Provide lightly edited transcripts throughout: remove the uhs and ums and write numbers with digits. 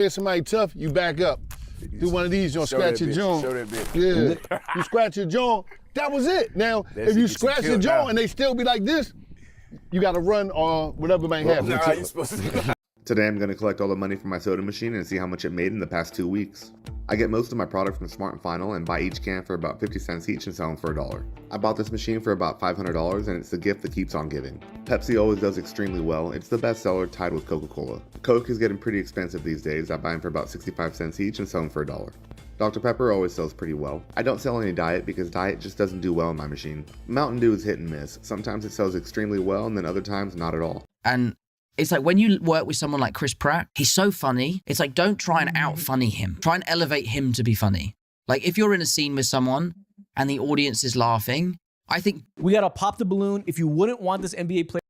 If somebody tough, you back up. Do one of these, you'll scratch your jaw. Show that bitch. Yeah, you scratch your jaw, that was it. Now, if you scratch your jaw and they still be like this, you gotta run or whatever might happen. Nah, you supposed to. Today I'm going to collect all the money from my soda machine and see how much it made in the past 2 weeks. I get most of my product from Smart & Final and buy each can for about 50 cents each and sell them for $1. I bought this machine for about $500 and it's the gift that keeps on giving. Pepsi always does extremely well. It's the best seller tied with Coca-Cola. Coke is getting pretty expensive these days. I buy them for about 65 cents each and sell them for $1. Dr. Pepper always sells pretty well. I don't sell any Diet because Diet just doesn't do well in my machine. Mountain Dew is hit and miss. Sometimes it sells extremely well and then other times not at all. And it's like when you work with someone like Chris Pratt, he's so funny. It's like, don't try and out-funny him. Try and elevate him to be funny. Like if you're in a scene with someone and the audience is laughing, I think... We got to pop the balloon. If you wouldn't want this NBA player...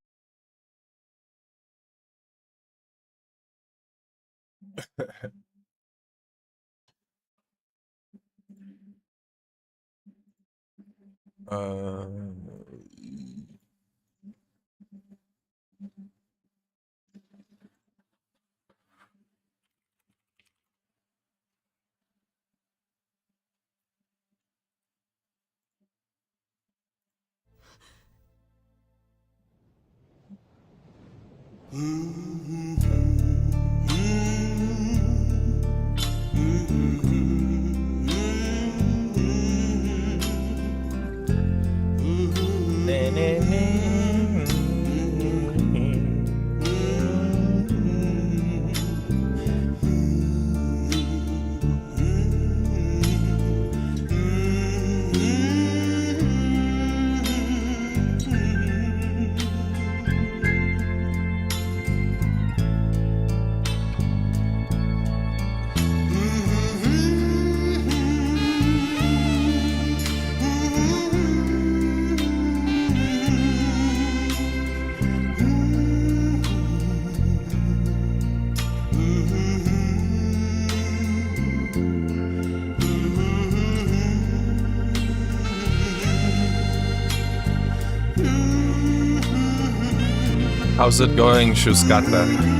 How's it going, Shuskata?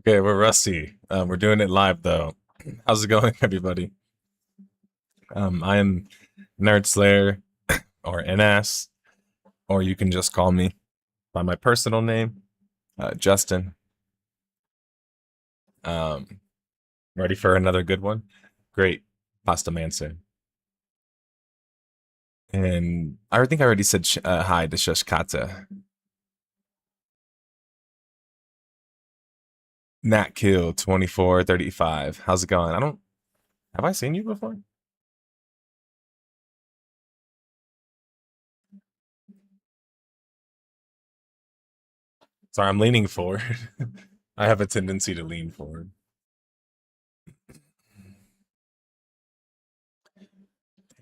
Okay, we're rusty. We're doing it live though. How's it going, everybody? I am Nerd Slayer, or NS, or you can just call me by my personal name, Justin. Ready for another good one? Great, Pasta Manson. And I think I already said hi to Shushkata. Nat Kill 2435. How's it going? Have I seen you before? Sorry, I'm leaning forward. I have a tendency to lean forward.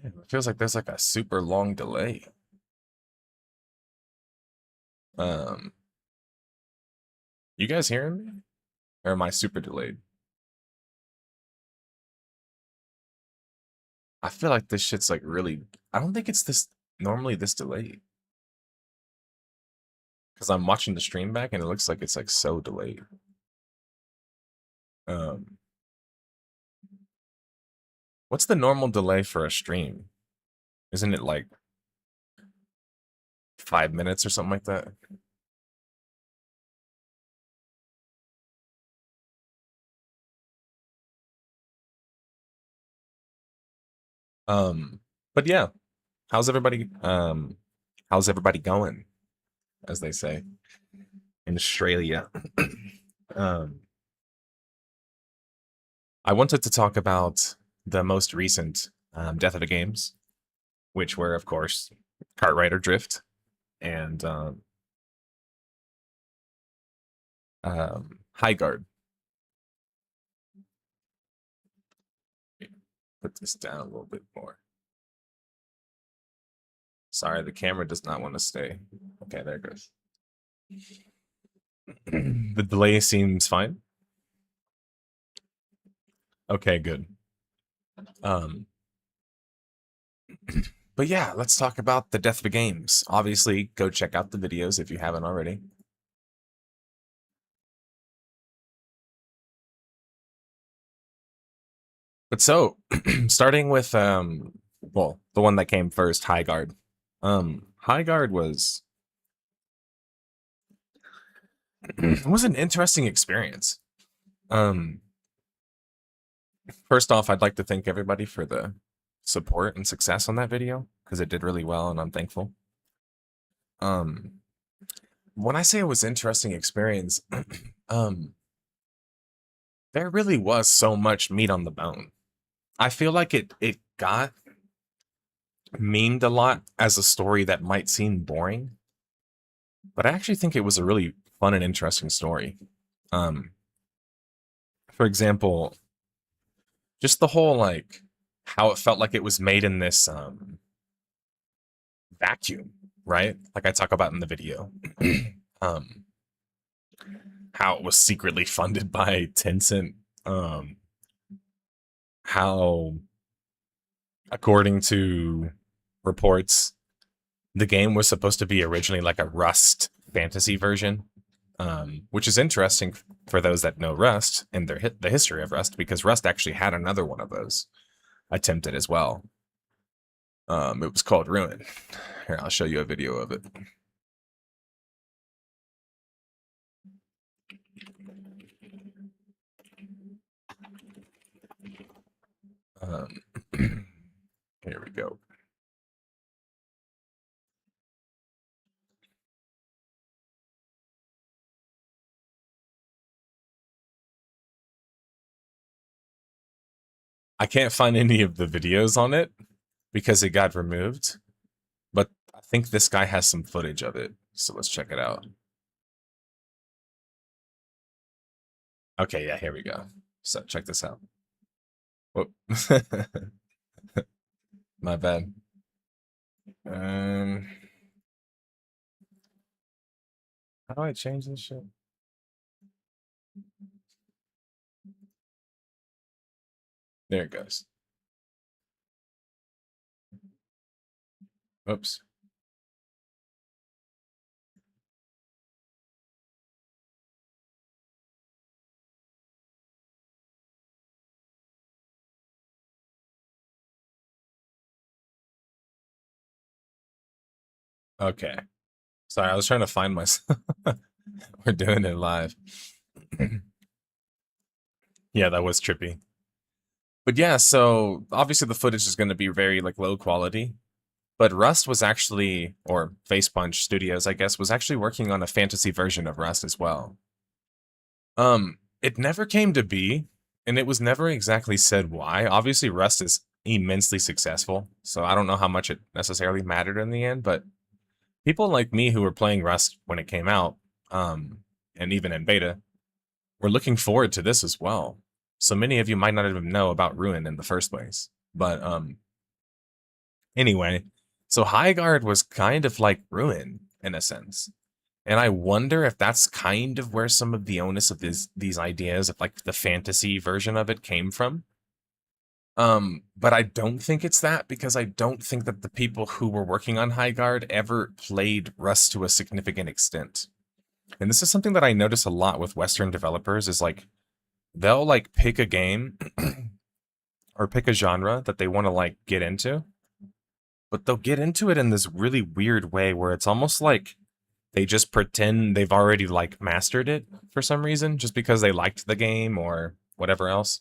Damn, it feels like there's like a super long delay. You guys hearing me? Or am I super delayed? I feel like this shit's like really... I don't think it's normally this delayed. Because I'm watching the stream back and it looks like it's like so delayed. What's the normal delay for a stream? Isn't it like 5 minutes or something like that? But yeah, how's everybody going, as they say in Australia? I wanted to talk about the most recent Death of the Games, which were, of course, KartRider Drift and Highguard. Put this down a little bit more. Sorry, the camera does not want to stay. Okay, there it goes. The delay seems fine. Okay, good. But yeah, let's talk about the Death of the Games. Obviously, go check out the videos if you haven't already. But so, starting with well, the one that came first, Highguard. Highguard was it was an interesting experience. First off, I'd like to thank everybody for the support and success on that video, because it did really well and I'm thankful. When I say it was an interesting experience, there really was so much meat on the bone. I feel like it got memed a lot as a story that might seem boring, but I actually think it was a really fun and interesting story. For example, just the whole, like, how it felt like it was made in this vacuum, right? Like I talk about in the video. How it was secretly funded by Tencent. How, according to reports, the game was supposed to be originally like a Rust fantasy version, which is interesting for those that know Rust and the history of Rust, because Rust actually had another one of those attempted as well. It was called Ruin. Here, I'll show you a video of it. Here we go. I can't find any of the videos on it because it got removed, but I think this guy has some footage of it, so let's check it out. Okay, yeah, here we go. So check this out. Whoop. My bad. How do I change this shit? There it goes. Oops. Okay. Sorry, I was trying to find myself. We're doing it live. Yeah, that was trippy. But yeah, so obviously the footage is going to be very like low quality. But Rust was actually, or Face Punch Studios, I guess, was actually working on a fantasy version of Rust as well. It never came to be, and it was never exactly said why. Obviously, Rust is immensely successful, so I don't know how much it necessarily mattered in the end, but people like me who were playing Rust when it came out, and even in beta, were looking forward to this as well. So many of you might not even know about Ruin in the first place. But anyway, so Highguard was kind of like Ruin in a sense. And I wonder if that's kind of where some of the onus of these ideas of like the fantasy version of it came from. But I don't think it's that, because I don't think that the people who were working on Highguard ever played Rust to a significant extent. And this is something that I notice a lot with Western developers, is like, they'll like pick a game or pick a genre that they want to like get into, but they'll get into it in this really weird way where it's almost like they just pretend they've already like mastered it for some reason, just because they liked the game or whatever else.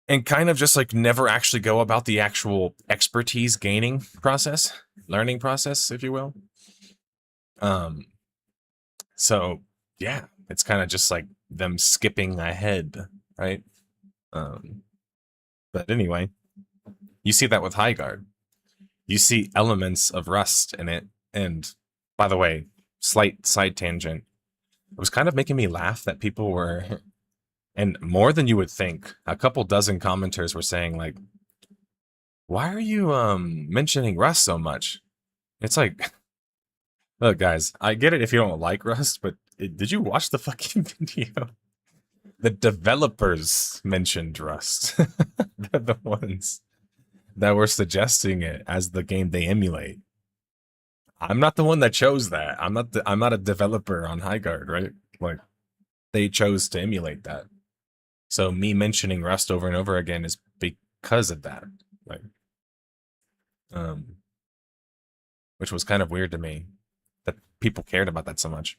and kind of just like never actually go about the actual expertise gaining process, learning process, if you will. So yeah, it's kind of just like them skipping ahead, right? But anyway, you see that with Highguard. You see elements of Rust in it. And by the way, slight side tangent. It was kind of making me laugh that people were, and more than you would think, a couple dozen commenters were saying like, why are you mentioning Rust so much? It's like, look guys, I get it if you don't like Rust, but did you watch the fucking video? The developers mentioned Rust. They're the ones that were suggesting it as the game they emulate. I'm not the one that chose that. I'm not a developer on Highguard, right? Like, they chose to emulate that. So me mentioning Rust over and over again is because of that. Like, which was kind of weird to me that people cared about that so much.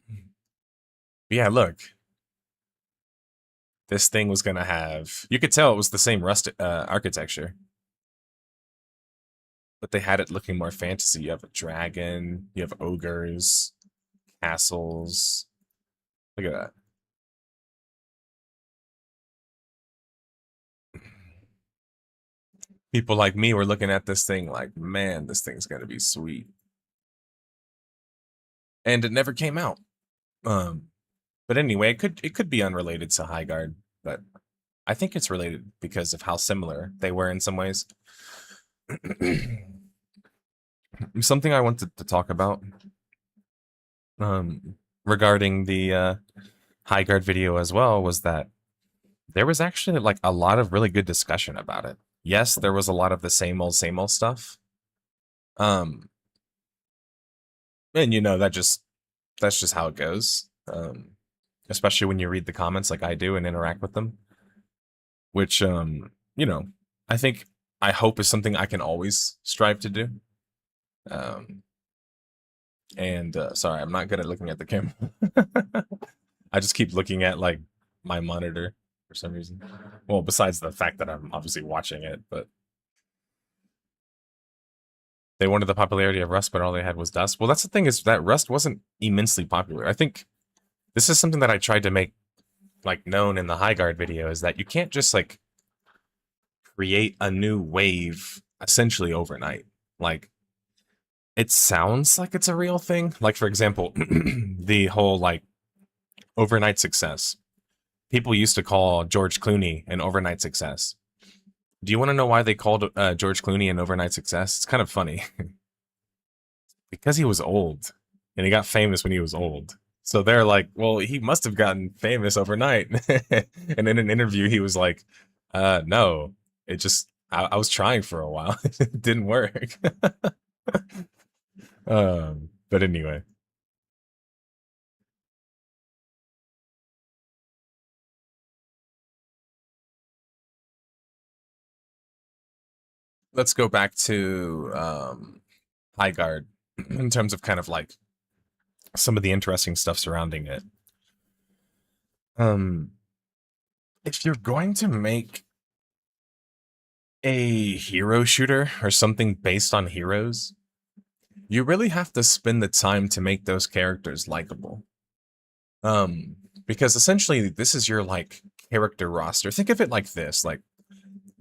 But yeah, look. This thing was gonna have, you could tell it was the same Rust architecture. But they had it looking more fantasy. You have a dragon, you have ogres, castles. Look at that. People like me were looking at this thing like, man, this thing's gonna be sweet. And it never came out. But anyway, it could be unrelated to Highguard, but I think it's related because of how similar they were in some ways. Something I wanted to talk about regarding the Highguard video as well was that there was actually like a lot of really good discussion about it. Yes, there was a lot of the same old stuff. And you know, that's just how it goes. Especially when you read the comments like I do and interact with them. Which you know, I hope is something I can always strive to do. Sorry, I'm not good at looking at the camera. I just keep looking at like my monitor for some reason. Well, besides the fact that I'm obviously watching it, but they wanted the popularity of Rust, but all they had was Dust. Well, that's the thing, is that Rust wasn't immensely popular. I think this is something that I tried to make like known in the Highguard video, is that you can't just like create a new wave essentially overnight. Like, it sounds like it's a real thing. Like, for example, the whole like overnight success. People used to call George Clooney an overnight success. Do you want to know why they called George Clooney an overnight success? It's kind of funny. Because he was old, and he got famous when he was old. So they're like, well, he must have gotten famous overnight. And in an interview, he was like, no, it just, I was trying for a while. It didn't work. But anyway. Let's go back to Highguard in terms of kind of like some of the interesting stuff surrounding it. If you're going to make a hero shooter or something based on heroes, you really have to spend the time to make those characters likable. Because essentially this is your like character roster. Think of it like this, like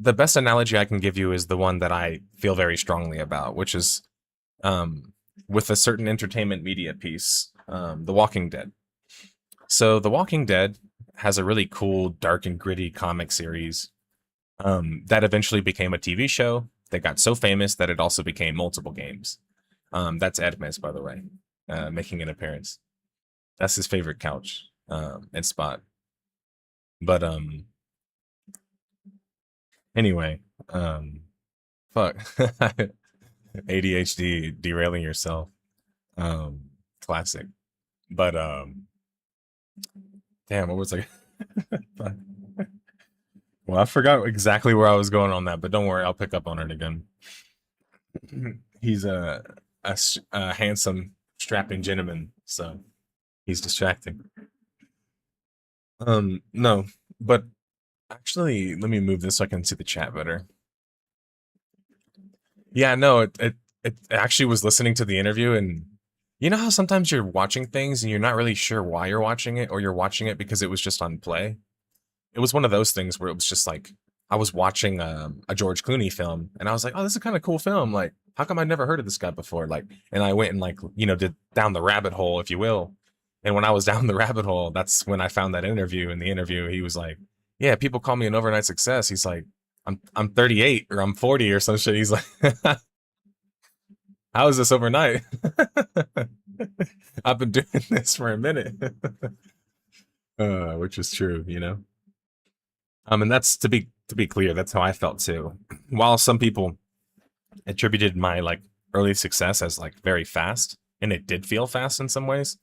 the best analogy I can give you is the one that I feel very strongly about, which is with a certain entertainment media piece, The Walking Dead. So The Walking Dead has a really cool, dark and gritty comic series that eventually became a TV show that got so famous that it also became multiple games. That's Edmus, by the way, making an appearance. That's his favorite couch and spot. But anyway, fuck. ADHD derailing yourself. Classic. But damn, what was I? Well, I forgot exactly where I was going on that, but don't worry, I'll pick up on it again. He's a handsome, strapping gentleman, so he's distracting. No, but actually, let me move this so I can see the chat better. Yeah, no, it actually was listening to the interview, and you know how sometimes you're watching things and you're not really sure why you're watching it, or you're watching it because it was just on play. It was one of those things where it was just like I was watching a George Clooney film, and I was like, "Oh, this is a kind of cool film. Like, how come I never heard of this guy before?" Like, and I went and like did down the rabbit hole, if you will. And when I was down the rabbit hole, that's when I found that interview. In the interview, he was like, "Yeah, people call me an overnight success." He's like, "I'm 38 or I'm 40 or some shit." He's like, "How is this overnight?" I've been doing this for a minute, which is true, you know. And that's to be clear, that's how I felt too. While some people attributed my like early success as like very fast, and it did feel fast in some ways.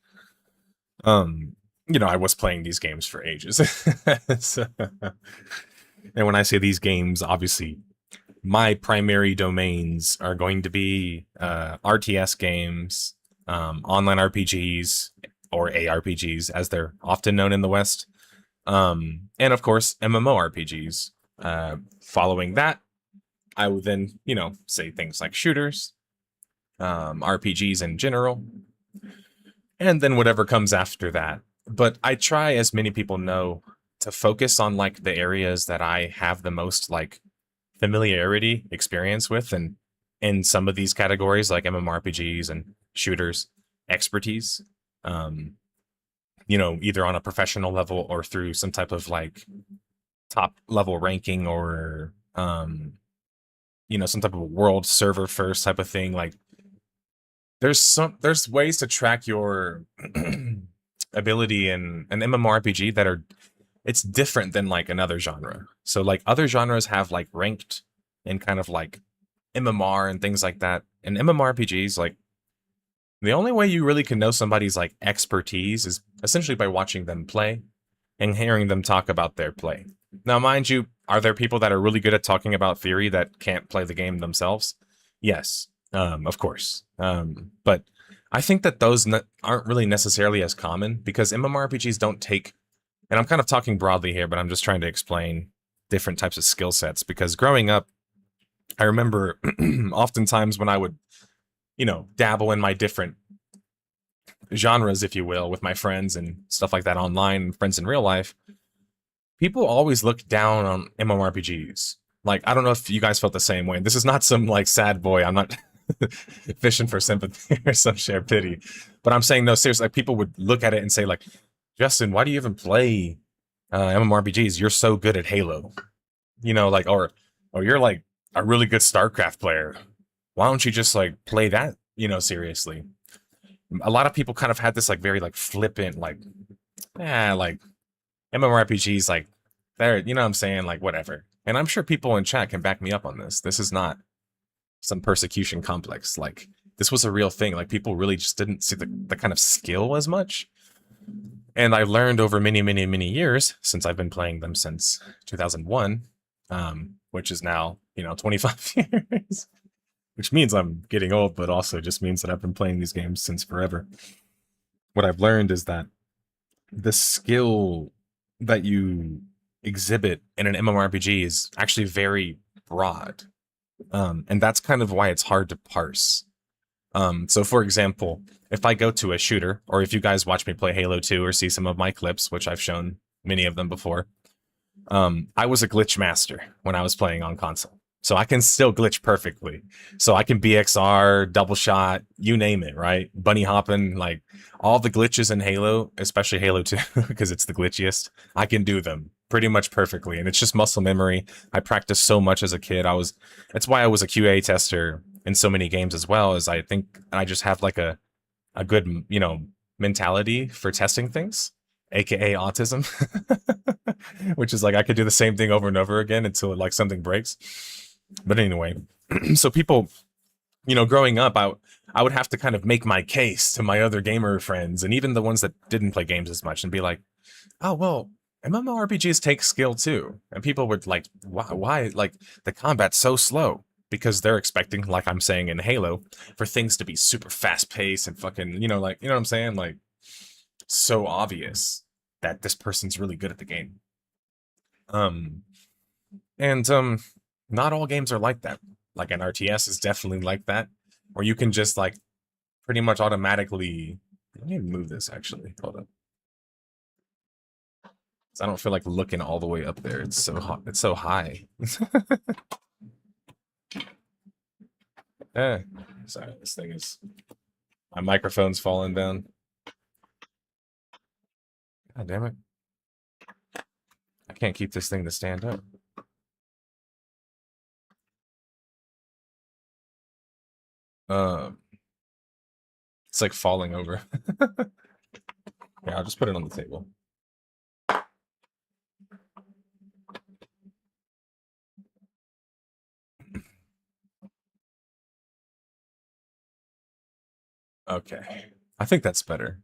I was playing these games for ages. So, and when I say these games, obviously my primary domains are going to be RTS games, online RPGs, or ARPGs as they're often known in the West. And of course, MMORPGs. Following that, I would then, say things like shooters, RPGs in general, and then whatever comes after that. But I try, as many people know, to focus on like the areas that I have the most like familiarity experience with, and in some of these categories like MMORPGs and shooters, expertise. Either on a professional level or through some type of like top level ranking, or some type of world server first type of thing. Like there's ways to track your ability in an MMORPG that it's different than like another genre. So like other genres have like ranked and kind of like MMR and things like that. And MMORPGs, like the only way you really can know somebody's like expertise is essentially by watching them play and hearing them talk about their play. Now, mind you, are there people that are really good at talking about theory that can't play the game themselves? Yes, of course. But I think that those aren't really necessarily as common, because MMORPGs don't take, and I'm kind of talking broadly here, but I'm just trying to explain different types of skill sets. Because growing up, I remember oftentimes when I would dabble in my different genres, if you will, with my friends and stuff like that online, friends in real life, people always look down on MMORPGs. Like, I don't know if you guys felt the same way. This is not some like sad boy. I'm not fishing for sympathy or some shared pity, but I'm saying, no, seriously, like people would look at it and say like, Justin, why do you even play MMORPGs? You're so good at Halo, like, or you're like a really good StarCraft player. Why don't you just like play that, seriously? A lot of people kind of had this like very like flippant, like MMORPGs, like they're, what I'm saying, like whatever. And I'm sure people in chat can back me up on this. This is not some persecution complex. Like this was a real thing. Like people really just didn't see the kind of skill as much. And I learned over many, many, many years, since I've been playing them since 2001, which is now, 25 years. Which means I'm getting old, but also just means that I've been playing these games since forever. What I've learned is that the skill that you exhibit in an MMORPG is actually very broad. And that's kind of why it's hard to parse. So for example, if I go to a shooter, or if you guys watch me play Halo 2 or see some of my clips, which I've shown many of them before, I was a glitch master when I was playing on console. So I can still glitch perfectly. So I can BXR, double shot, you name it, right? Bunny hopping, like all the glitches in Halo, especially Halo 2, because it's the glitchiest. I can do them pretty much perfectly. And it's just muscle memory. I practiced so much as a kid. That's why I was a QA tester in so many games as well, as I think I just have like a good, mentality for testing things, aka autism, which is like I could do the same thing over and over again until like something breaks. But anyway, so people, growing up, I would have to kind of make my case to my other gamer friends, and even the ones that didn't play games as much, and be like, oh, well, MMORPGs take skill too. And people would like, why? Like the combat's so slow, because they're expecting, like I'm saying in Halo, for things to be super fast paced and fucking, like, what I'm saying? Like so obvious. that this person's really good at the game. And not all games are like that. Like an RTS is definitely like that, where you can just like pretty much automatically. Let me move this actually. Hold up. I don't feel like looking all the way up there. It's so hot. It's so high. Sorry, this thing is. My microphone's falling down. God damn it. I can't keep this thing to stand up. It's like falling over. Yeah, I'll just put it on the table. Okay. I think that's better.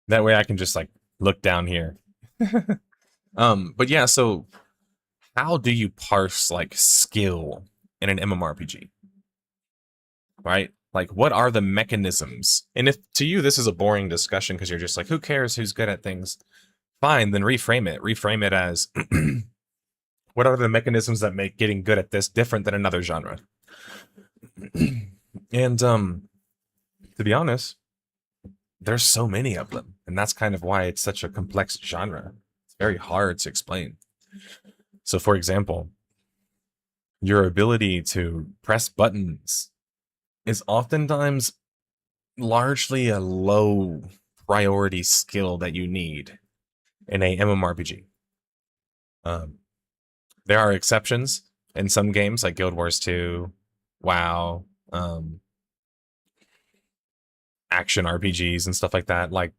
That way I can just like look down here. But yeah, so how do you parse like skill in an MMORPG? Right? Like what are the mechanisms? And if to you this is a boring discussion because you're just like, who cares who's good at things? Fine, then reframe it. Reframe it as what are the mechanisms that make getting good at this different than another genre? And to be honest, there's so many of them, and that's kind of why it's such a complex genre. It's very hard to explain. So for example, your ability to press buttons is oftentimes largely a low priority skill that you need in a MMORPG. There are exceptions in some games like Guild Wars 2, WoW, action RPGs and stuff like that. Like,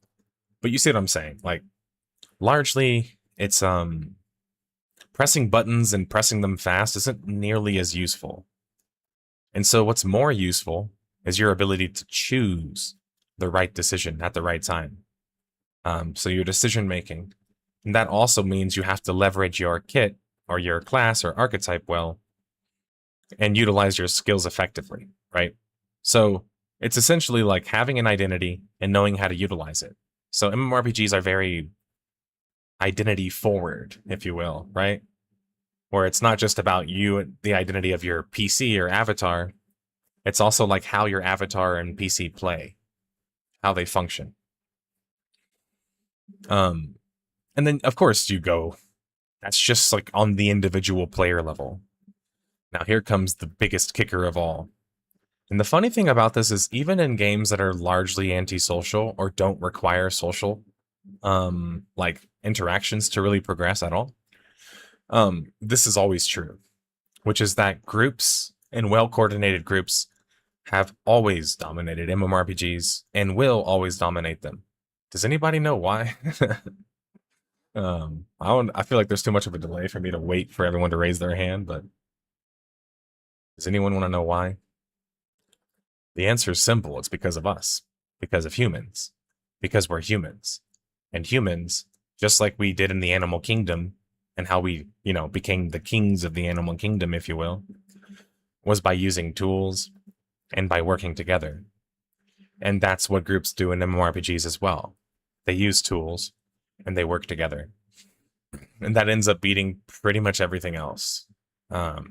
but you see what I'm saying? Like, largely it's pressing buttons and pressing them fast isn't nearly as useful. And so what's more useful is your ability to choose the right decision at the right time. So your decision making. And that also means you have to leverage your kit or your class or archetype well and utilize your skills effectively, right? So it's essentially like having an identity and knowing how to utilize it. So MMORPGs are very identity forward, if you will, right? Where it's not just about you, the identity of your PC or avatar. It's also like how your avatar and PC play, how they function. And then, of course, you go, that's just like on the individual player level. Now, here comes the biggest kicker of all. And the funny thing about this is even in games that are largely antisocial or don't require social like interactions to really progress at all, this is always true, which is that groups and well-coordinated groups have always dominated MMORPGs and will always dominate them. Does anybody know why? I feel like there's too much of a delay for me to wait for everyone to raise their hand, but does anyone want to know why? The answer is simple. It's because of us, because of humans, because we're humans. And humans, just like we did in the animal kingdom and how we, became the kings of the animal kingdom, if you will, was by using tools and by working together. And that's what groups do in MMORPGs as well. They use tools and they work together. And that ends up beating pretty much everything else. Well,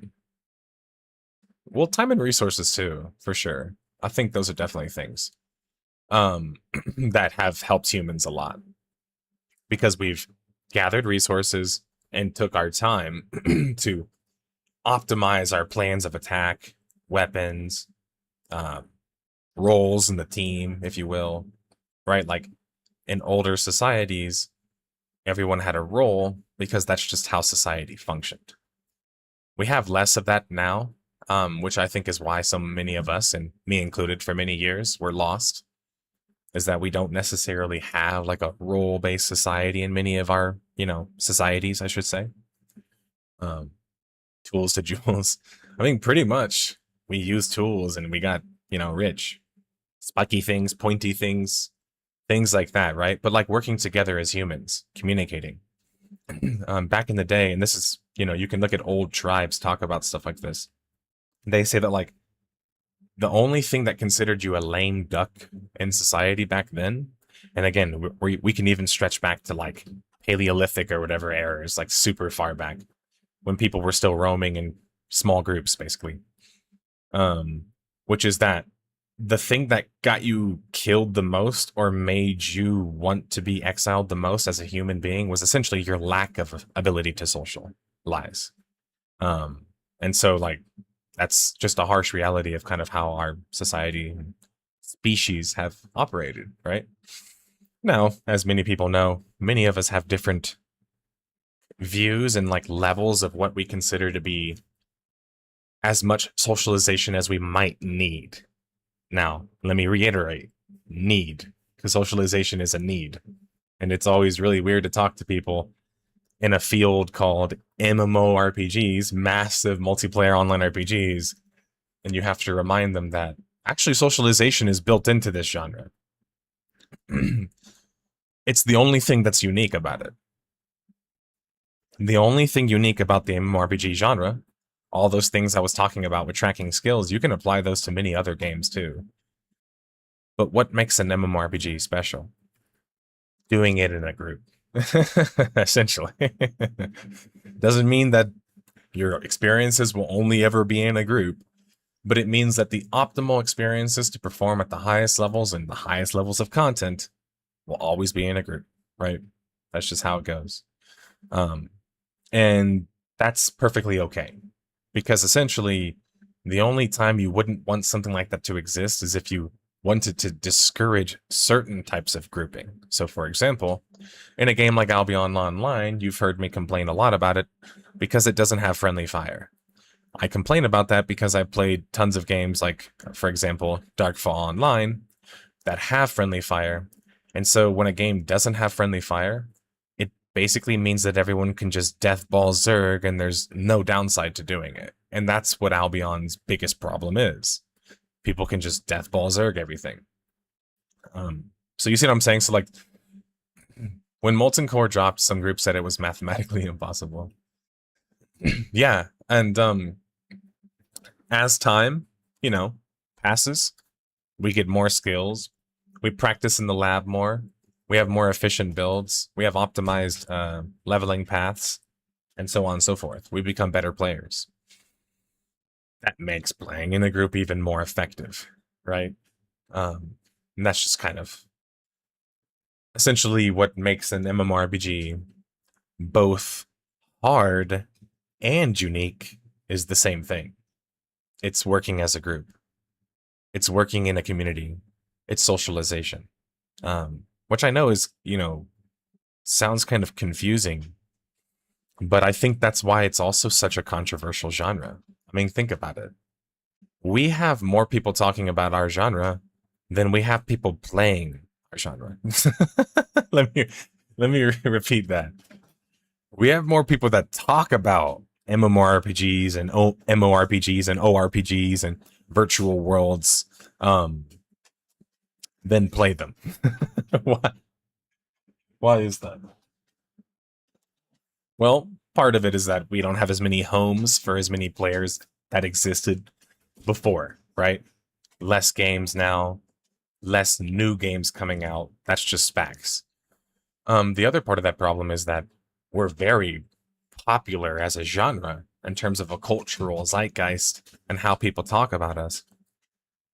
time and resources too, for sure. I think those are definitely things that have helped humans a lot. Because we've gathered resources and took our time to optimize our plans of attack, weapons, roles in the team, if you will, right? Like in older societies, everyone had a role because that's just how society functioned. We have less of that now, which I think is why so many of us, and me included for many years, were lost, is that we don't necessarily have like a role-based society in many of our, societies, I should say. Tools to jewels. I mean, pretty much we use tools and we got, rich. Spiky things, pointy things, things like that, right? But like working together as humans, communicating. Back in the day, and this is, you can look at old tribes talk about stuff like this. They say that like the only thing that considered you a lame duck in society back then And again, we can even stretch back to like Paleolithic or whatever eras, like super far back, when people were still roaming in small groups, basically. Which is that the thing that got you killed the most or made you want to be exiled the most as a human being was essentially your lack of ability to socialize. And so like that's just a harsh reality of kind of how our society and species have operated, right? Now, as many people know, many of us have different views and like levels of what we consider to be as much socialization as we might need. Now, let me reiterate, need, because socialization is a need. And it's always really weird to talk to people in a field called mmorpgs, massive multiplayer online RPGs, and you have to remind them that actually socialization is built into this genre. It's the only thing that's unique about it. The only thing unique about the mmorpg genre, all those things I was talking about with tracking skills, you can apply those to many other games too. But what makes an mmorpg special? Doing it in a group. Essentially. Doesn't mean that your experiences will only ever be in a group, but it means that the optimal experiences to perform at the highest levels and the highest levels of content will always be in a group, right? That's just how it goes. And that's perfectly okay, because essentially the only time you wouldn't want something like that to exist is if you wanted to discourage certain types of grouping. So for example, in a game like Albion Online, you've heard me complain a lot about it because it doesn't have friendly fire. I complain about that because I've played tons of games like, for example, Darkfall Online that have friendly fire. And so when a game doesn't have friendly fire, it basically means that everyone can just deathball Zerg and there's no downside to doing it. And that's what Albion's biggest problem is. People can just deathball Zerg everything. So you see what I'm saying? So like, when Molten Core dropped, some groups said it was mathematically impossible. Yeah, and as time, passes, we get more skills, we practice in the lab more, we have more efficient builds, we have optimized leveling paths, and so on and so forth. We become better players. That makes playing in a group even more effective, right? And that's just kind of essentially what makes an MMORPG both hard and unique is the same thing. It's working as a group. It's working in a community. It's socialization. Which I know is, sounds kind of confusing, but I think that's why it's also such a controversial genre. I mean, think about it. We have more people talking about our genre than we have people playing our genre. Let me repeat that. We have more people that talk about MMORPGs and MMORPGs and ORPGs and virtual worlds than play them. Why is that? Well, part of it is that we don't have as many homes for as many players that existed before, right? Less games now, less new games coming out. That's just facts. The other part of that problem is that we're very popular as a genre in terms of a cultural zeitgeist and how people talk about us.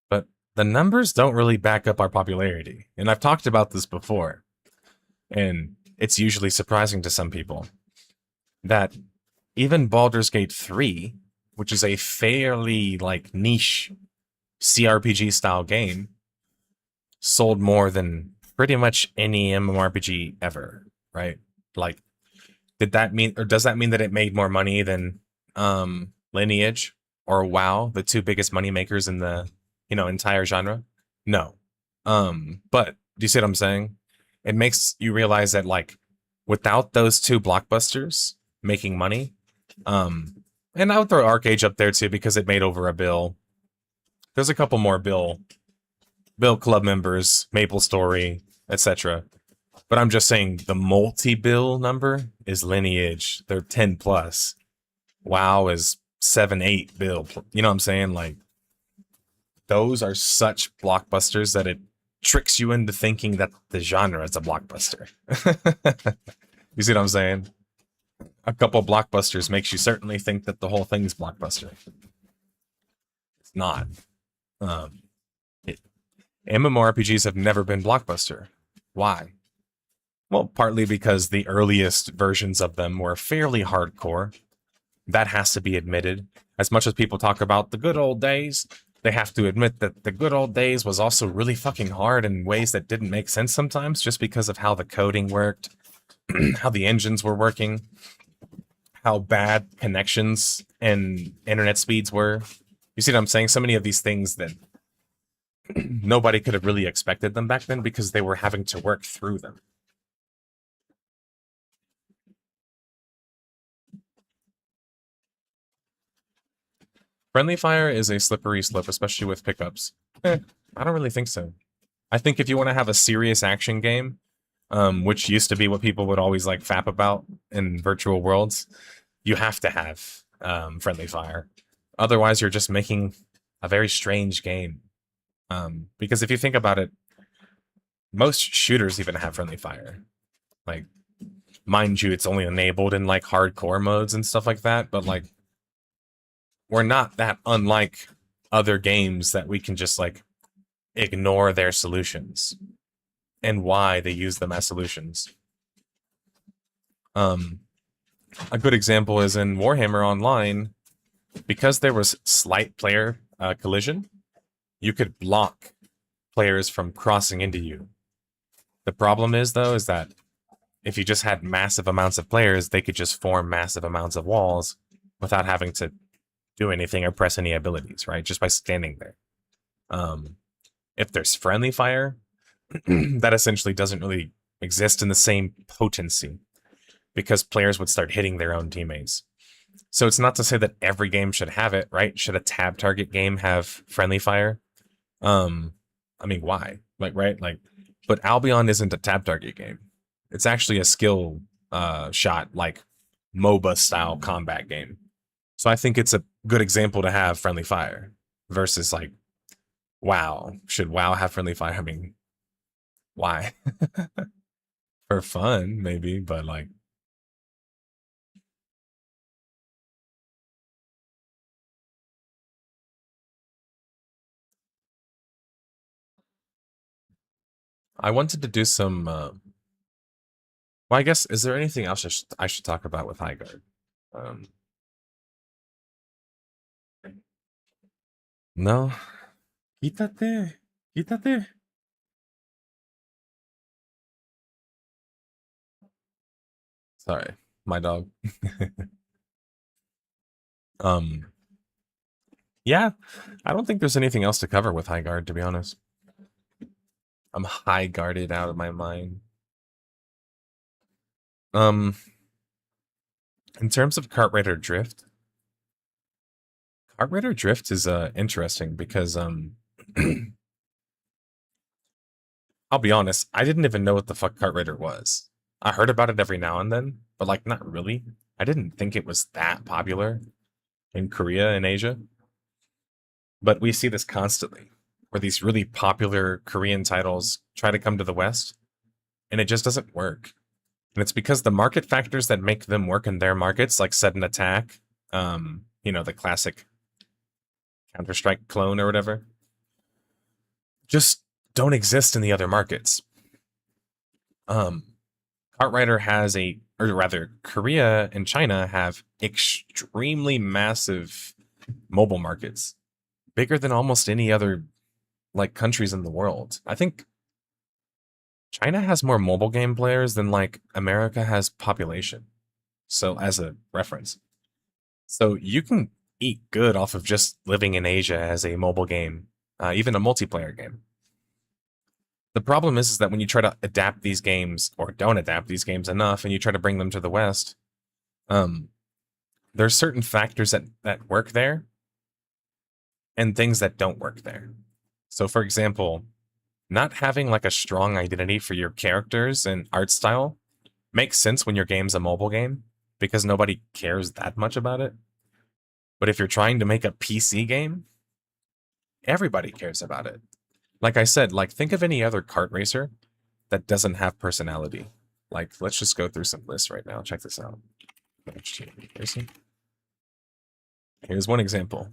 But the numbers don't really back up our popularity. And I've talked about this before. And it's usually surprising to some people that even Baldur's Gate 3, which is a fairly niche CRPG style game, sold more than pretty much any MMORPG ever, right? Like, did that mean, or does that mean that it made more money than Lineage or WoW, the two biggest money makers in the entire genre? No. But do you see what I'm saying? It makes you realize that without those two blockbusters making money, and I would throw Arcade up there too because it made over $1 billion. There's a couple more Bill Club members, Maple Story, etc. But I'm just saying the multi-bill number is Lineage. They're 10 plus. WoW is 7-8 bill. You know what I'm saying? Those are such blockbusters that tricks you into thinking that the genre is a blockbuster. You see what I'm saying? A couple blockbusters makes you certainly think that the whole thing's blockbuster. It's not. MMORPGs have never been blockbuster. Why? Well, partly because the earliest versions of them were fairly hardcore. That has to be admitted. As much as people talk about the good old days, they have to admit that the good old days was also really fucking hard in ways that didn't make sense sometimes, just because of how the coding worked, how the engines were working, how bad connections and internet speeds were. You see what I'm saying? So many of these things that nobody could have really expected them back then because they were having to work through them. Friendly fire is a slippery slope, especially with pickups. I don't really think so. I think if you want to have a serious action game, which used to be what people would always like fap about in virtual worlds, you have to have friendly fire. Otherwise, you're just making a very strange game. Because if you think about it, most shooters even have friendly fire. Like, mind you, it's only enabled in like hardcore modes and stuff like that, but like, we're not that unlike other games that we can just like ignore their solutions and why they use them as solutions. A good example is in Warhammer Online, because there was slight player collision, you could block players from crossing into you. The problem is, though, is that if you just had massive amounts of players, they could just form massive amounts of walls without having to do anything or press any abilities, right? Just by standing there. If there's friendly fire, that essentially doesn't really exist in the same potency because players would start hitting their own teammates. So it's not to say that every game should have it, right? Should a tab target game have friendly fire? I mean, why? Like, right? Like, but Albion isn't a tab target game. It's actually a skill shot, like MOBA style combat game. So I think it's a good example to have friendly fire versus like WoW. Should WoW have friendly fire? I mean, why? For fun, maybe, but like, I wanted to do some. Well, I guess, is there anything else I should talk about with Highguard? No. Quítate. Quítate. Sorry, my dog. Yeah, I don't think there's anything else to cover with Highguard, to be honest. I'm high guarded out of my mind. In terms of KartRider Drift, KartRider Drift is interesting because I'll be honest, I didn't even know what the fuck KartRider was. I heard about it every now and then, but like not really. I didn't think it was that popular in Korea and Asia. But we see this constantly, where these really popular Korean titles try to come to the West, and it just doesn't work. And it's because the market factors that make them work in their markets, like sudden attack, you know, the classic Counter-Strike clone or whatever, just don't exist in the other markets. KartRider has or rather, Korea and China have extremely massive mobile markets, bigger than almost any other like countries in the world. I think China has more mobile game players than like America has population. So as a reference. So you can eat good off of just living in Asia as a mobile game, even a multiplayer game. The problem is that when you try to adapt these games or don't adapt these games enough and you try to bring them to the West, there's certain factors that work there and things that don't work there. So for example, not having like a strong identity for your characters and art style makes sense when your game's a mobile game because nobody cares that much about it. But if you're trying to make a PC game, everybody cares about it. Like I said, like think of any other kart racer that doesn't have personality. Like, let's just go through some lists right now. Check this out. Here's one example.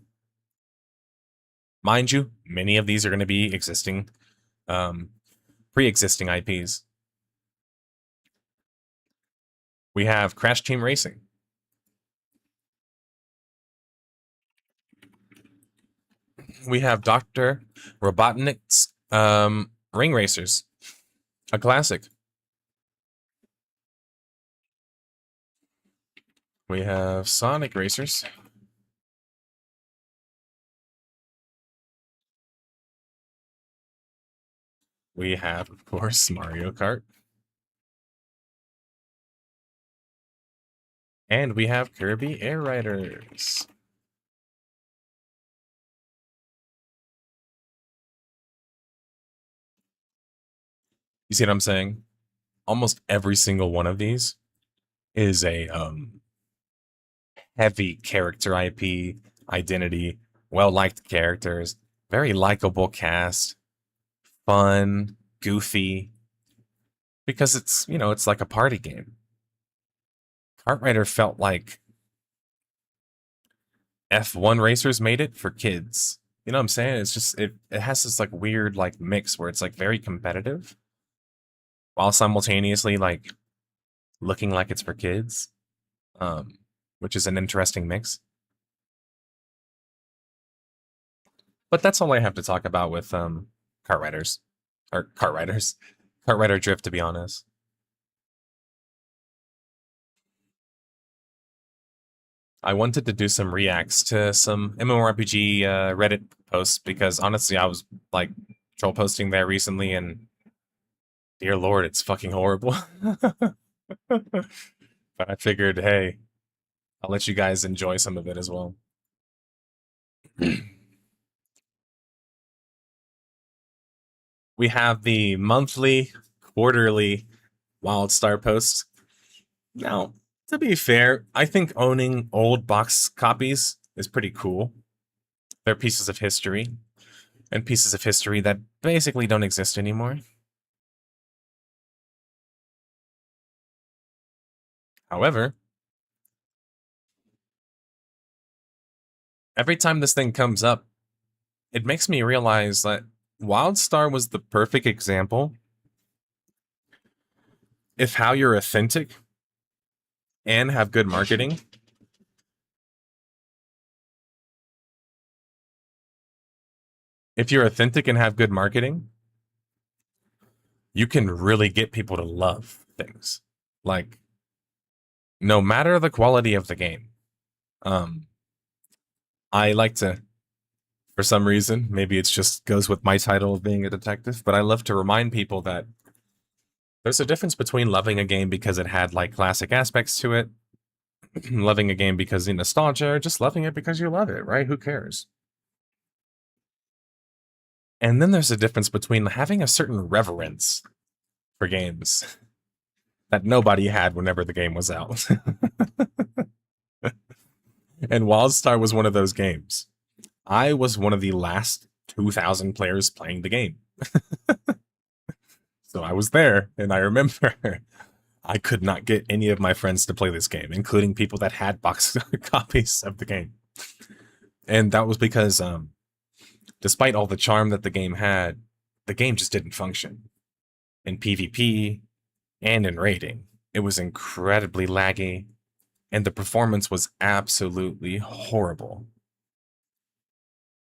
Mind you, many of these are going to be existing, pre-existing IPs. We have Crash Team Racing. We have Dr. Robotnik's Ring Racers, a classic. We have Sonic Racers. We have, of course, Mario Kart. And we have Kirby Air Riders. You see what I'm saying? Almost every single one of these is a heavy character IP, identity, well-liked characters, very likable cast, fun, goofy, because it's, you know, it's like a party game. KartRider felt like F1 racers made it for kids. You know what I'm saying? It's just, it has this like weird like mix where it's like very competitive while simultaneously like looking like it's for kids, which is an interesting mix. But that's all I have to talk about with KartRiders, or KartRiders, KartRider Drift, to be honest. I wanted to do some reacts to some mmorpg Reddit posts because honestly, I was like troll posting there recently, and dear Lord, it's fucking horrible. But I figured, hey, I'll let you guys enjoy some of it as well. We have the monthly, quarterly WildStar posts. Now, to be fair, I think owning old box copies is pretty cool. They're pieces of history, and pieces of history that basically don't exist anymore. However, every time this thing comes up, it makes me realize that WildStar was the perfect example if how you're authentic and have good marketing if you're authentic and have good marketing, you can really get people to love things. Like, no matter the quality of the game. I like to, for some reason, maybe it's just goes with my title of being a detective, but I love to remind people that there's a difference between loving a game because it had like classic aspects to it, loving a game because of nostalgia, or just loving it because you love it, right? Who cares? And then there's a difference between having a certain reverence for games that nobody had whenever the game was out. And WildStar was one of those games. I was one of the last 2,000 players playing the game. So I was there, and I remember I could not get any of my friends to play this game, including people that had box copies of the game. And that was because, despite all the charm that the game had, the game just didn't function. In PvP and in raiding, it was incredibly laggy, and the performance was absolutely horrible.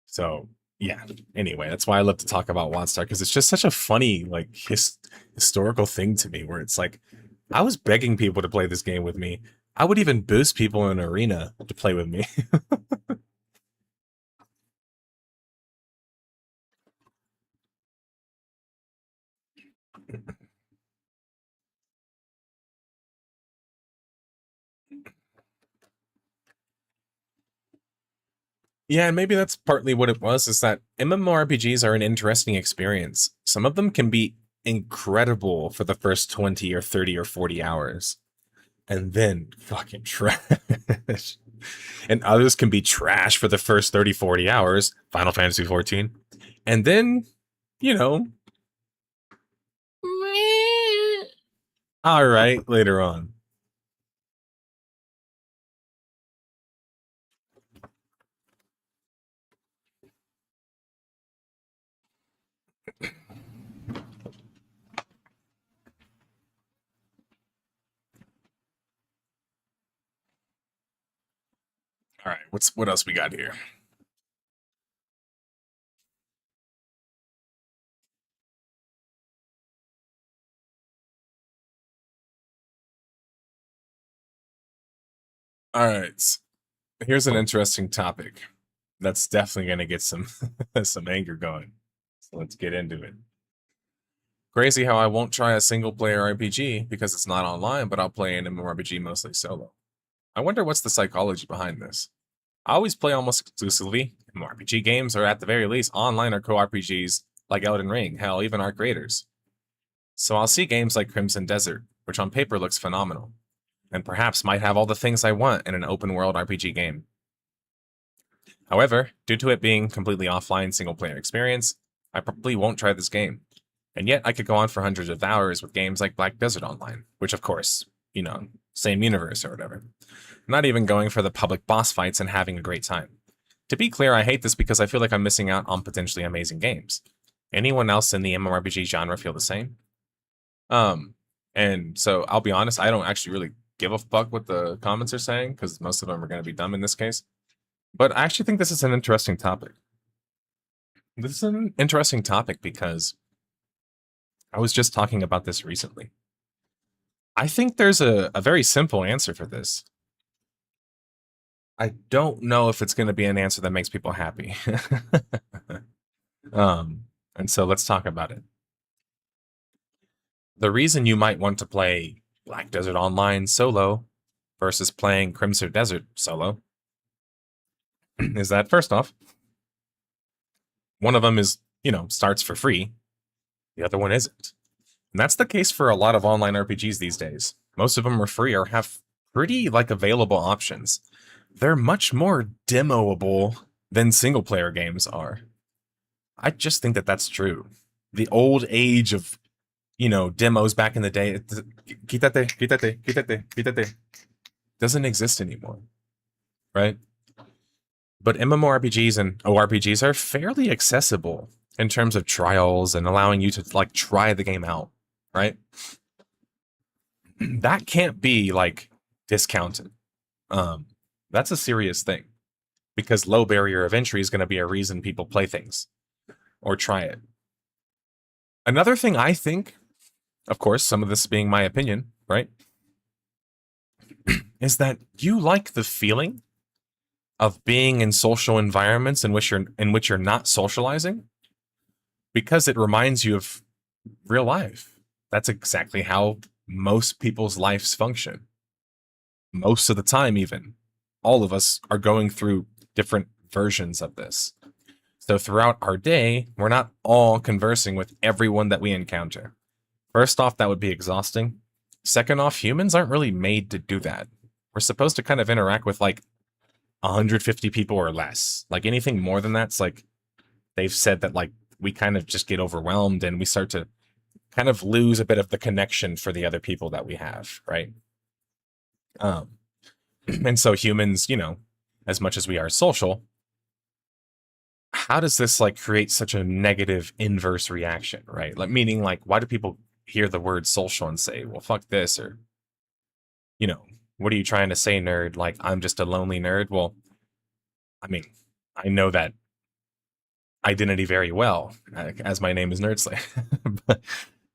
So, yeah, anyway, that's why I love to talk about WildStar, because it's just such a funny, like, historical thing to me, where it's like, I was begging people to play this game with me. I would even boost people in Arena to play with me. Yeah, and maybe that's partly what it was, is that MMORPGs are an interesting experience. Some of them can be incredible for the first 20 or 30 or 40 hours. And then fucking trash. And others can be trash for the first 30, 40 hours, Final Fantasy XIV. And then you know, all right later on. All right, what else we got here? All right, here's an interesting topic that's definitely going to get some some anger going. So let's get into it. Crazy how I won't try a single player RPG because it's not online, but I'll play an mmorpg mostly solo. I wonder what's the psychology behind this. I always play almost exclusively mmorpg games, or at the very least, online or co-RPGs like Elden Ring, hell, even Arc Raiders. So I'll see games like Crimson Desert, which on paper looks phenomenal, and perhaps might have all the things I want in an open-world RPG game. However, due to it being completely offline single-player experience, I probably won't try this game. And yet, I could go on for hundreds of hours with games like Black Desert Online, which of course, you know, same universe or whatever. Not even going for the public boss fights and having a great time. To be clear, I hate this because I feel like I'm missing out on potentially amazing games. Anyone else in the MMORPG genre feel the same? And so I'll be honest, I don't actually really give a fuck what the comments are saying, because most of them are going to be dumb in this case. But I actually think this is an interesting topic. This is an interesting topic because I was just talking about this recently. I think there's a very simple answer for this. I don't know if it's going to be an answer that makes people happy. And so let's talk about it. The reason you might want to play Black Desert Online solo versus playing Crimson Desert solo is that, first off, one of them is, you know, starts for free. The other one isn't. And that's the case for a lot of online RPGs these days. Most of them are free or have pretty, like, available options. They're much more demoable than single-player games are. I just think that that's true. The old age of, you know, demos back in the day, doesn't exist anymore, right? But MMORPGs and ORPGs are fairly accessible in terms of trials and allowing you to, like, try the game out, right? That can't be, like, discounted. That's a serious thing, because low barrier of entry is going to be a reason people play things or try it. Another thing I think, of course, some of this being my opinion, right, is that you like the feeling of being in social environments in which you're not socializing, because it reminds you of real life. That's exactly how most people's lives function. Most of the time, even. All of us are going through different versions of this. So throughout our day, we're not all conversing with everyone that we encounter. First off, that would be exhausting. Second off, humans aren't really made to do that. We're supposed to kind of interact with like 150 people or less. Like anything more than that's like, they've said that like we kind of just get overwhelmed and we start to kind of lose a bit of the connection for the other people that we have, right? And so humans, you know, as much as we are social, how does this like create such a negative inverse reaction, right? Like meaning like, why do people hear the word social and say, well, fuck this, or, you know, what are you trying to say, nerd? Like, I'm just a lonely nerd. Well, I mean, I know that identity very well, as my name is Nerdslayer. But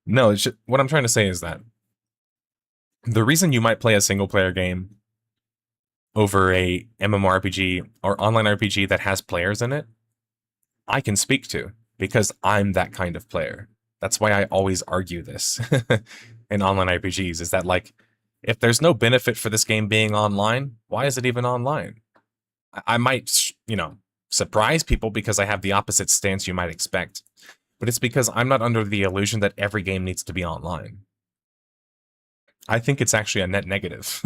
no, what I'm trying to say is that the reason you might play a single player game over a MMORPG or online RPG that has players in it, I can speak to, because I'm that kind of player. That's why I always argue this in online RPGs, is that like, if there's no benefit for this game being online, why is it even online? I might, you know, surprise people because I have the opposite stance you might expect, but it's because I'm not under the illusion that every game needs to be online. I think it's actually a net negative.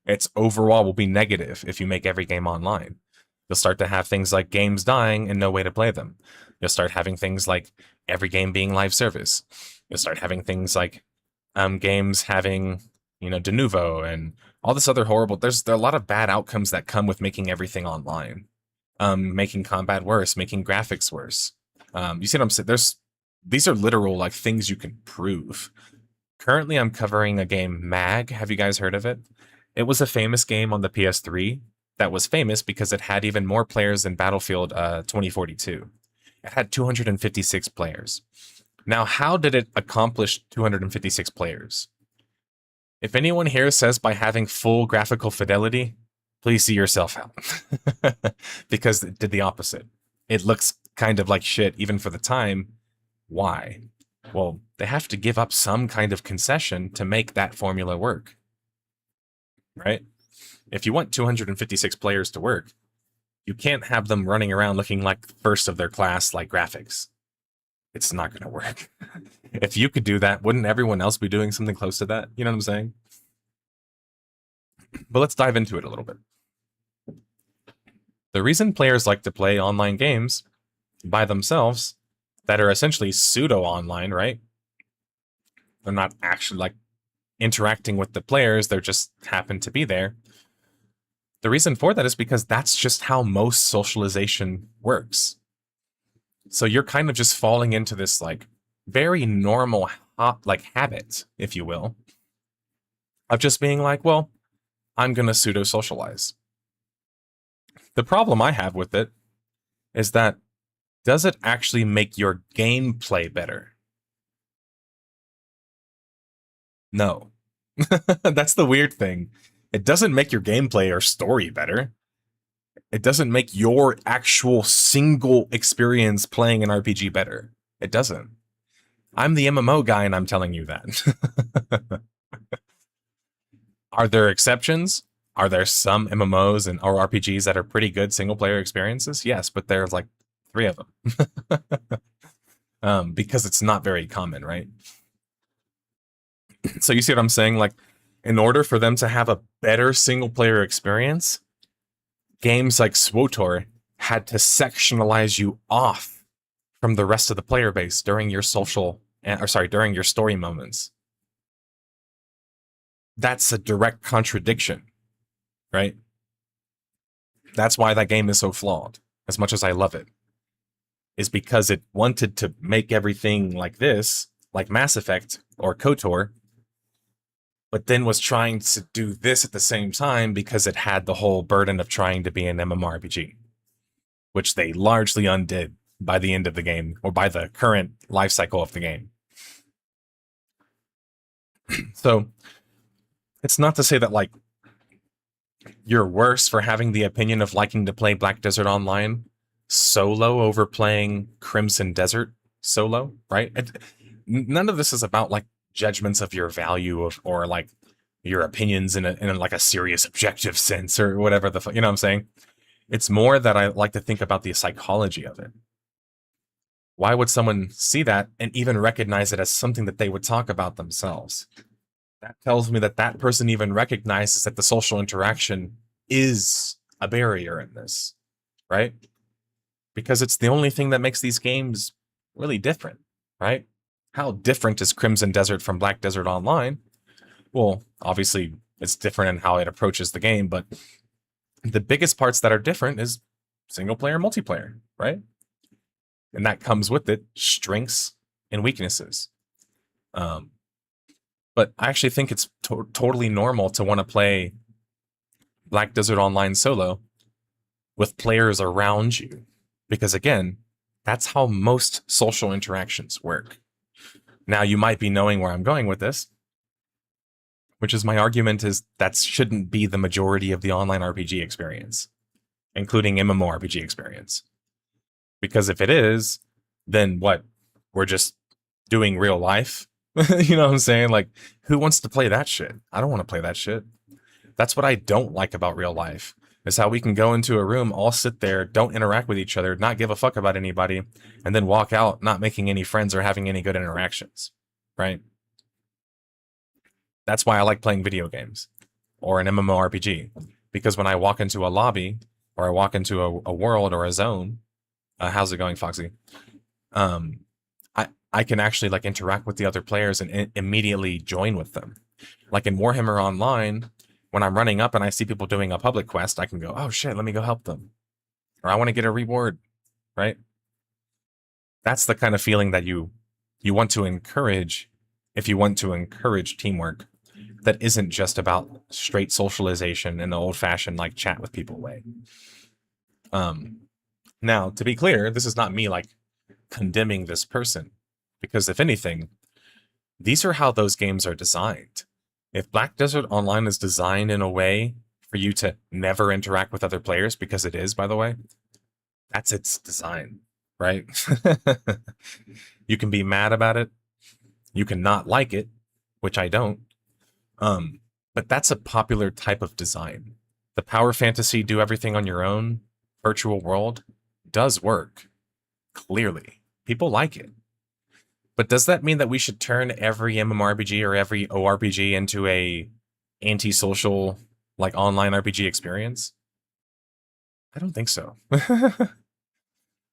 Its overall will be negative if you make every game online. You'll start to have things like games dying and no way to play them. You'll start having things like every game being live service. You'll start having things like games having, de novo and all this other horrible. There are a lot of bad outcomes that come with making everything online, making combat worse, making graphics worse. You see what I'm saying? These are literal like things you can prove. Currently, I'm covering a game, Mag. Have you guys heard of it? It was a famous game on the PS3 that was famous because it had even more players than Battlefield 2042. It had 256 players. Now, how did it accomplish 256 players? If anyone here says by having full graphical fidelity, please see yourself out. Because it did the opposite. It looks kind of like shit even for the time. Why? Well, they have to give up some kind of concession to make that formula work. Right? If you want 256 players to work, you can't have them running around looking like first of their class like graphics. It's not going to work. If you could do that, wouldn't everyone else be doing something close to that? You know what I'm saying? But let's dive into it a little bit. The reason players like to play online games by themselves that are essentially pseudo-online, right? They're not actually like interacting with the players, they just happen to be there. The reason for that is because that's just how most socialization works. So you're kind of just falling into this like very normal habit, if you will, of just being like, well, I'm going to pseudo-socialize. The problem I have with it is that does it actually make your gameplay better? No. That's the weird thing. It doesn't make your gameplay or story better. It doesn't make your actual single experience playing an RPG better. It doesn't. I'm the MMO guy and I'm telling you that. Are there exceptions? Are there some MMOs or RPGs that are pretty good single player experiences? Yes, but there's like 3 of them. Because it's not very common, right? So you see what I'm saying? Like, in order for them to have a better single player experience, games like SWTOR had to sectionalize you off from the rest of the player base during your during your story moments. That's a direct contradiction, right? That's why that game is so flawed, as much as I love it, is because it wanted to make everything like this, like Mass Effect or KOTOR, but then was trying to do this at the same time because it had the whole burden of trying to be an MMORPG, which they largely undid by the end of the game, or by the current life cycle of the game. So it's not to say that like you're worse for having the opinion of liking to play Black Desert Online solo over playing Crimson Desert solo, right? None of this is about like judgments of your value or like your opinions in like a serious objective sense or whatever the fuck, you know what I'm saying? It's more that I like to think about the psychology of it. Why would someone see that and even recognize it as something that they would talk about themselves? That tells me that that person even recognizes that the social interaction is a barrier in this, right? Because it's the only thing that makes these games really different, right? How different is Crimson Desert from Black Desert Online? Well, obviously, it's different in how it approaches the game, but the biggest parts that are different is single-player, multiplayer, right? And that comes with it strengths and weaknesses. But I actually think it's totally normal to want to play Black Desert Online solo with players around you. Because again, that's how most social interactions work. Now, you might be knowing where I'm going with this, which is my argument is that shouldn't be the majority of the online RPG experience, including MMORPG experience. Because if it is, then what? We're just doing real life? You know what I'm saying? Like, who wants to play that shit? I don't want to play that shit. That's what I don't like about real life, is how we can go into a room, all sit there, don't interact with each other, not give a fuck about anybody, and then walk out not making any friends or having any good interactions, right? That's why I like playing video games or an MMORPG, because when I walk into a lobby or I walk into a world or a zone, How's it going, Foxy? Um, I can actually like interact with the other players and immediately join with them. Like in Warhammer Online, when I'm running up and I see people doing a public quest, I can go, oh shit, let me go help them. Or I want to get a reward, right? That's the kind of feeling that you want to encourage if you want to encourage teamwork that isn't just about straight socialization in the old-fashioned like chat with people way. Now, to be clear, this is not me like condemning this person, because if anything, these are how those games are designed. If Black Desert Online is designed in a way for you to never interact with other players, because it is, by the way, that's its design, right? You can be mad about it. You can not like it, which I don't. But that's a popular type of design. The power fantasy, do everything on your own, virtual world does work. Clearly. People like it. But does that mean that we should turn every MMORPG or every ORPG into a anti-social, like online RPG experience? I don't think so.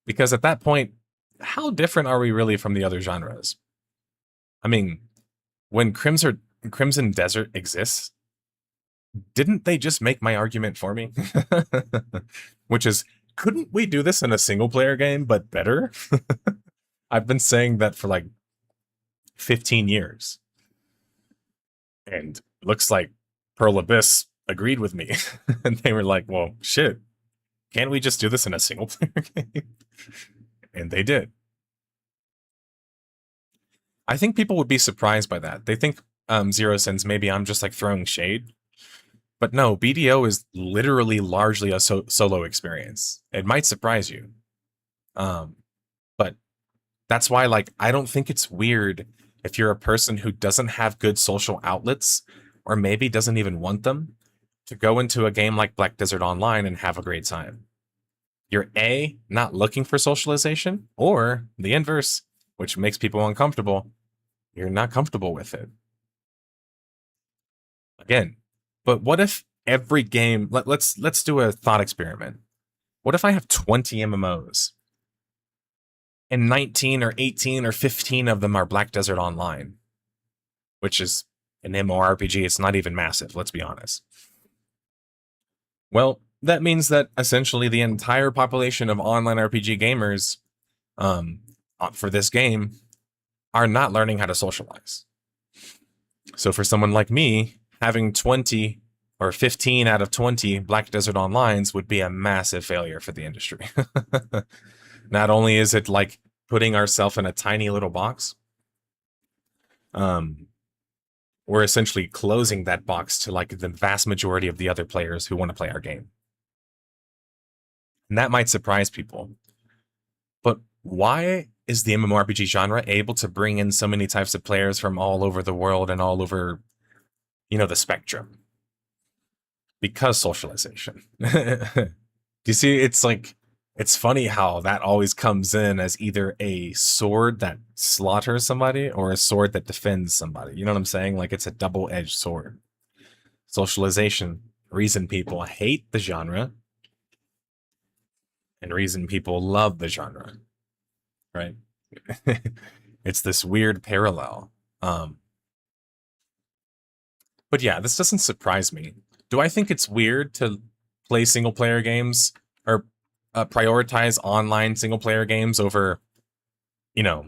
Because at that point, how different are we really from the other genres? I mean, when Crimson Desert exists, didn't they just make my argument for me? Which is, couldn't we do this in a single player game, but better? I've been saying that for like 15 years. And looks like Pearl Abyss agreed with me. And they were like, well, shit, can't we just do this in a single player game? And they did. I think people would be surprised by that. They think Zero Sins, maybe I'm just like throwing shade. But no, BDO is literally largely a solo experience. It might surprise you. But that's why, like, I don't think it's weird if you're a person who doesn't have good social outlets, or maybe doesn't even want them, to go into a game like Black Desert Online and have a great time. You're A, not looking for socialization, or the inverse, which makes people uncomfortable. You're not comfortable with it. Again, but what if every game, let's do a thought experiment. What if I have 20 MMOs and 19 or 18 or 15 of them are Black Desert Online, which is an MMORPG. It's not even massive, let's be honest. Well, that means that essentially the entire population of online RPG gamers for this game are not learning how to socialize. So for someone like me, having 20 or 15 out of 20 Black Desert Onlines would be a massive failure for the industry. Not only is it like putting ourselves in a tiny little box, we're essentially closing that box to like the vast majority of the other players who want to play our game. And that might surprise people. But why is the MMORPG genre able to bring in so many types of players from all over the world and all over, you know, the spectrum? Because socialization. Do you see? It's like, it's funny how that always comes in as either a sword that slaughters somebody or a sword that defends somebody. You know what I'm saying? Like, it's a double-edged sword. Socialization, reason people hate the genre, and reason people love the genre, right? It's this weird parallel. But yeah, this doesn't surprise me. Do I think it's weird to play single player games or prioritize online single player games over, you know,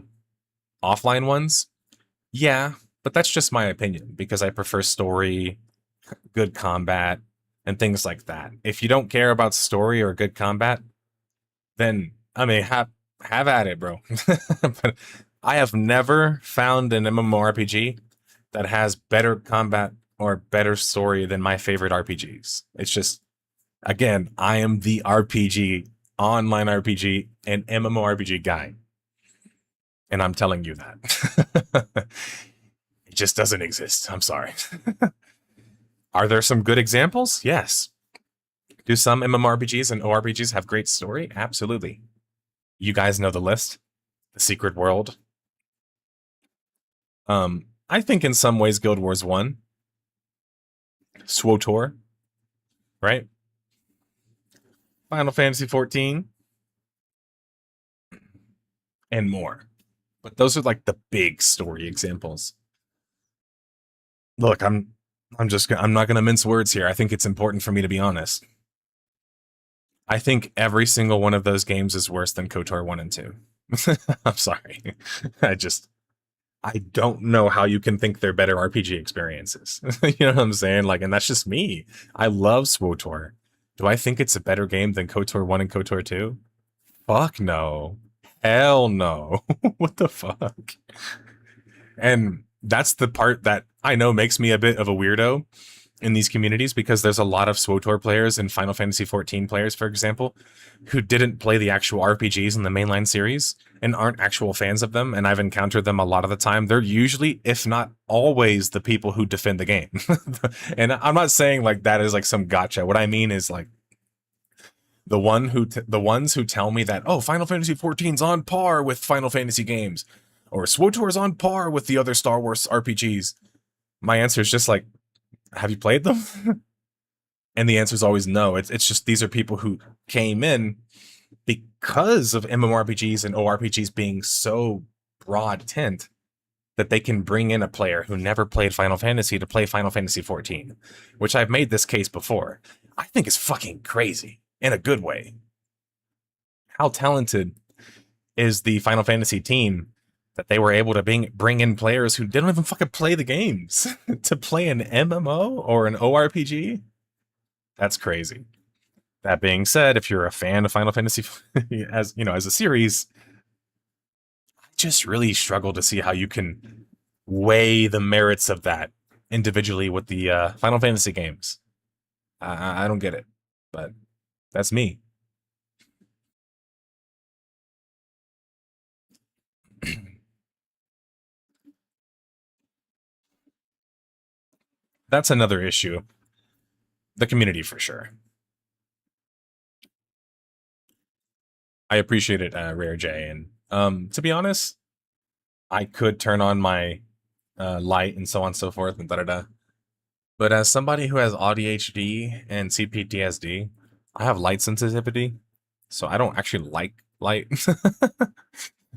offline ones? Yeah, but that's just my opinion because I prefer story, good combat, and things like that. If you don't care about story or good combat, then I mean, have at it, bro. But I have never found an MMORPG that has better combat or better story than my favorite RPGs. It's just, again, I am the RPG, online RPG, and MMORPG guy. And I'm telling you that. It just doesn't exist. I'm sorry. Are there some good examples? Yes. Do some MMORPGs and ORPGs have great story? Absolutely. You guys know the list. The Secret World. I think in some ways Guild Wars 1. SWTOR. Right? Final Fantasy 14. and more. But those are like the big story examples. Look, I'm not gonna mince words here. I think it's important for me to be honest. I think every single one of those games is worse than KOTOR 1 and 2. I'm sorry. I don't know how you can think they're better RPG experiences. You know what I'm saying? Like, and that's just me. I love SWTOR. Do I think it's a better game than KOTOR 1 and KOTOR 2? Fuck no. Hell no. What the fuck? And that's the part that I know makes me a bit of a weirdo in these communities, because there's a lot of SWTOR players and Final Fantasy XIV players, for example, who didn't play the actual RPGs in the mainline series and aren't actual fans of them, and I've encountered them a lot of the time. They're usually, if not always, the people who defend the game. And I'm not saying like that is like some gotcha. What I mean is like the ones who tell me that, oh, Final Fantasy XIV's on par with Final Fantasy games, or SWTOR's on par with the other Star Wars RPGs. My answer is just like, have you played them? And the answer is always no. It's just these are people who came in because of MMORPGs and ORPGs being so broad tent that they can bring in a player who never played Final Fantasy to play Final Fantasy XIV, which I've made this case before. I think is fucking crazy in a good way. How talented is the Final Fantasy team that they were able to bring in players who didn't even fucking play the games to play an MMO or an ORPG? That's crazy. That being said, if you're a fan of Final Fantasy as a series, I just really struggle to see how you can weigh the merits of that individually with the Final Fantasy games. I don't get it, but that's me. That's another issue. The community, for sure. I appreciate it, Rare J. And to be honest, I could turn on my light and so on and so forth and da-da-da. But as somebody who has ADHD and CPTSD, I have light sensitivity, so I don't actually like light.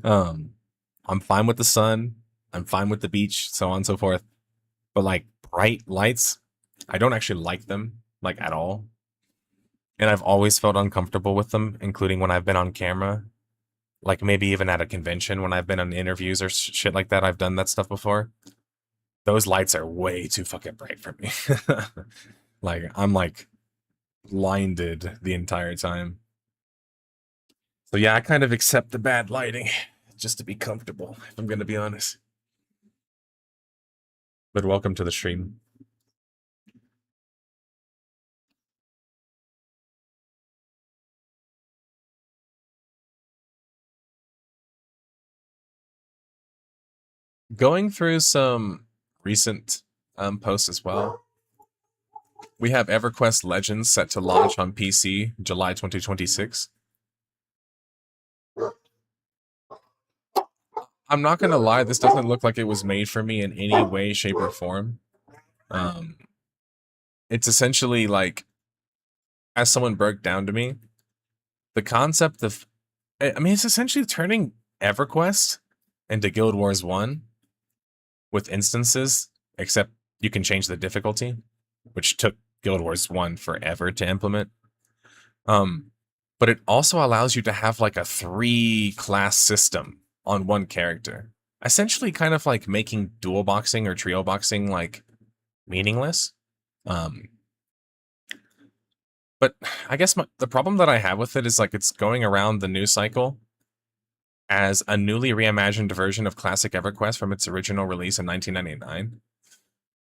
I'm fine with the sun. I'm fine with the beach, so on and so forth. But like bright lights, I don't actually like them, like at all. And I've always felt uncomfortable with them, including when I've been on camera. Like maybe even at a convention when I've been on interviews or shit like that. I've done that stuff before. Those lights are way too fucking bright for me. Like I'm like blinded the entire time. So yeah, I kind of accept the bad lighting just to be comfortable, if I'm gonna be honest. But welcome to the stream. Going through some recent posts as well. We have EverQuest Legends set to launch on PC July 2026. I'm not gonna lie, this doesn't look like it was made for me in any way, shape, or form. It's essentially like, as someone broke down to me, the concept of, I mean, it's essentially turning EverQuest into Guild Wars 1 with instances, except you can change the difficulty, which took Guild Wars 1 forever to implement. But it also allows you to have like a 3-class system on one character, essentially kind of like making dual boxing or trio boxing like meaningless. But I guess the problem that I have with it is like it's going around the news cycle as a newly reimagined version of classic EverQuest from its original release in 1999.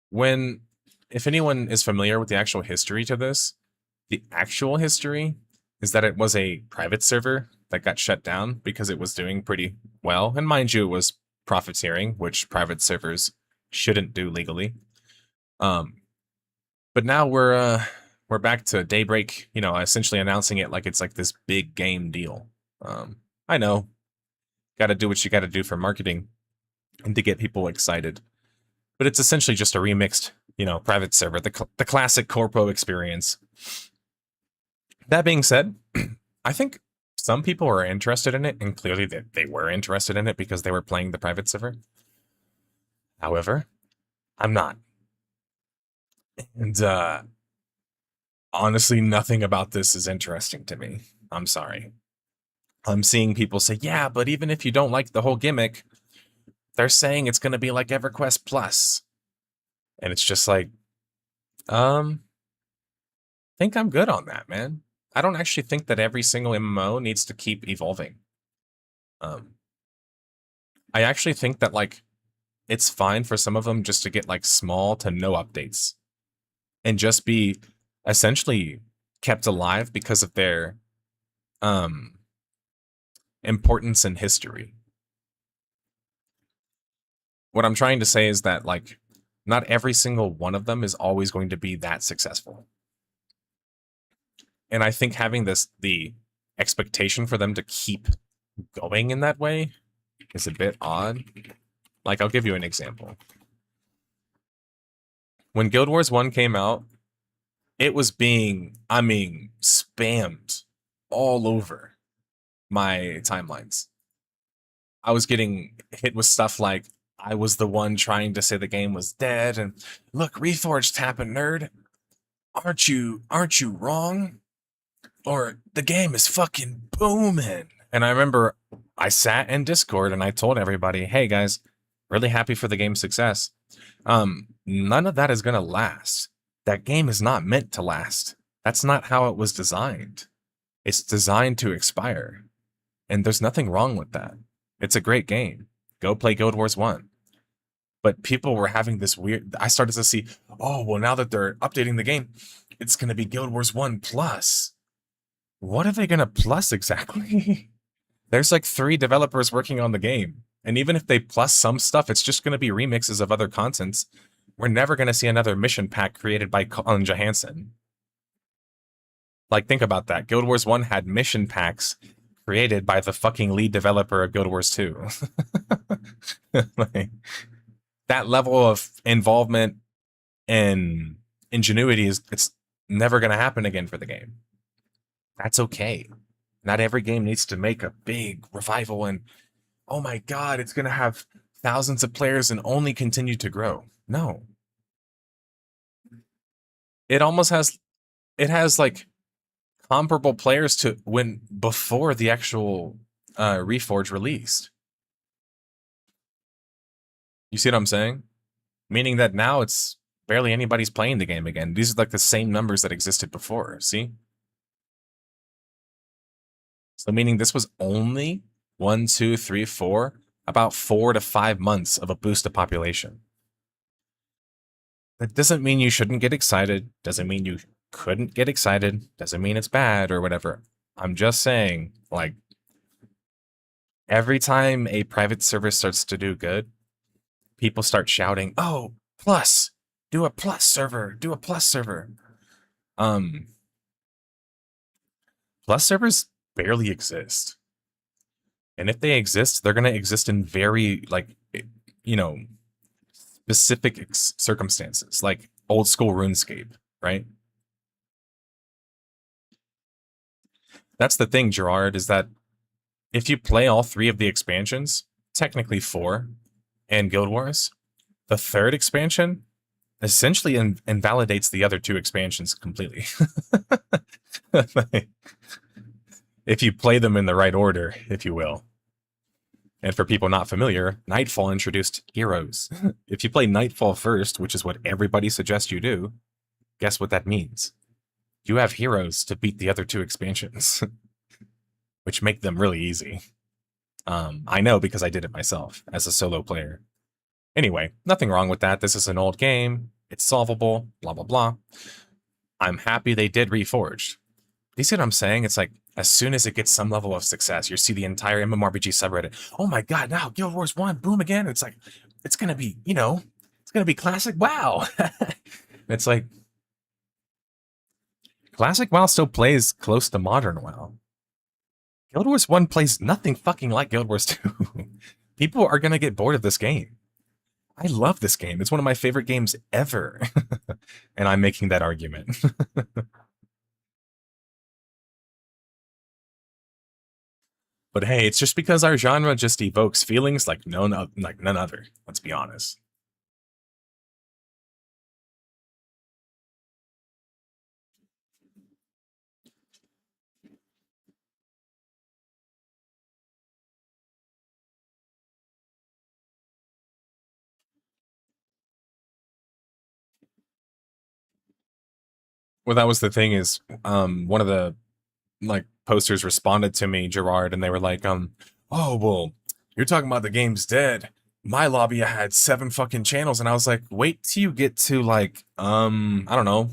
When, if anyone is familiar with the actual history to this, the actual history is that it was a private server that got shut down because it was doing pretty well. And mind you, it was profiteering, which private servers shouldn't do legally. But now we're back to Daybreak, essentially announcing it like it's like this big game deal. I know, got to do what you got to do for marketing and to get people excited. But it's essentially just a remixed, private server, the classic corpo experience. That being said, I think some people are interested in it, and clearly they were interested in it because they were playing the private server. However, I'm not. And honestly, nothing about this is interesting to me. I'm sorry. I'm seeing people say, yeah, but even if you don't like the whole gimmick, they're saying it's going to be like EverQuest Plus. And it's just like, I think I'm good on that, man. I don't actually think that every single MMO needs to keep evolving. I actually think that, like, it's fine for some of them just to get, like, small to no updates. And just be essentially kept alive because of their importance in history. What I'm trying to say is that, like, not every single one of them is always going to be that successful. And I think having the expectation for them to keep going in that way is a bit odd. Like, I'll give you an example. When Guild Wars 1 came out, it was being, spammed all over my timelines. I was getting hit with stuff like, I was the one trying to say the game was dead, and look, Reforged happened, nerd. Aren't you wrong? Or the game is fucking booming. And I remember I sat in Discord and I told everybody, hey guys, really happy for the game's success. None of that is gonna last. That game is not meant to last. That's not how it was designed. It's designed to expire. And there's nothing wrong with that. It's a great game. Go play Guild Wars 1. But people were having this weird, I started to see, oh, well, now that they're updating the game, it's going to be Guild Wars 1 Plus. What are they going to plus exactly? There's like 3 developers working on the game. And even if they plus some stuff, it's just going to be remixes of other contents. We're never going to see another mission pack created by Colin Johansson. Like, think about that. Guild Wars 1 had mission packs created by the fucking lead developer of Guild Wars 2. Like, that level of involvement and ingenuity it's never going to happen again for the game. That's okay. Not every game needs to make a big revival and, oh my god, it's going to have thousands of players and only continue to grow. No. It has like comparable players to when before the actual Reforge released. You see what I'm saying? Meaning that now it's barely anybody's playing the game again. These are like the same numbers that existed before, see? So meaning this was only 1, 2, 3, 4, about 4 to 5 months of a boost of population. That doesn't mean you shouldn't get excited, doesn't mean you couldn't get excited, doesn't mean it's bad or whatever. I'm just saying, like, every time a private server starts to do good, people start shouting, oh, plus, do a plus server, do a plus server. Plus servers barely exist. And if they exist, they're going to exist in very, like, you know, specific circumstances, like old school RuneScape, right? That's the thing, Gerard, is that if you play all 3 of the expansions, technically 4, and Guild Wars, the 3rd expansion essentially invalidates the other 2 expansions completely. Like, if you play them in the right order, if you will. And for people not familiar, Nightfall introduced heroes. If you play Nightfall first, which is what everybody suggests you do, guess what that means? You have heroes to beat the other 2 expansions, which make them really easy. I know because I did it myself as a solo player. Anyway, nothing wrong with that. This is an old game. It's solvable, blah, blah, blah. I'm happy they did Reforged. You see what I'm saying? It's like, as soon as it gets some level of success, you see the entire mmorpg subreddit. Oh my god, now Guild Wars 1, boom again. It's like, it's going to be, you know, it's going to be classic WoW. It's like, classic WoW still plays close to modern WoW. Guild Wars 1 plays nothing fucking like Guild Wars 2. People are going to get bored of this game. I love this game. It's one of my favorite games ever. And I'm making that argument. But hey, it's just because our genre just evokes feelings like none other. Let's be honest. Well, that was the thing is, one of the like posters responded to me, Gerard, and they were like, oh, well, you're talking about the game's dead. My lobby had 7 fucking channels, and I was like, wait till you get to like, I don't know,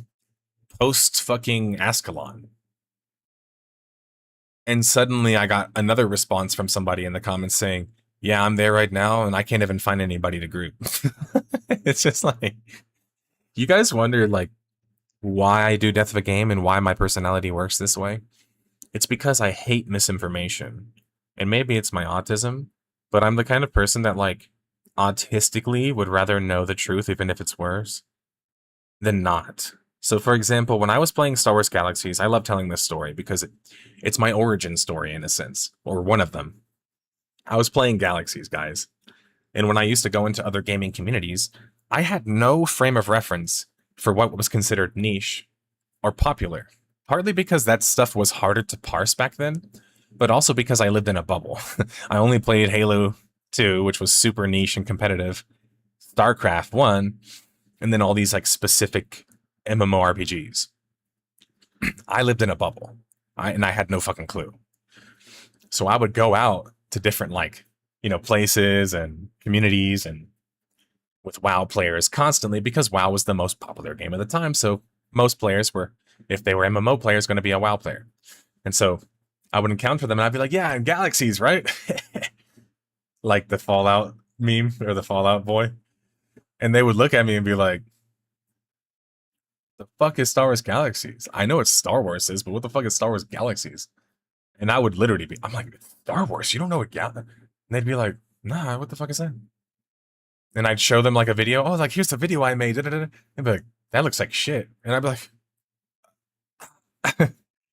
post fucking Ascalon. And suddenly I got another response from somebody in the comments saying, yeah, I'm there right now, and I can't even find anybody to group. It's just like, you guys wonder like why I do Death of a Game and why my personality works this way? It's because I hate misinformation. And maybe it's my autism, but I'm the kind of person that like autistically would rather know the truth, even if it's worse, than not. So for example, when I was playing Star Wars Galaxies, I love telling this story because it's my origin story in a sense, or one of them. I was playing Galaxies, guys. And when I used to go into other gaming communities, I had no frame of reference for what was considered niche or popular. Partly because that stuff was harder to parse back then, but also because I lived in a bubble. I only played Halo 2, which was super niche and competitive, StarCraft 1, and then all these like specific mmorpgs. I lived in a bubble, and I had no fucking clue. So I would go out to different like, places and communities and with WoW players constantly because WoW was the most popular game at the time. So most players were, if they were MMO players, going to be a WoW player. And so I would encounter them and I'd be like, yeah, in Galaxies, right? Like the Fallout meme or the Fallout boy. And they would look at me and be like, the fuck is Star Wars Galaxies? I know what Star Wars is, but what the fuck is Star Wars Galaxies? And I would literally be, I'm like, Star Wars? You don't know what And they'd be like, nah, what the fuck is that? And I'd show them like a video. Oh, like, here's the video I made. And they'd be like, that looks like shit. And I'd be like,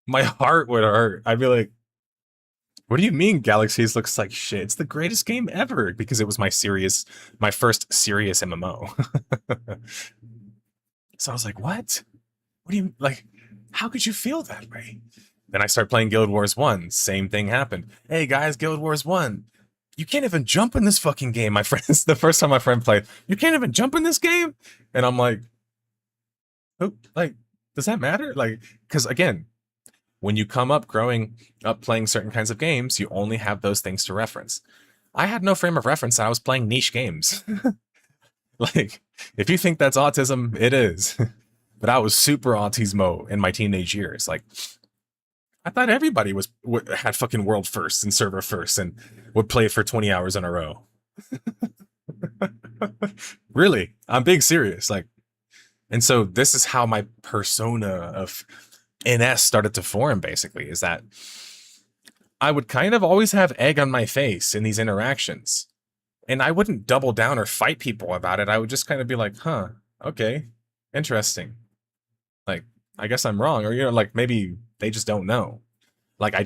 my heart would hurt. I'd be like, what do you mean Galaxies looks like shit? It's the greatest game ever because it was my first serious MMO. So I was like, what? What do you, like, how could you feel that way? Then I started playing Guild Wars 1. Same thing happened. Hey guys, Guild Wars 1. You can't even jump in this fucking game. My friends, the first time my friend played, you can't even jump in this game? And I'm like, oh, like, does that matter? Like, because again, when you come up growing up playing certain kinds of games, you only have those things to reference. I had no frame of reference. I was playing niche games. Like, if you think that's autism, it is. But I was super autismo in my teenage years. Like, I thought everybody had fucking world first and server first and would play for 20 hours in a row. Really, I'm being serious. Like, and so this is how my persona of NS started to form, basically, is that I would kind of always have egg on my face in these interactions. And I wouldn't double down or fight people about it. I would just kind of be like, huh, okay, interesting. Like, I guess I'm wrong. Or, like maybe they just don't know. Like, I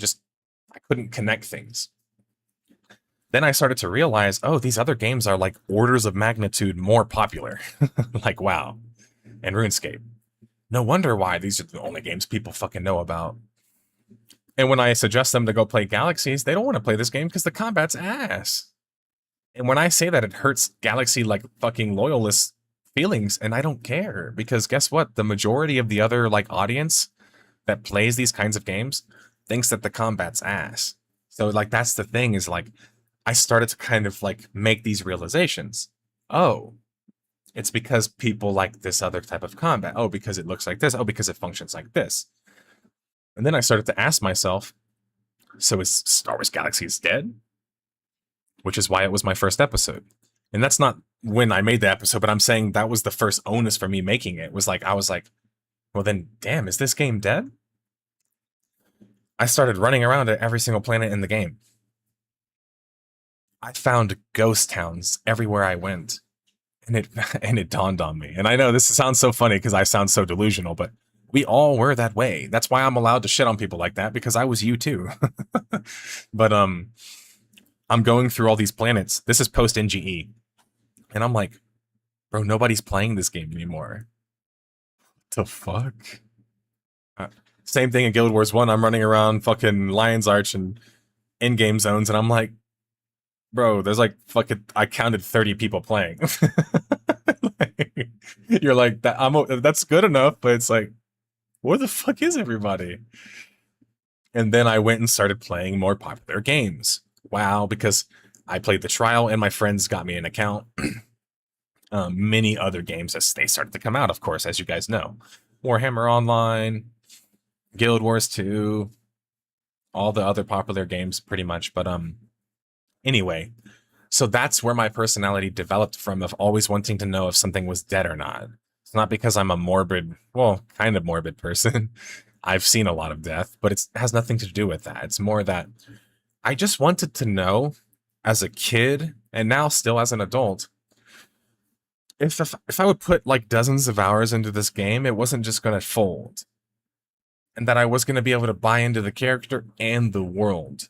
couldn't connect things. Then I started to realize, oh, these other games are like orders of magnitude more popular. Like WoW and RuneScape. No wonder why these are the only games people fucking know about. And when I suggest them to go play Galaxies, they don't want to play this game because the combat's ass. And when I say that, it hurts Galaxy like fucking loyalist feelings, and I don't care because guess what? The majority of the other like audience that plays these kinds of games thinks that the combat's ass. So like that's the thing is like I started to kind of like make these realizations. Oh, it's because people like this other type of combat. Oh, because it looks like this. Oh, because it functions like this. And then I started to ask myself, so is Star Wars Galaxies dead? Which is why it was my first episode. And that's not when I made the episode, but I'm saying that was the first onus for me making it. I was like, well then, damn, is this game dead? I started running around at every single planet in the game. I found ghost towns everywhere I went. And it dawned on me. And I know this sounds so funny because I sound so delusional, but We all were that way. That's why I'm allowed to shit on people like that, because I was you too. But I'm going through all these planets. This is post NGE. And I'm like, bro, nobody's playing this game anymore. The fuck? Same thing in Guild Wars 1. I'm running around fucking Lion's Arch and in-game zones, and I'm like, bro, there's like fucking, I counted 30 people playing. Like, you're like, that's good enough, but it's like, where the fuck is everybody? And then I went and started playing more popular games. WoW, because I played the trial and my friends got me an account. Many other games as they started to come out, of course, as you guys know. Warhammer Online, Guild Wars 2, all the other popular games pretty much. But anyway, so that's where my personality developed from, of always wanting to know if something was dead or not. It's not because I'm a morbid, well, kind of morbid person. I've seen a lot of death, but it has nothing to do with that. It's more that I just wanted to know as a kid, and now still as an adult, if I would put like dozens of hours into this game, it wasn't just going to fold. And that I was going to be able to buy into the character and the world.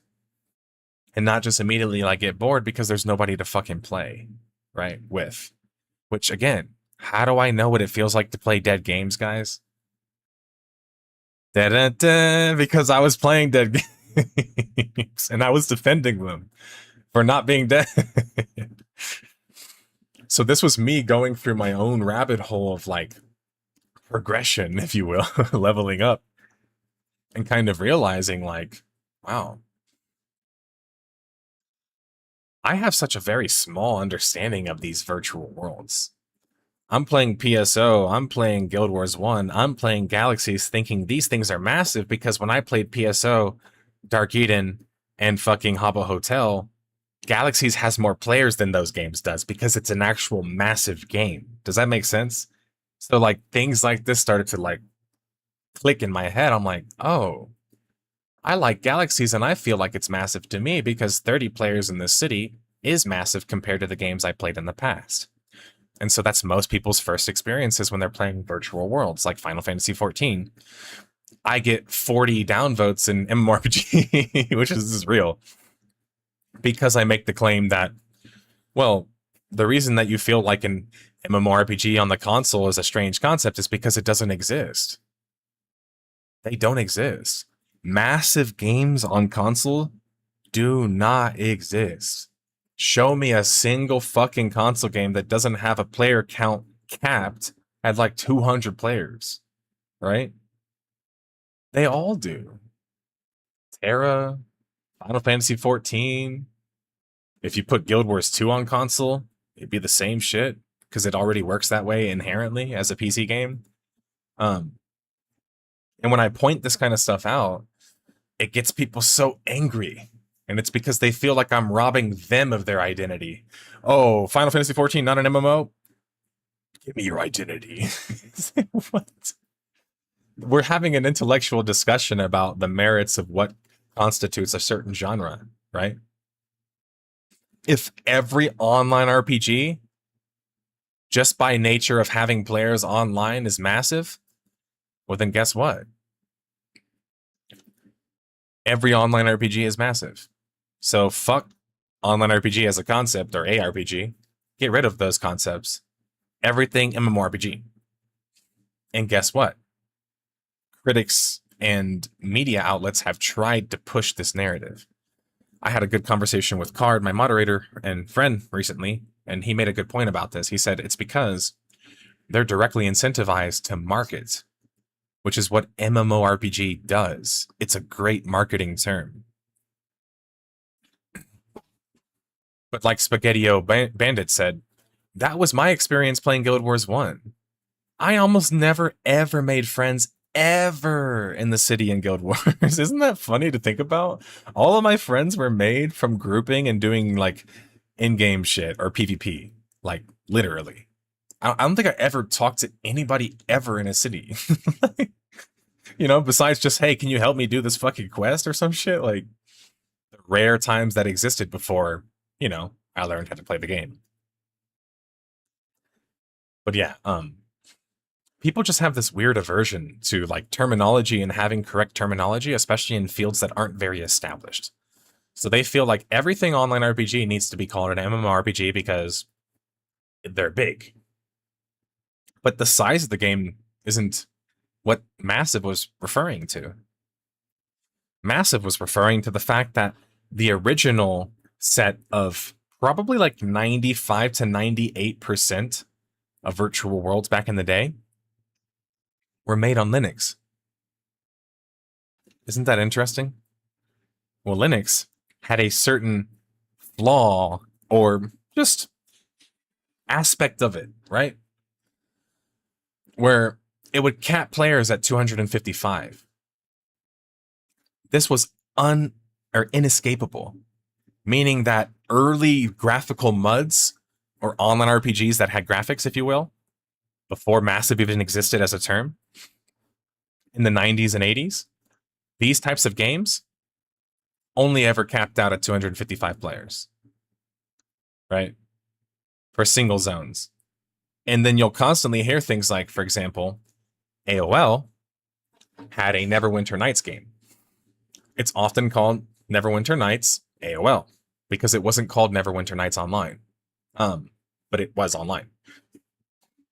And not just immediately like get bored because there's nobody to fucking play, right, with. Which, again, how do I know what it feels like to play dead games, guys? Da-da-da, because I was playing dead games. And I was defending them for not being dead. So this was me going through my own rabbit hole of like progression, if you will, leveling up. And kind of realizing like, wow, I have such a very small understanding of these virtual worlds. I'm playing PSO, I'm playing Guild Wars 1, I'm playing Galaxies thinking these things are massive because when I played PSO, Dark Eden, and fucking Habbo Hotel, Galaxies has more players than those games does because it's an actual massive game. Does that make sense? So like things like this started to like click in my head. I'm like, oh, I like Galaxies and I feel like it's massive to me because 30 players in this city is massive compared to the games I played in the past. And so that's most people's first experiences when they're playing virtual worlds like Final Fantasy XIV. I get 40 downvotes in mmorpg, which is real, because I make the claim that, well, the reason that you feel like an mmorpg on the console is a strange concept is because it doesn't exist. They don't exist. Massive games on console do not exist. Show me a single fucking console game that doesn't have a player count capped at like 200 players, right? They all do. Terra, Final Fantasy XIV. If you put Guild Wars 2 on console, it'd be the same shit because it already works that way inherently as a PC game. And when I point this kind of stuff out, it gets people so angry. And it's because they feel like I'm robbing them of their identity. Oh, Final Fantasy XIV, not an MMO? Give me your identity. What? We're having an intellectual discussion about the merits of what constitutes a certain genre, right? If every online RPG, just by nature of having players online, is massive, well then guess what? Every online RPG is massive. So fuck online RPG as a concept, or ARPG. Get rid of those concepts. Everything MMORPG. And guess what? Critics and media outlets have tried to push this narrative. I had a good conversation with Card, my moderator and friend, recently, and he made a good point about this. He said it's because they're directly incentivized to market, which is what MMORPG does. It's a great marketing term. But like Spaghettio Bandit said, that was my experience playing Guild Wars 1. I almost never ever made friends ever in the city in Guild Wars. Isn't that funny to think about? All of my friends were made from grouping and doing like in-game shit or PvP, like literally. I don't think I ever talked to anybody ever in a city. You know, besides just, hey, can you help me do this fucking quest or some shit? Like the rare times that existed before, you know, I learned how to play the game. But yeah, people just have this weird aversion to like terminology and having correct terminology, especially in fields that aren't very established. So they feel like everything online RPG needs to be called an MMORPG because they're big. But the size of the game isn't what Massive was referring to. Massive was referring to the fact that the original set of probably like 95 to 98% of virtual worlds back in the day were made on Linux. Isn't that interesting? Well, Linux had a certain flaw or just aspect of it, right? Where it would cap players at 255. This was inescapable, meaning that early graphical MUDs or online RPGs that had graphics, if you will, before Massive even existed as a term, in the 90s and 80s, these types of games only ever capped out at 255 players, right? For single zones. And then you'll constantly hear things like, for example, AOL had a Neverwinter Nights game. It's often called Neverwinter Nights AOL because it wasn't called Neverwinter Nights Online. But it was online.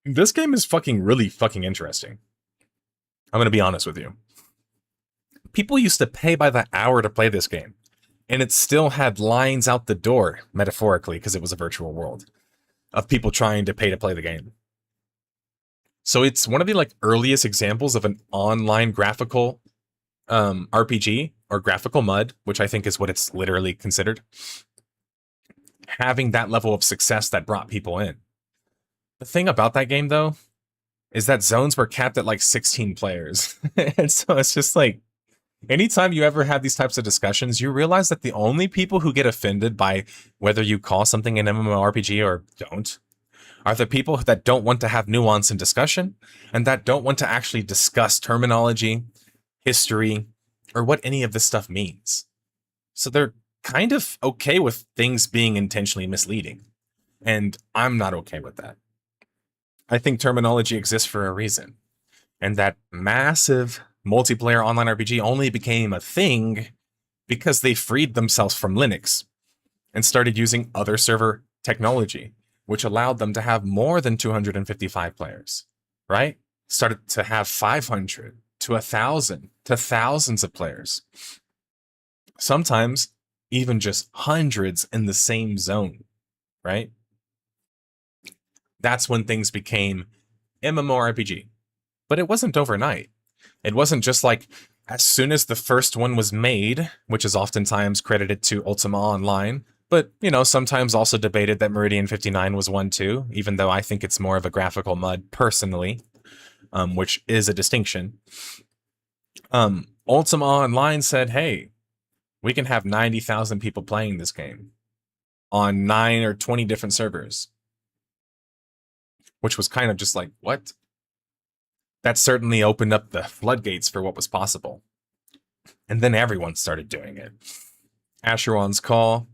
This game is really fucking interesting. I'm going to be honest with you. People used to pay by the hour to play this game, and it still had lines out the door, metaphorically, because it was a virtual world, of people trying to pay to play the game. So it's one of the like earliest examples of an online graphical RPG or graphical MUD, which I think is what it's literally considered, having that level of success that brought people in. The thing about that game, though, is that zones were capped at like 16 players. And so it's just like, anytime you ever have these types of discussions, you realize that the only people who get offended by whether you call something an MMORPG or don't are the people that don't want to have nuance and discussion and that don't want to actually discuss terminology, history, or what any of this stuff means. So they're kind of okay with things being intentionally misleading. And I'm not okay with that. I think terminology exists for a reason. And that Massive multiplayer online RPG only became a thing because they freed themselves from Linux and started using other server technology, which allowed them to have more than 255 players, right? Started to have 500 to 1,000 to thousands of players. Sometimes even just hundreds in the same zone, right? That's when things became MMORPG. But it wasn't overnight. It wasn't just like as soon as the first one was made, which is oftentimes credited to Ultima Online, but, you know, sometimes also debated that Meridian 59 was one too, even though I think it's more of a graphical MUD personally, which is a distinction. Ultima Online said, hey, we can have 90,000 people playing this game on 9 or 20 different servers. Which was kind of just like, what? That certainly opened up the floodgates for what was possible. And then everyone started doing it. Asheron's Call,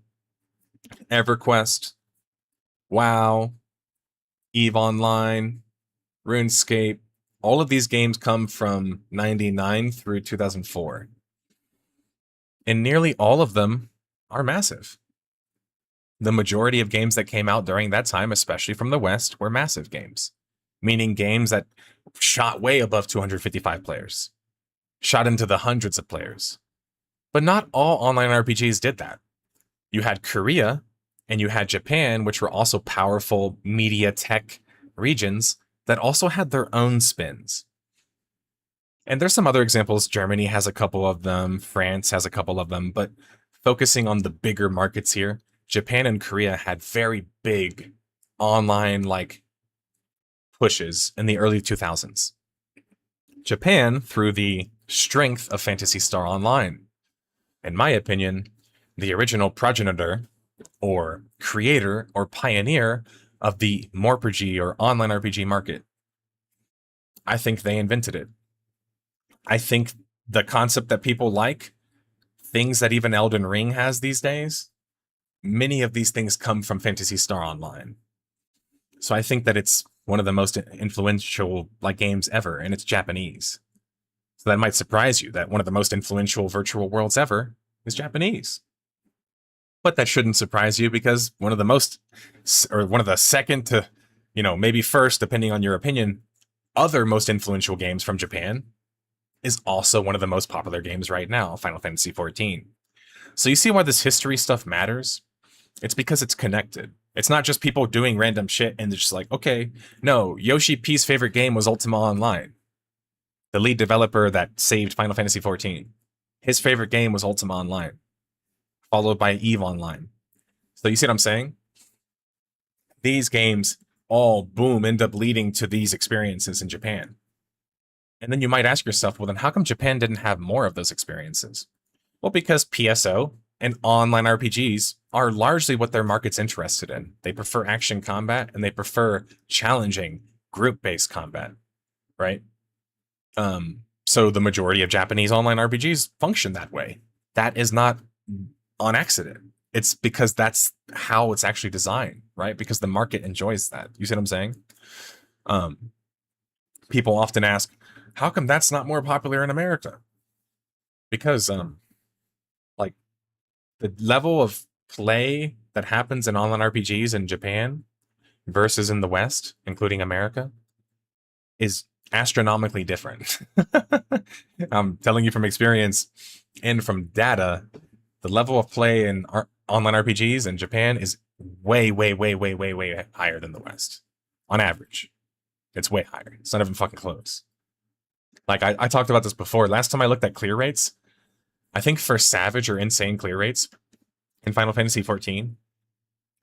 EverQuest, WoW, EVE Online, RuneScape. All of these games come from 99 through 2004. And nearly all of them are massive. The majority of games that came out during that time, especially from the West, were massive games. Meaning games that shot way above 255 players. Shot into the hundreds of players. But not all online RPGs did that. You had Korea and you had Japan, which were also powerful media tech regions that also had their own spins. And there's some other examples. Germany has a couple of them. France has a couple of them. But focusing on the bigger markets here, Japan and Korea had very big online like pushes in the early 2000s. Japan, through the strength of Phantasy Star Online. In my opinion, the original progenitor or creator or pioneer of the mmorpg or online RPG market. I think they invented it. I think the concept that people like, things that even Elden Ring has these days, many of these things come from Phantasy Star Online. So I think that it's one of the most influential like games ever, and it's Japanese. So that might surprise you that one of the most influential virtual worlds ever is Japanese. But that shouldn't surprise you because one of the most, or one of the second to, maybe first, depending on your opinion, other most influential games from Japan is also one of the most popular games right now, Final Fantasy XIV. So you see why this history stuff matters? It's because it's connected. It's not just people doing random shit and they're just like, okay, no, Yoshi P's favorite game was Ultima Online. The lead developer that saved Final Fantasy XIV. His favorite game was Ultima Online, followed by EVE Online. So you see what I'm saying? These games all, boom, end up leading to these experiences in Japan. And then you might ask yourself, well, then how come Japan didn't have more of those experiences? Well, because PSO and online RPGs are largely what their market's interested in. They prefer action combat and they prefer challenging group-based combat, right? So the majority of Japanese online RPGs function that way. That is not on accident. It's because that's how it's actually designed, right? Because the market enjoys that. You see what I'm saying? People often ask, how come that's not more popular in America? Because like the level of play that happens in online RPGs in Japan versus in the West, including America, is astronomically different. I'm telling you from experience and from data, the level of play in online RPGs in Japan is way, way, way, way, way, way higher than the West. On average, it's way higher. It's not even fucking close. Like I talked about this before. Last time I looked at clear rates, I think for savage or insane clear rates in Final Fantasy XIV,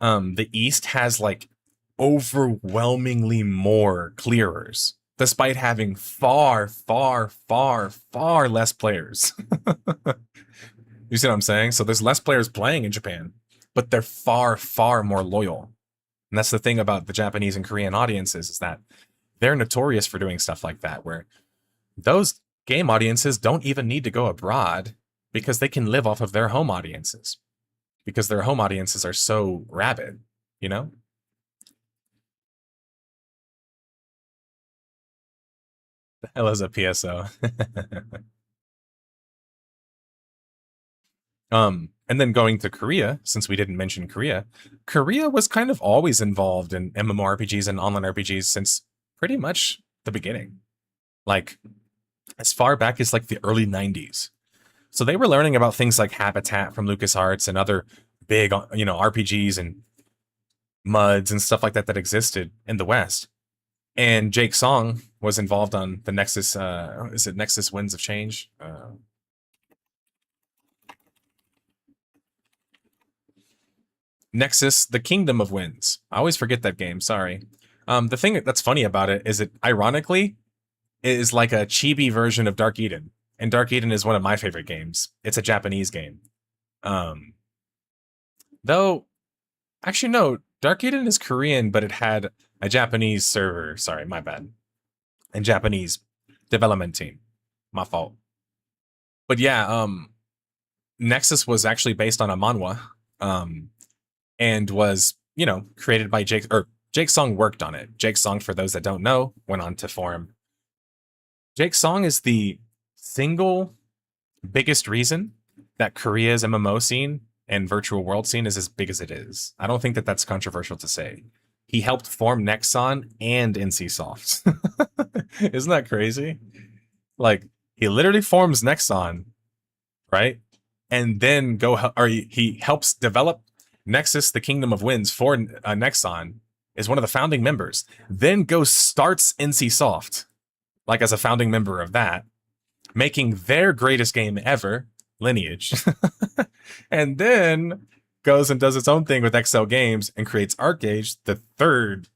the East has like overwhelmingly more clearers, despite having far, far, far, far less players. You see what I'm saying? So there's less players playing in Japan, but they're far, far more loyal. And that's the thing about the Japanese and Korean audiences, is that they're notorious for doing stuff like that, where those game audiences don't even need to go abroad because they can live off of their home audiences, because their home audiences are so rabid, you know? The hell is a PSO? And then going to Korea, since we didn't mention Korea, Korea was kind of always involved in MMORPGs and online RPGs since pretty much the beginning. Like, as far back as like the early 90s. So they were learning about things like Habitat from LucasArts and other big, RPGs and MUDs and stuff like that that existed in the West. And Jake Song was involved on the Nexus, is it Nexus Winds of Change? Nexus, the Kingdom of Winds. I always forget that game, sorry. The thing that's funny about it is it, ironically, is like a chibi version of Dark Eden. And Dark Eden is one of my favorite games. It's a Japanese game. Though, actually no, Dark Eden is Korean, but it had a Japanese server. Sorry, my bad. And Japanese development team. My fault. But yeah, Nexus was actually based on a manhwa. And was, created by Jake Song worked on it. Jake Song, for those that don't know, went on to form. Jake Song is the single biggest reason that Korea's MMO scene and virtual world scene is as big as it is. I don't think that that's controversial to say. He helped form Nexon and NCSoft. Isn't that crazy? Like, he literally forms Nexon, right? And then he helps develop Nexus, the Kingdom of Winds for Nexon, is one of the founding members. Then starts NCSoft, like as a founding member of that, making their greatest game ever, Lineage. And then goes and does its own thing with XL Games and creates ArcAge, the third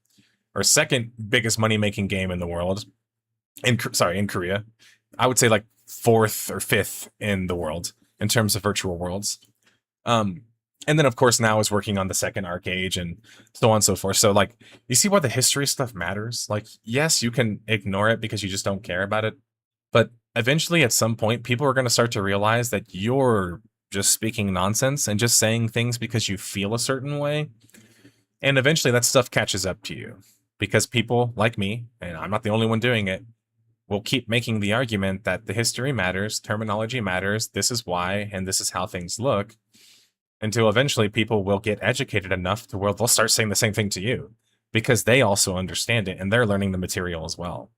or second biggest money-making game in the world. In Korea. I would say like fourth or fifth in the world in terms of virtual worlds. And then, of course, now is working on the second ArcAge and so on and so forth. So, like, you see why the history stuff matters? Like, yes, you can ignore it because you just don't care about it. But eventually, at some point, people are going to start to realize that you're just speaking nonsense and just saying things because you feel a certain way. And eventually, that stuff catches up to you. because people like me, and I'm not the only one doing it, will keep making the argument that the history matters, terminology matters, this is why, and this is how things look, until eventually people will get educated enough to where they'll start saying the same thing to you, because they also understand it and they're learning the material as well.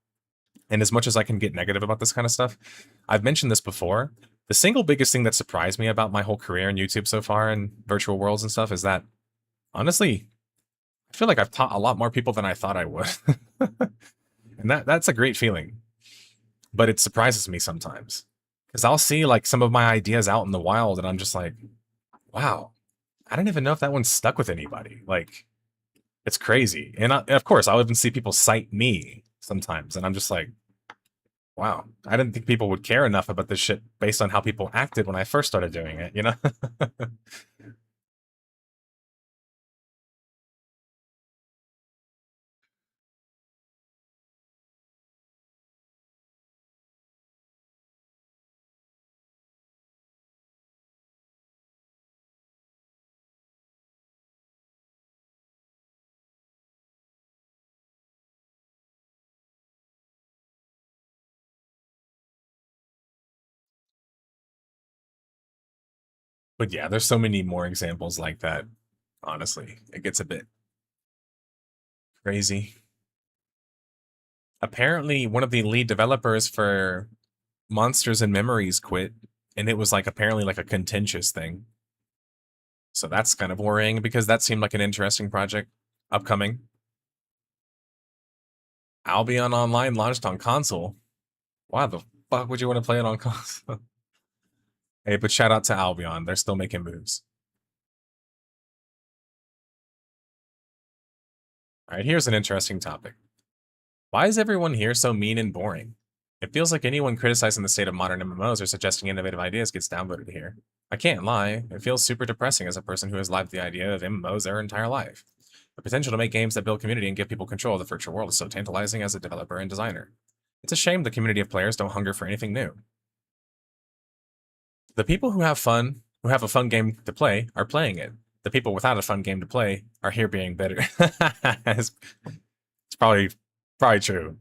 And as much as I can get negative about this kind of stuff, I've mentioned this before. The single biggest thing that surprised me about my whole career in YouTube so far and virtual worlds and stuff is that, honestly, I feel like I've taught a lot more people than I thought I would. And that's a great feeling. But it surprises me sometimes. Because I'll see like some of my ideas out in the wild and I'm just like, wow, I don't even know if that one stuck with anybody. Like, it's crazy. And of course, I'll even see people cite me sometimes. And I'm just like, wow, I didn't think people would care enough about this shit based on how people acted when I first started doing it, you know? But yeah, there's so many more examples like that. Honestly, it gets a bit crazy. Apparently, one of the lead developers for Monsters and Memories quit, and it was like apparently like a contentious thing. So that's kind of worrying because that seemed like an interesting project upcoming. Albion Online launched on console. Why the fuck would you want to play it on console? Hey, but shout out to Albion. They're still making moves. All right, here's an interesting topic. Why is everyone here so mean and boring? It feels like anyone criticizing the state of modern MMOs or suggesting innovative ideas gets downvoted here. I can't lie, it feels super depressing as a person who has lived the idea of MMOs their entire life. The potential to make games that build community and give people control of the virtual world is so tantalizing as a developer and designer. It's a shame the community of players don't hunger for anything new. The people who have fun, who have a fun game to play, are playing it. The people without a fun game to play are here being bitter. It's probably true.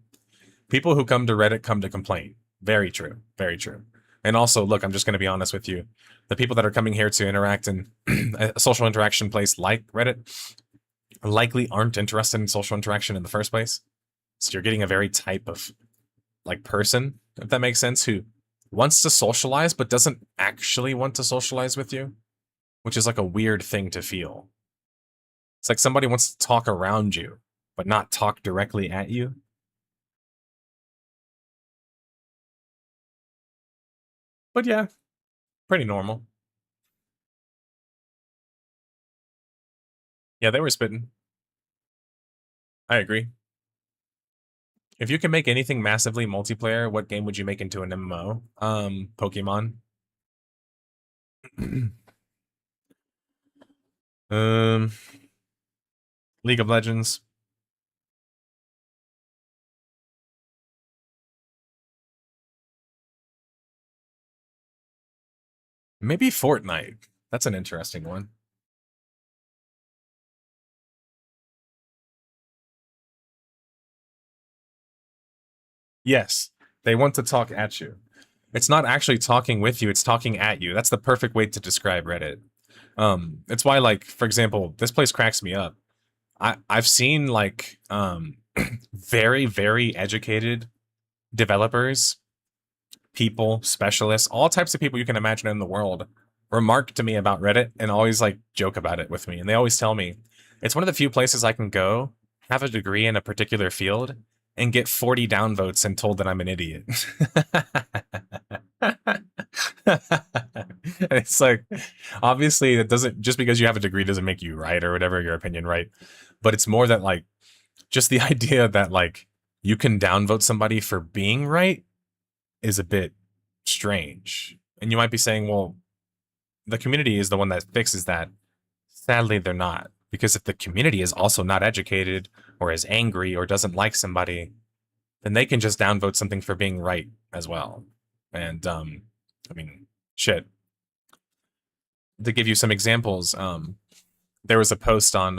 People who come to Reddit come to complain. Very true. Very true. And also, look, I'm just going to be honest with you. The people that are coming here to interact in a social interaction place like Reddit likely aren't interested in social interaction in the first place. So you're getting a very type of like person, if that makes sense, who wants to socialize but doesn't actually want to socialize with you, which is like a weird thing to feel. It's like somebody wants to talk around you, but not talk directly at you. But yeah, pretty normal. Yeah, they were spitting. I agree. If you can make anything massively multiplayer, what game would you make into an MMO? Pokemon. League of Legends. Maybe Fortnite. That's an interesting one. Yes, they want to talk at you. It's not actually talking with you, it's talking at you. That's the perfect way to describe Reddit. It's why, like, for example, this place cracks me up. I've seen like very, very educated developers, people, specialists, all types of people you can imagine in the world remark to me about Reddit and always like joke about it with me. And they always tell me it's one of the few places I can go, have a degree in a particular field, and get 40 downvotes and told that I'm an idiot. It's like, obviously, it doesn't, just because you have a degree doesn't make you right or whatever, your opinion right. But it's more that like, just the idea that like, you can downvote somebody for being right is a bit strange. And you might be saying, well, the community is the one that fixes that. Sadly, they're not. Because if the community is also not educated or is angry or doesn't like somebody, then they can just downvote something for being right as well. And, I mean, shit. To give you some examples, there was a post on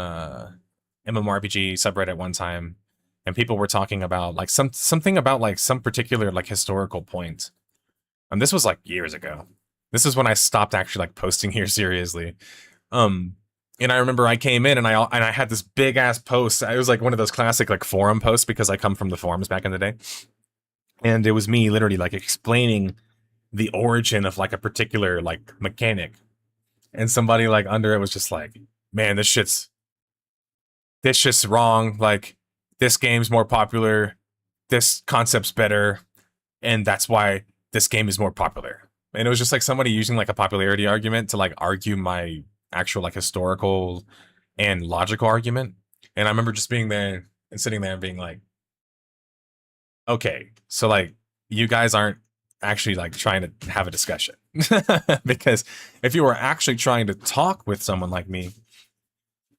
mmorpg subreddit one time and people were talking about like something about like some particular like historical point. And this was like years ago. This is when I stopped actually like posting here seriously. And I remember I came in and I had this big ass post. It was like one of those classic like forum posts because I come from the forums back in the day. And it was me literally like explaining the origin of like a particular like mechanic. And somebody like under it was just like, man, this shit's wrong. Like, this game's more popular. This concept's better. And that's why this game is more popular. And it was just like somebody using like a popularity argument to like argue my actual like historical and logical argument. And I remember just being there and sitting there and being like, okay, so like you guys aren't actually like trying to have a discussion. Because if you were actually trying to talk with someone like me,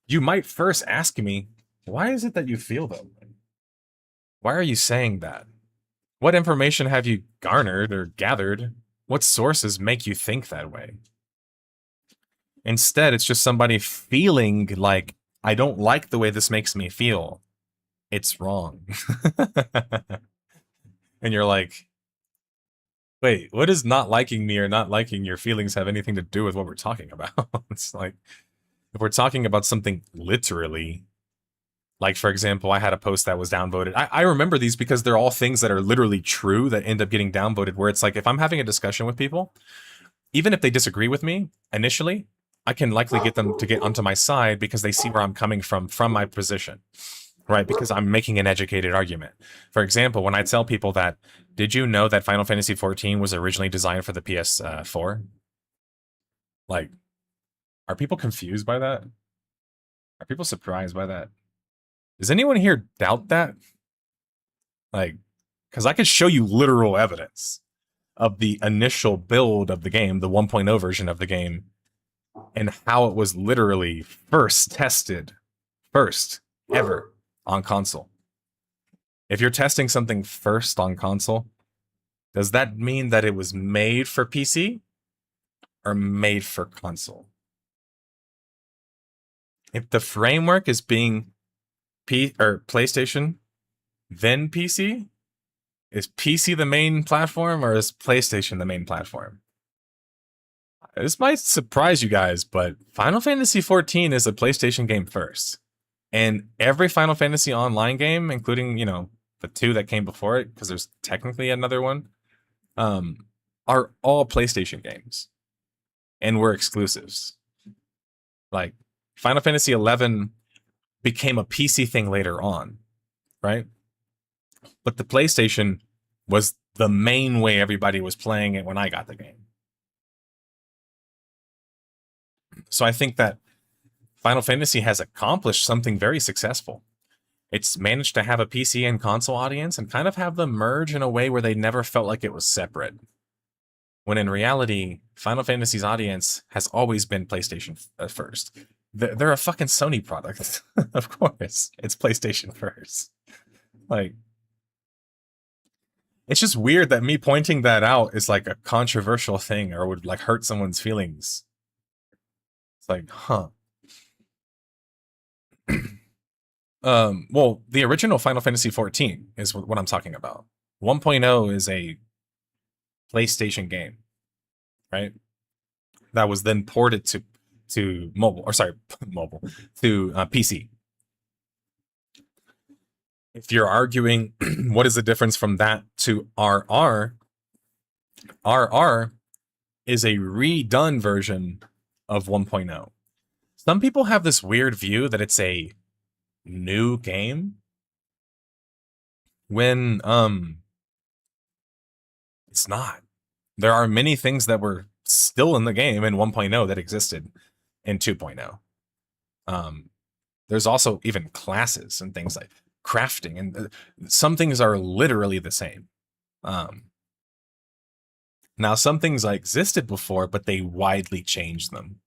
you might first ask me, why is it that you feel that way? Why are you saying that? What information have you garnered or gathered? What sources make you think that way? Instead, it's just somebody feeling like, I don't like the way this makes me feel. It's wrong. And you're like, wait, what does not liking me or not liking your feelings have anything to do with what we're talking about? It's like, if we're talking about something literally, like, for example, I had a post that was downvoted. I remember these because they're all things that are literally true that end up getting downvoted, where it's like, if I'm having a discussion with people, even if they disagree with me initially, I can likely get them to get onto my side because they see where I'm coming from my position, right? Because I'm making an educated argument. For example, when I tell people that, did you know that Final Fantasy XIV was originally designed for the PS4? Like, are people confused by that? Are people surprised by that? Does anyone here doubt that? Like, because I could show you literal evidence of the initial build of the game, the 1.0 version of the game, and how it was literally first tested, first ever on console. If you're testing something first on console, does that mean that it was made for PC or made for console? If the framework is being PlayStation, then PC, is PC the main platform or is PlayStation the main platform? This might surprise you guys, but Final Fantasy XIV is a PlayStation game first. And every Final Fantasy online game, including, you know, the two that came before it, because there's technically another one, are all PlayStation games. And were exclusives. Like, Final Fantasy XI became a PC thing later on, right? But the PlayStation was the main way everybody was playing it when I got the game. So I think that Final Fantasy has accomplished something very successful. It's managed to have a PC and console audience and kind of have them merge in a way where they never felt like it was separate. When in reality, Final Fantasy's audience has always been PlayStation first. They're a fucking Sony product. Of course, it's PlayStation first. Like, it's just weird that me pointing that out is like a controversial thing or would like hurt someone's feelings. It's like, huh. Well, the original Final Fantasy XIV is what I'm talking about. 1.0 is a PlayStation game, right? That was then ported to mobile, or sorry, mobile, to PC. If you're arguing what is the difference from that to RR, RR is a redone version of 1.0. Some people have this weird view that it's a new game when it's not. There are many things that were still in the game in 1.0 that existed in 2.0. There's also even classes and things like crafting, and some things are literally the same. Now, some things existed before, but they widely changed them.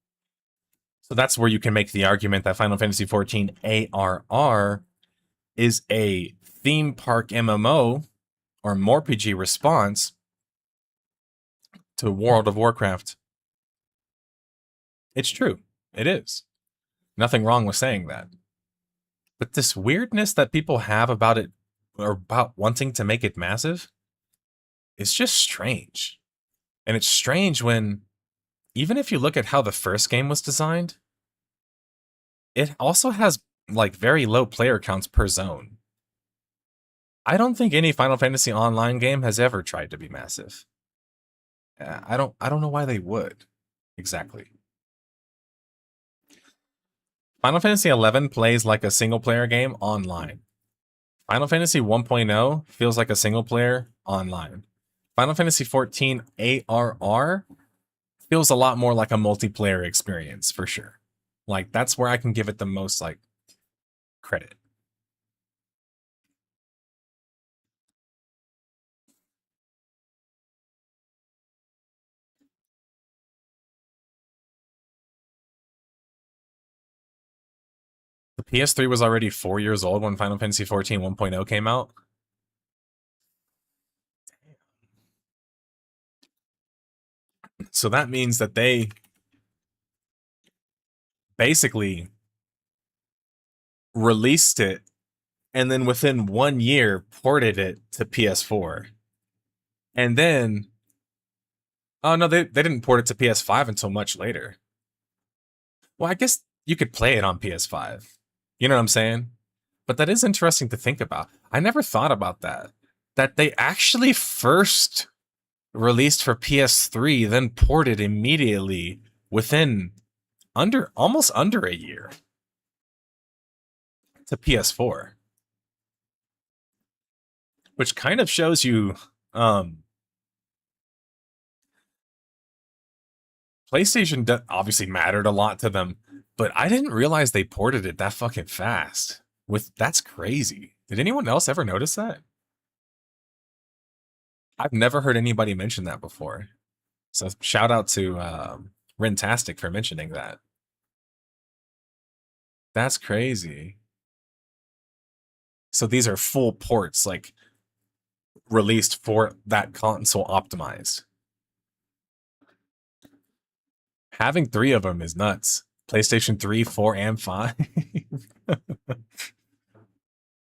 So that's where you can make the argument that Final Fantasy XIV ARR is a theme park MMO or mmorpg response to World of Warcraft. It's true. It is. Nothing wrong with saying that. But this weirdness that people have about it, or about wanting to make it massive, is just strange. And it's strange when, even if you look at how the first game was designed, it also has like very low player counts per zone. I don't think any Final Fantasy Online game has ever tried to be massive. I don't know why they would exactly. Final Fantasy 11 plays like a single player game online. Final Fantasy 1.0 feels like a single player online. Final Fantasy 14 ARR feels a lot more like a multiplayer experience for sure. Like, that's where I can give it the most like credit. The PS3 was already 4 years old when Final Fantasy 14 1.0 came out. So that means that they basically released it and then within 1 year ported it to PS4. And then, oh no, they didn't port it to PS5 until much later. Well, I guess you could play it on PS5. You know what I'm saying? But that is interesting to think about. I never thought about that. That they actually first released for PS3, then ported immediately within almost under a year to PS4. Which kind of shows you PlayStation obviously mattered a lot to them, but I didn't realize they ported it that fucking fast. That's crazy. Did anyone else ever notice that? I've never heard anybody mention that before. So shout out to Rentastic for mentioning that. That's crazy. So these are full ports, like, released for that console optimized. Having 3 of them is nuts. PlayStation 3, 4, and 5.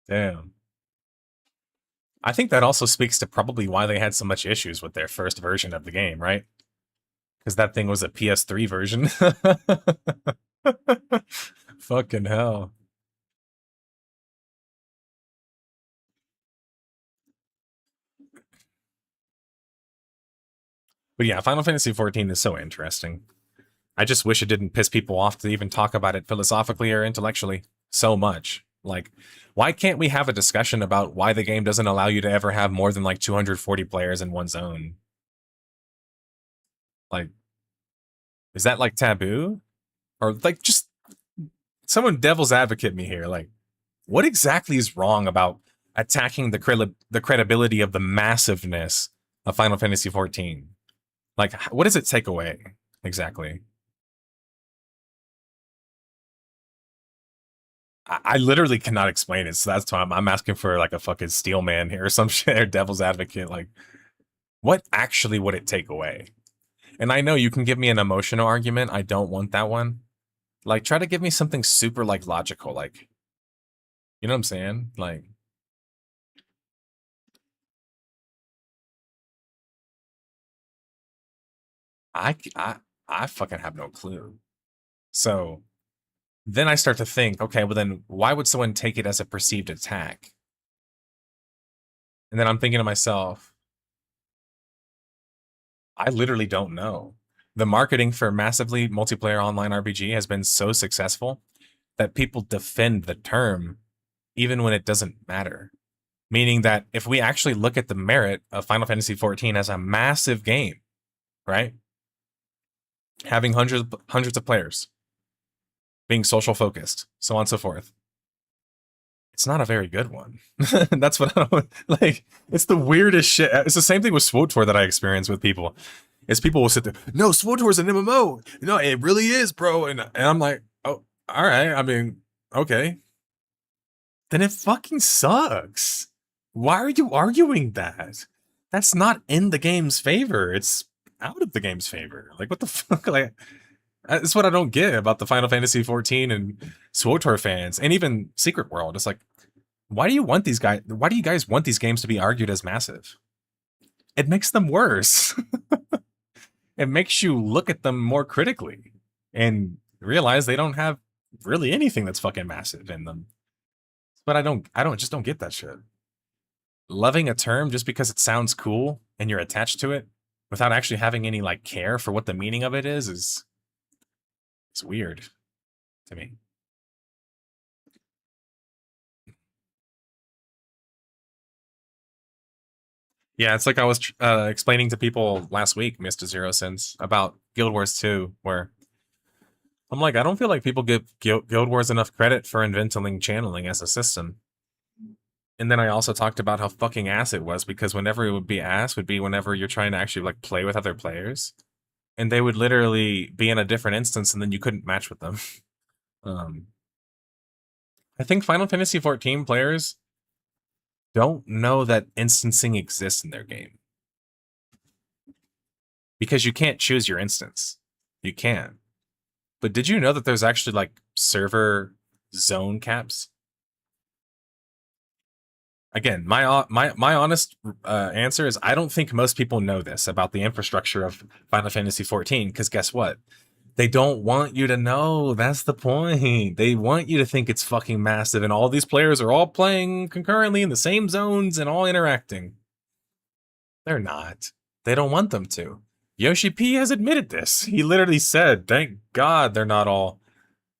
Damn. I think that also speaks to probably why they had so much issues with their first version of the game, right? Because that thing was a PS3 version. Fucking hell. But yeah, Final Fantasy XIV is so interesting. I just wish it didn't piss people off to even talk about it philosophically or intellectually so much. Like, why can't we have a discussion about why the game doesn't allow you to ever have more than like 240 players in one zone? Like, is that like taboo? Or like, just someone devil's advocate me here. Like, what exactly is wrong about attacking the credibility of the massiveness of Final Fantasy XIV? Like, what does it take away exactly? I literally cannot explain it, so that's why I'm asking for like a fucking steel man here or some shit, or devil's advocate. Like, what actually would it take away? And I know you can give me an emotional argument. I don't want that one. Like, try to give me something super like logical, like, you know what I'm saying? Like, I fucking have no clue. So then I start to think, okay, well then why would someone take it as a perceived attack? And then I'm thinking to myself, I literally don't know. The marketing for massively multiplayer online RPG has been so successful that people defend the term even when it doesn't matter. Meaning that if we actually look at the merit of Final Fantasy XIV as a massive game, right? Having hundreds of players, being social focused, so on and so forth. It's not a very good one. That's what I don't like. It's the weirdest shit. It's the same thing with SWTOR that I experience with people. Is people will sit there, no, SWTOR is an MMO. No, it really is, bro. And I'm like, oh, all right. I mean, okay. Then it fucking sucks. Why are you arguing that? That's not in the game's favor. It's out of the game's favor. Like, what the fuck? Like, That's what I don't get about the Final Fantasy 14 and SWTOR fans, and even Secret World. It's like, why do you want these guys? Why do you guys want these games to be argued as massive? It makes them worse. It makes you look at them more critically and realize they don't have really anything that's fucking massive in them. But I don't get that shit. Loving a term just because it sounds cool and you're attached to it without actually having any like care for what the meaning of it is it's weird to me. Yeah, it's like I was explaining to people last week, Mr. Zero Sense, about Guild Wars 2, where I'm like, I don't feel like people give Guild Wars enough credit for inventing channeling as a system. And then I also talked about how fucking ass it was, because whenever it would be ass would be whenever you're trying to actually like play with other players. And they would literally be in a different instance and then you couldn't match with them. I think Final Fantasy 14 players don't know that instancing exists in their game. Because you can't choose your instance. You can. But did you know that there's actually like server zone caps? Again, my honest answer is I don't think most people know this about the infrastructure of Final Fantasy 14, because guess what? They don't want you to know. That's the point. They want you to think it's fucking massive and all these players are all playing concurrently in the same zones and all interacting. They're not. They don't want them to. Yoshi P has admitted this. He literally said, thank God they're not all,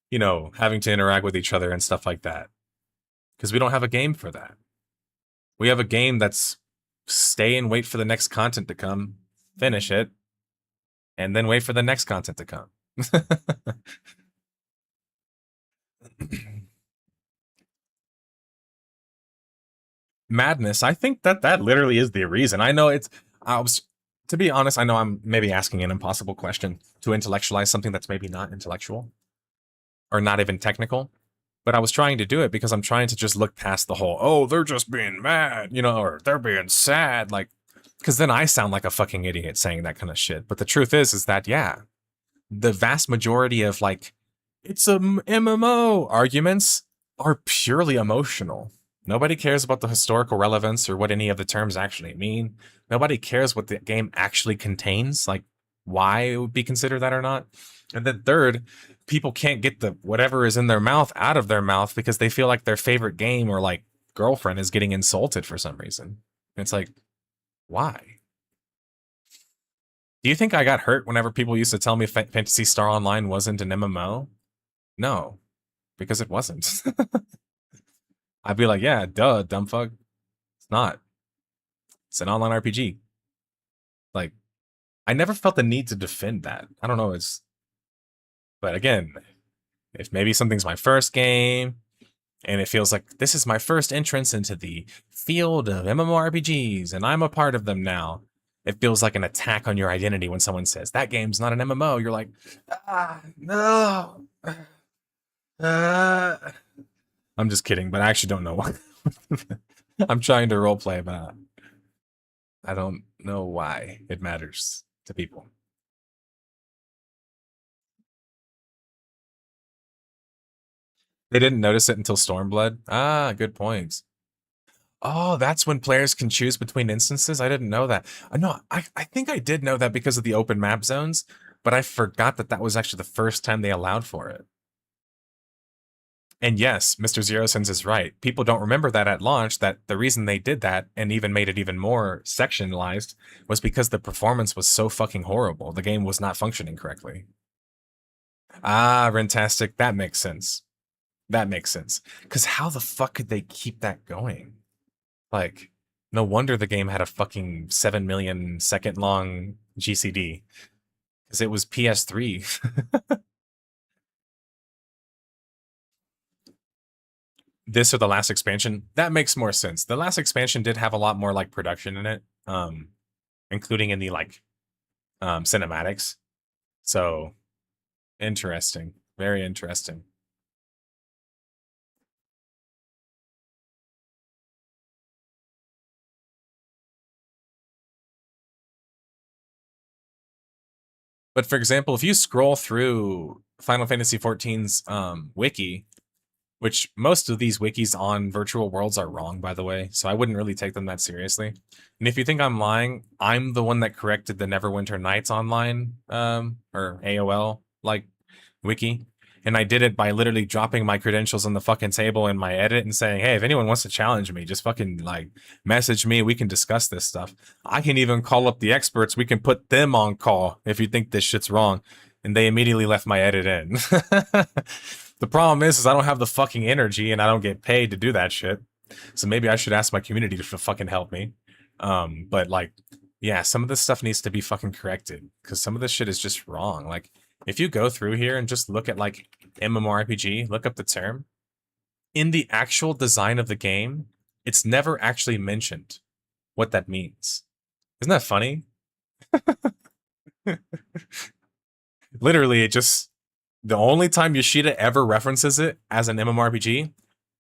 you know, having to interact with each other and stuff like that. Because we don't have a game for that. We have a game that's stay and wait for the next content to come, finish it, and then wait for the next content to come. Madness. I think that literally is the reason. I know to be honest, I know I'm maybe asking an impossible question to intellectualize something that's maybe not intellectual or not even technical. But I was trying to do it because I'm trying to just look past the whole, oh, they're just being mad, you know, or they're being sad. Like, because then I sound like a fucking idiot saying that kind of shit. But the truth is that, yeah, the vast majority of like, it's a MMO arguments are purely emotional. Nobody cares about the historical relevance or what any of the terms actually mean. Nobody cares what the game actually contains, like why it would be considered that or not. And then third, people can't get the whatever is in their mouth out of their mouth because they feel like their favorite game or like girlfriend is getting insulted for some reason. And it's like, why? Do you think I got hurt whenever people used to tell me Phantasy Star Online wasn't an MMO? No, because it wasn't. I'd be like, yeah, duh, dumb fuck. It's not. It's an online RPG. Like, I never felt the need to defend that. I don't know, but again, if maybe something's my first game and it feels like this is my first entrance into the field of MMORPGs and I'm a part of them now, it feels like an attack on your identity when someone says that game's not an MMO. You're like, no. I'm just kidding, but I actually don't know why. I'm trying to roleplay, but I don't know why it matters to people. They didn't notice it until Stormblood? Ah, good points. Oh, that's when players can choose between instances? I didn't know that. No, I think I did know that because of the open map zones, but I forgot that that was actually the first time they allowed for it. And yes, Mr. Zero Sense is right. People don't remember that at launch, that the reason they did that and even made it even more sectionalized was because the performance was so fucking horrible. The game was not functioning correctly. Ah, Rentastic, that makes sense. That makes sense. Because how the fuck could they keep that going? Like, no wonder the game had a fucking 7 million second long GCD. Because it was PS3. This or the last expansion, that makes more sense. The last expansion did have a lot more like production in it, including in the like cinematics. So interesting, very interesting. But for example, if you scroll through Final Fantasy XIV's wiki, which most of these wikis on virtual worlds are wrong, by the way, so I wouldn't really take them that seriously. And if you think I'm lying, I'm the one that corrected the Neverwinter Nights online, or AOL, like, wiki. And I did it by literally dropping my credentials on the fucking table in my edit and saying, hey, if anyone wants to challenge me, just fucking, like, message me. We can discuss this stuff. I can even call up the experts. We can put them on call if you think this shit's wrong. And they immediately left my edit in. The problem is I don't have the fucking energy and I don't get paid to do that shit. So maybe I should ask my community to fucking help me. But, like, yeah, some of this stuff needs to be fucking corrected because some of this shit is just wrong. Like, if you go through here and just look at, like, mmorpg, look up the term, in the actual design of the game, it's never actually mentioned what that means. Isn't that funny? Literally, it just, the only time Yoshida ever references it as an mmorpg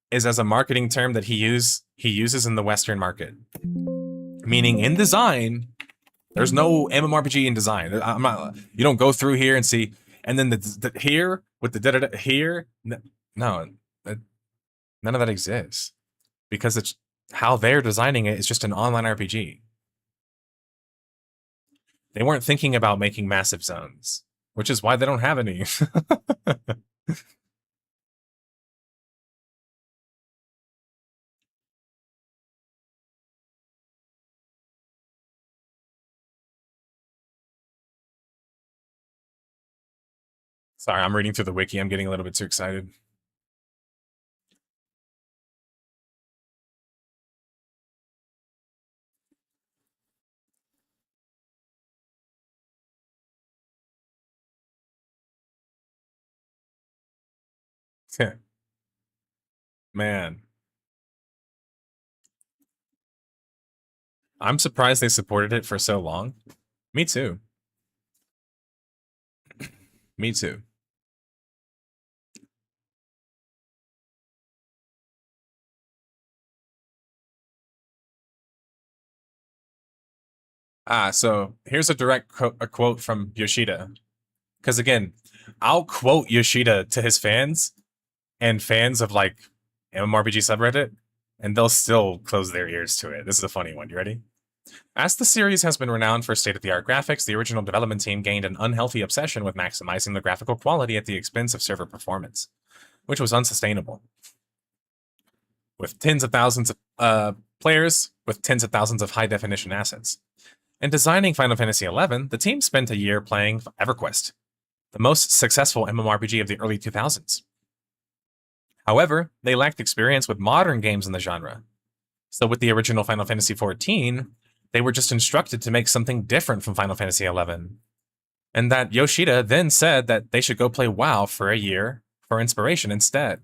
is as a marketing term that he uses in the Western market. Meaning, in design, there's no mmorpg in design. I'm not. You don't go through here and see, and then the here with the da-da-da here. No, none of that exists because it's how they're designing it is just an online RPG. They weren't thinking about making massive zones, which is why they don't have any. Sorry, I'm reading through the wiki. I'm getting a little bit too excited. Man. I'm surprised they supported it for so long. Me too. Me too. So here's a direct quote from Yoshida. Because again, I'll quote Yoshida to his fans and fans of, like, MMORPG subreddit, and they'll still close their ears to it. This is a funny one. You ready? As the series has been renowned for state-of-the-art graphics, the original development team gained an unhealthy obsession with maximizing the graphical quality at the expense of server performance, which was unsustainable. With tens of thousands of players, with tens of thousands of high-definition assets. In designing Final Fantasy XI, the team spent a year playing EverQuest, the most successful MMORPG of the early 2000s. However, they lacked experience with modern games in the genre. So with the original Final Fantasy XIV, they were just instructed to make something different from Final Fantasy XI. And that Yoshida then said that they should go play WoW for a year for inspiration instead.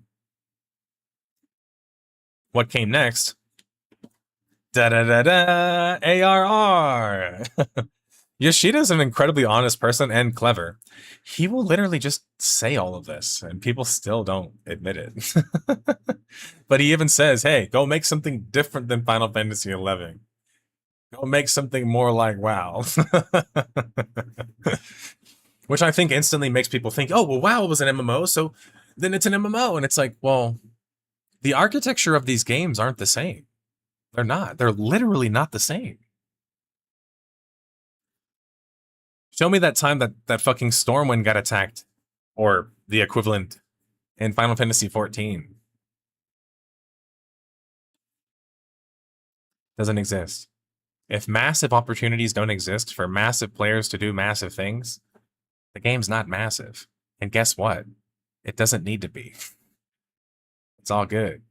What came next? Da-da-da-da! ARR! Yoshida's an incredibly honest person and clever. He will literally just say all of this, and people still don't admit it. But he even says, hey, go make something different than Final Fantasy XI. Go make something more like WoW. Which I think instantly makes people think, oh, well, WoW was an MMO, so then it's an MMO. And it's like, well, the architecture of these games aren't the same. They're not. They're literally not the same. Show me that time that fucking Stormwind got attacked, or the equivalent, in Final Fantasy XIV. Doesn't exist. If massive opportunities don't exist for massive players to do massive things, the game's not massive. And guess what? It doesn't need to be. It's all good.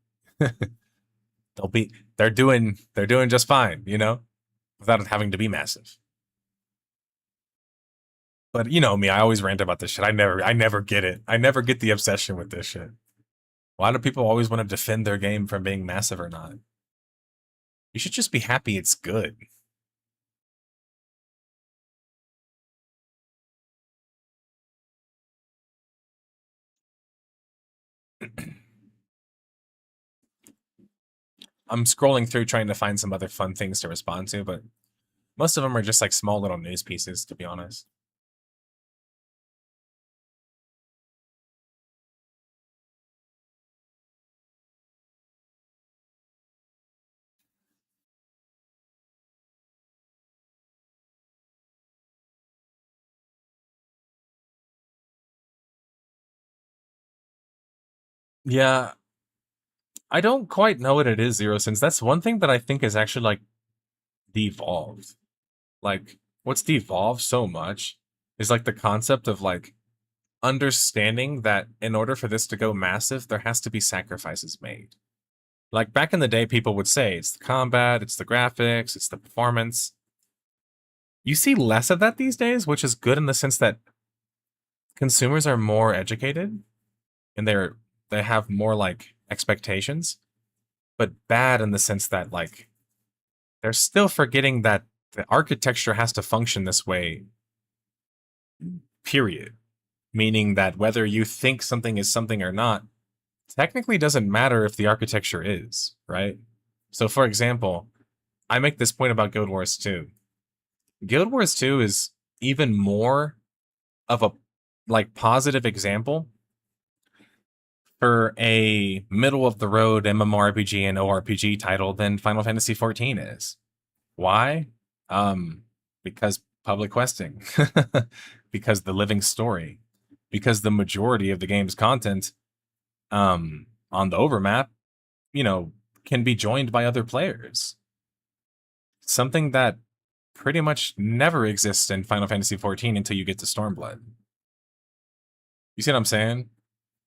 They're doing just fine, you know, without it having to be massive. But you know me, I always rant about this shit. I never get it. I never get the obsession with this shit. Why do people always want to defend their game from being massive or not? You should just be happy it's good. I'm scrolling through trying to find some other fun things to respond to, but most of them are just like small little news pieces, to be honest. Yeah, I don't quite know what it is, Zero Sins. That's one thing that I think is actually like devolved. Like, what's devolved so much is like the concept of like understanding that in order for this to go massive, there has to be sacrifices made. Like back in the day, people would say it's the combat, it's the graphics, it's the performance. You see less of that these days, which is good in the sense that consumers are more educated and they have more like expectations, but bad in the sense that like they're still forgetting that the architecture has to function this way, period. Meaning that whether you think something is something or not, technically doesn't matter if the architecture is, right? So for example, I make this point about Guild Wars 2. Guild Wars 2 is even more of a like positive example for a middle of the road mmorpg and orpg title than Final Fantasy 14 is. Why? Because public questing, because the living story, because the majority of the game's content on the overmap, you know, can be joined by other players. Something that pretty much never exists in Final Fantasy 14 until you get to Stormblood. You see what I'm saying?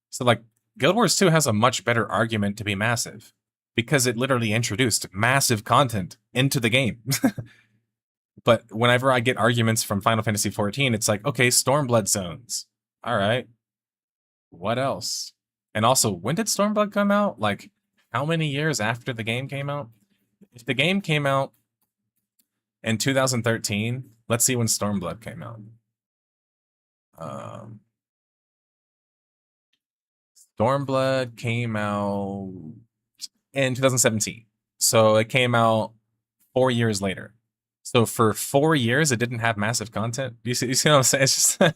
So like Guild Wars 2 has a much better argument to be massive because it literally introduced massive content into the game. But whenever I get arguments from Final Fantasy 14, it's like, okay, Stormblood zones. All right. What else? And also, when did Stormblood come out? Like, how many years after the game came out? If the game came out in 2013, let's see when Stormblood came out. Stormblood came out in 2017. So it came out 4 years later. So for 4 years, it didn't have massive content. You see what I'm saying? It's just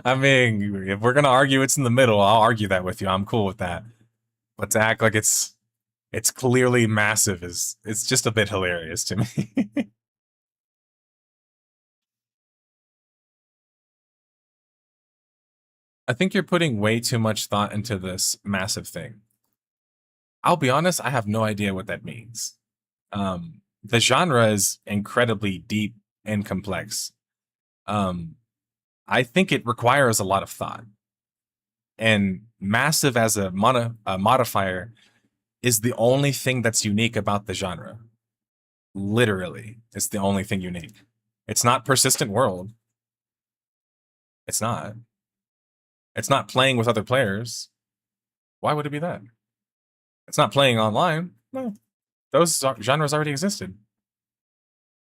I mean, if we're gonna argue it's in the middle, I'll argue that with you. I'm cool with that. But to act like it's clearly massive it's just a bit hilarious to me. I think you're putting way too much thought into this massive thing. I'll be honest, I have no idea what that means. The genre is incredibly deep and complex. I think it requires a lot of thought. And massive as a modifier is the only thing that's unique about the genre. Literally, it's the only thing unique. It's not persistent world. It's not. It's not playing with other players. Why would it be that? It's not playing online. No. Those genres already existed.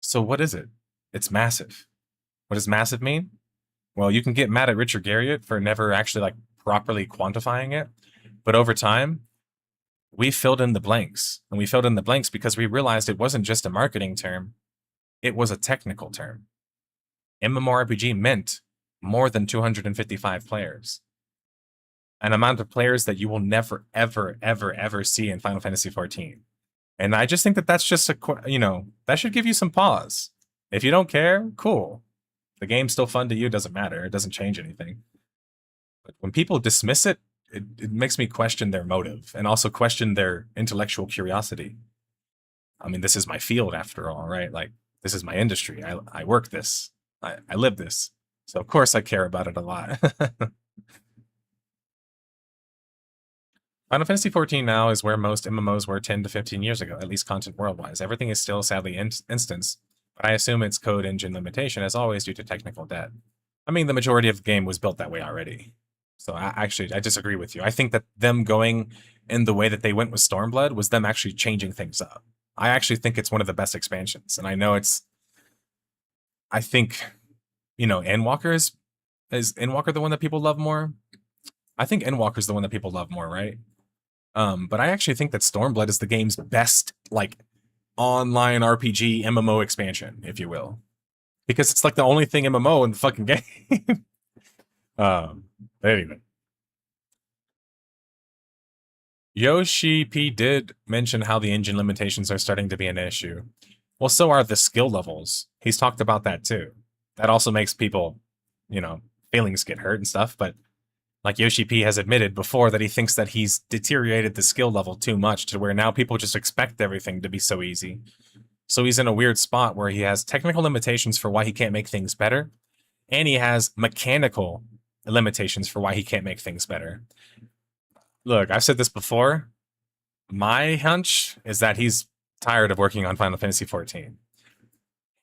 So what is it? It's massive. What does massive mean? Well, you can get mad at Richard Garriott for never actually like properly quantifying it. But over time, we filled in the blanks. And we filled in the blanks because we realized it wasn't just a marketing term. It was a technical term. MMORPG meant more than 255 players. An amount of players that you will never, ever, ever, ever see in Final Fantasy 14. And I just think that that's just that should give you some pause. If you don't care, cool. The game's still fun to you, doesn't matter. It doesn't change anything. But when people dismiss it, it makes me question their motive and also question their intellectual curiosity. I mean, this is my field after all, right? Like, this is my industry. I work this. I live this. So of course I care about it a lot. Final Fantasy 14 now is where most MMOs were 10 to 15 years ago, at least content world-wise. Everything is still sadly instance, but I assume it's code engine limitation as always due to technical debt. I mean, the majority of the game was built that way already. So I disagree with you. I think that them going in the way that they went with Stormblood was them actually changing things up. I actually think it's one of the best expansions. And I know I think, Endwalker is Endwalker the one that people love more? I think Endwalker's the one that people love more, right? But I actually think that Stormblood is the game's best, like, online RPG MMO expansion, if you will. Because it's like the only thing MMO in the fucking game. Anyway. Yoshi P did mention how the engine limitations are starting to be an issue. Well, so are the skill levels. He's talked about that too. That also makes people, feelings get hurt and stuff, but Like Yoshi P has admitted before that he thinks that he's deteriorated the skill level too much to where now people just expect everything to be so easy. So he's in a weird spot where he has technical limitations for why he can't make things better, and he has mechanical limitations for why he can't make things better. Look, I've said this before. My hunch is that he's tired of working on Final Fantasy XIV.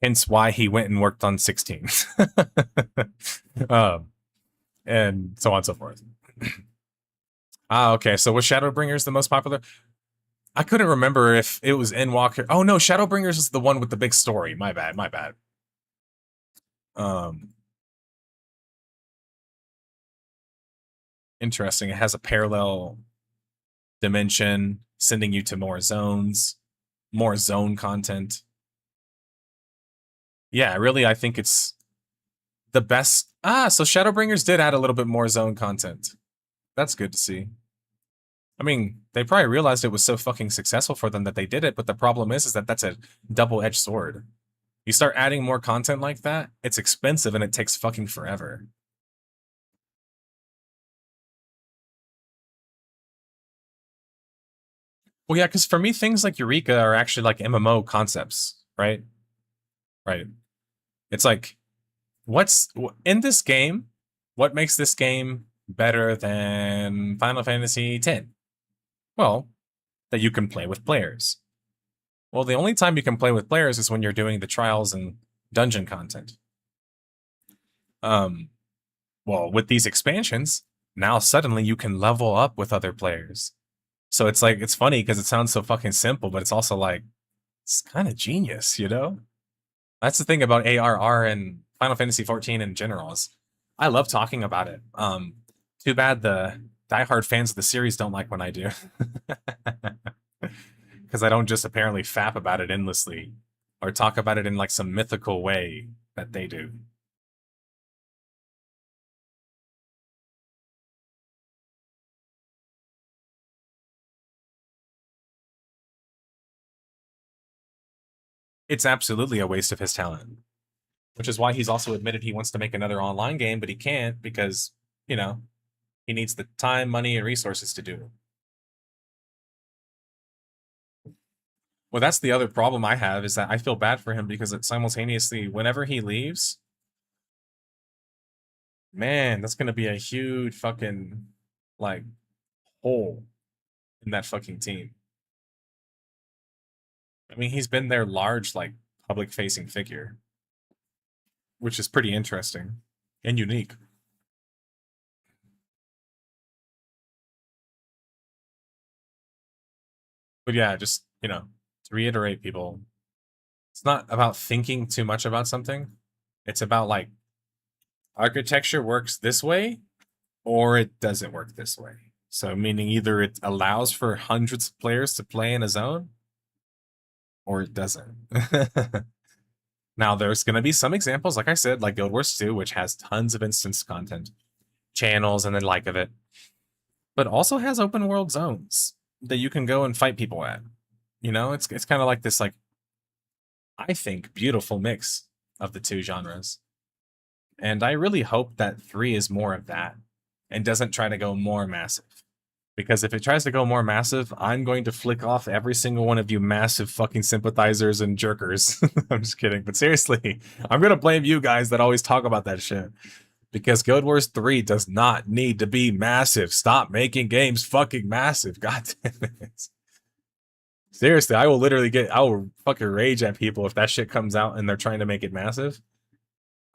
Hence why he went and worked on 16. And so on and so forth. Okay, so was Shadowbringers the most popular? I couldn't remember if it was Endwalker. Oh no, Shadowbringers is the one with the big story. My bad. Interesting. It has a parallel dimension, sending you to more zones, more zone content. Yeah, really, I think it's the best. So Shadowbringers did add a little bit more zone content. That's good to see. I mean, they probably realized it was so fucking successful for them that they did it, but the problem is that that's a double-edged sword. You start adding more content like that, it's expensive and it takes fucking forever. Well, yeah, because for me, things like Eureka are actually like MMO concepts, right? Right. It's like, what's in this game? What makes this game better than Final Fantasy X? Well, that you can play with players. Well, the only time you can play with players is when you're doing the trials and dungeon content. Well, with these expansions, now suddenly you can level up with other players. So it's like, it's funny because it sounds so fucking simple, but it's also like, it's kind of genius, you know? That's the thing about ARR and Final Fantasy XIV in general is I love talking about it. Too bad the diehard fans of the series don't like when I do. Because I don't just apparently fap about it endlessly or talk about it in like some mythical way that they do. It's absolutely a waste of his talent. Which is why he's also admitted he wants to make another online game, but he can't because, you know, he needs the time, money, and resources to do it. Well, that's the other problem I have is that I feel bad for him because it simultaneously, whenever he leaves, man, that's going to be a huge fucking, like, hole in that fucking team. I mean, he's been their large, like, public-facing figure, which is pretty interesting and unique. But yeah, just, you know, to reiterate, people, it's not about thinking too much about something. It's about, like, architecture works this way or it doesn't work this way. So meaning either it allows for hundreds of players to play in a zone or it doesn't. Now, there's going to be some examples, like I said, like Guild Wars 2, which has tons of instance content, channels, and the like of it, but also has open world zones that you can go and fight people at. You know, it's kind of like this, like, I think, beautiful mix of the two genres. And I really hope that 3 is more of that and doesn't try to go more massive. Because if it tries to go more massive, I'm going to flick off every single one of you massive fucking sympathizers and jerkers. I'm just kidding. But seriously, I'm going to blame you guys that always talk about that shit. Because Guild Wars 3 does not need to be massive. Stop making games fucking massive. God damn it. Seriously, I will fucking rage at people if that shit comes out and they're trying to make it massive.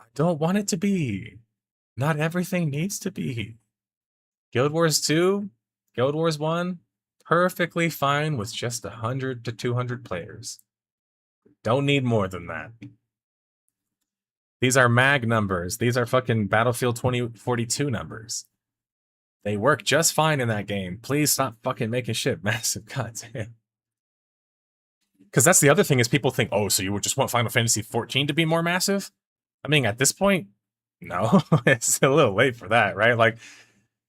I don't want it to be. Not everything needs to be. Guild Wars 2, Guild Wars 1, perfectly fine with just 100 to 200 players. Don't need more than that. These are mag numbers. These are fucking Battlefield 2042 numbers. They work just fine in that game. Please stop fucking making shit massive. God damn. Because that's the other thing is people think, oh, so you would just want Final Fantasy XIV to be more massive? I mean, at this point, no. It's a little late for that, right? Like,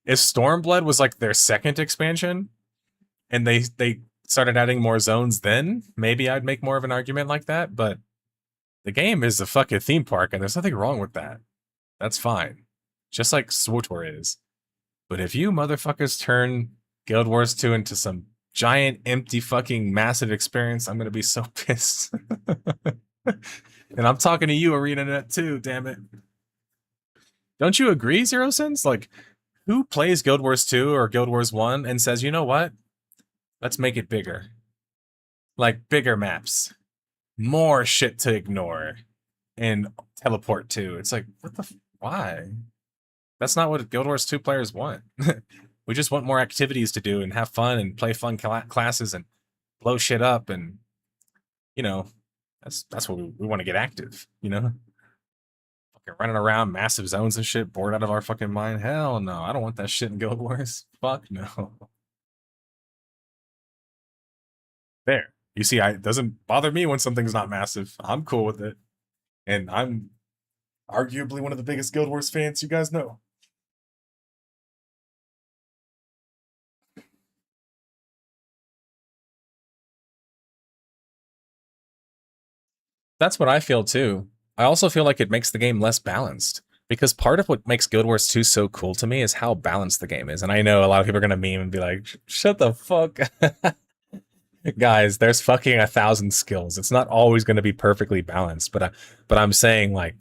if Stormblood was like their second expansion, and they started adding more zones then, maybe I'd make more of an argument like that, but the game is a fucking theme park, and there's nothing wrong with that. That's fine. Just like SWTOR is. But if you motherfuckers turn Guild Wars 2 into some giant, empty, fucking massive experience, I'm gonna be so pissed. And I'm talking to you, ArenaNet, too, damn it. Don't you agree, Zero Sense? Like, who plays Guild Wars 2 or Guild Wars 1 and says, you know what? Let's make it bigger. Like, bigger maps. More shit to ignore. And teleport to. It's like, what the why? That's not what Guild Wars 2 players want. We just want more activities to do and have fun and play fun classes and blow shit up, and you know, that's what we want to get active, you know? Fucking running around massive zones and shit, bored out of our fucking mind. Hell no, I don't want that shit in Guild Wars. Fuck no. There. You see, it doesn't bother me when something's not massive. I'm cool with it. And I'm arguably one of the biggest Guild Wars fans you guys know. That's what I feel too. I also feel like it makes the game less balanced, because part of what makes Guild Wars 2 so cool to me is how balanced the game is. And I know a lot of people are going to meme and be like, shut the fuck. Guys, there's fucking 1,000 skills. It's not always going to be perfectly balanced, but I'm saying, like,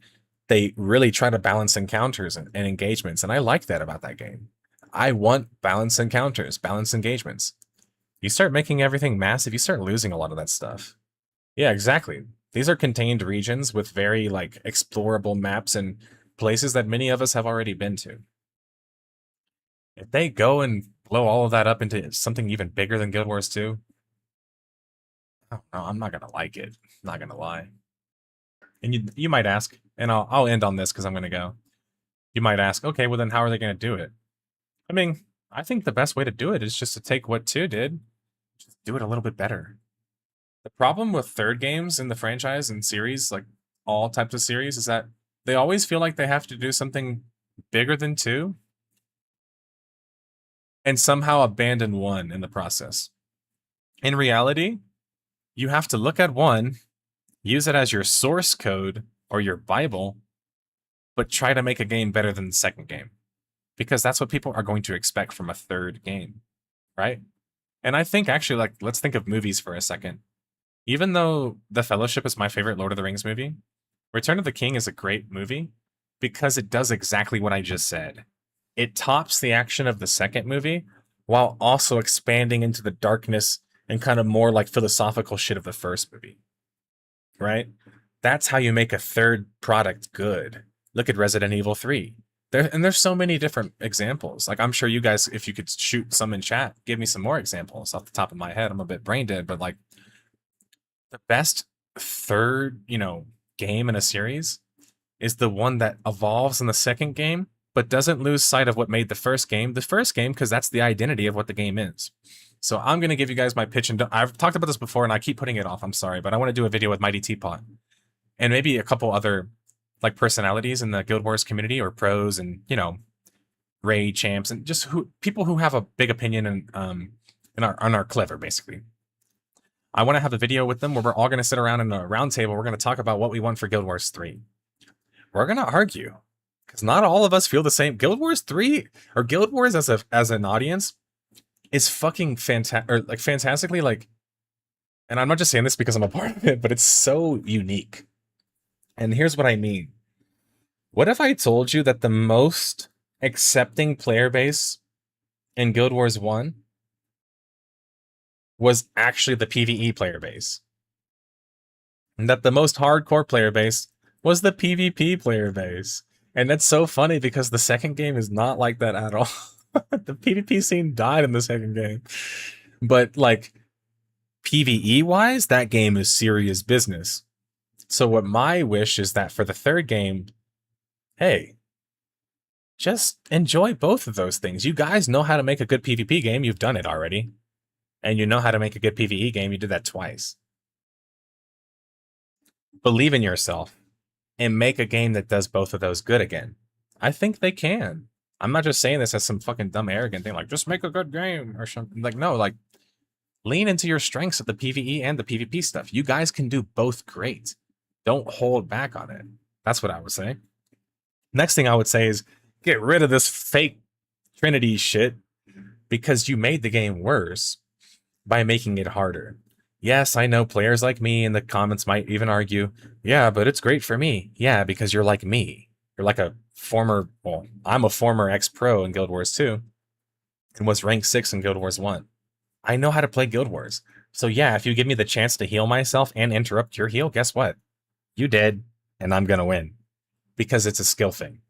they really try to balance encounters and engagements, and I like that about that game. I want balanced encounters, balanced engagements. You start making everything massive, you start losing a lot of that stuff. Yeah, exactly. These are contained regions with very, like, explorable maps and places that many of us have already been to. If they go and blow all of that up into something even bigger than Guild Wars 2, oh, no, I'm not gonna like it. I'm not gonna lie. And you might ask, and I'll end on this because I'm gonna go. You might ask, okay, well then how are they gonna do it? I mean, I think the best way to do it is just to take what 2 did, just do it a little bit better. The problem with third games in the franchise and series, like all types of series, is that they always feel like they have to do something bigger than 2 and somehow abandon 1 in the process. In reality, you have to look at 1, use it as your source code or your Bible, but try to make a game better than the second game. Because that's what people are going to expect from a third game, right? And I think actually, like, let's think of movies for a second. Even though The Fellowship is my favorite Lord of the Rings movie, Return of the King is a great movie because it does exactly what I just said. It tops the action of the second movie while also expanding into the darkness and kind of more like philosophical shit of the first movie, right? That's how you make a third product good. Look at Resident Evil 3. There's so many different examples. Like, I'm sure you guys, if you could shoot some in chat, give me some more examples off the top of my head. I'm a bit brain dead, but like, the best third, game in a series is the one that evolves in the second game, but doesn't lose sight of what made the first game, because that's the identity of what the game is. So I'm going to give you guys my pitch, and I've talked about this before, and I keep putting it off. I'm sorry, but I want to do a video with Mighty Teapot and maybe a couple other like personalities in the Guild Wars community, or pros, and raid champs, and just people who have a big opinion and are clever, basically. I want to have a video with them where we're all going to sit around in a round table. We're going to talk about what we want for Guild Wars 3. We're going to argue, because not all of us feel the same. Guild Wars 3, or Guild Wars as an audience, is fucking fantastically, like, and I'm not just saying this because I'm a part of it, but it's so unique. And here's what I mean. What if I told you that the most accepting player base in Guild Wars 1 was actually the PvE player base? And that the most hardcore player base was the PvP player base. And that's so funny because the second game is not like that at all. The PvP scene died in the second game. But like, PvE wise, that game is serious business. So what my wish is that for the third game, hey, just enjoy both of those things. You guys know how to make a good PvP game. You've done it already. And you know how to make a good PvE game. You did that twice. Believe in yourself and make a game that does both of those good again. I think they can. I'm not just saying this as some fucking dumb, arrogant thing, like, just make a good game or something. Like, no, like, lean into your strengths of the PvE and the PvP stuff. You guys can do both great. Don't hold back on it. That's what I would say. Next thing I would say is get rid of this fake Trinity shit because you made the game worse by making it harder. Yes, I know players like me in the comments might even argue, yeah, but it's great for me. Yeah, because you're like me. You're like a former, well, I'm a former ex-pro in Guild Wars 2 and was ranked 6 in Guild Wars 1. I know how to play Guild Wars. So yeah, if you give me the chance to heal myself and interrupt your heal, guess what? You did, and I'm gonna win. Because it's a skill thing.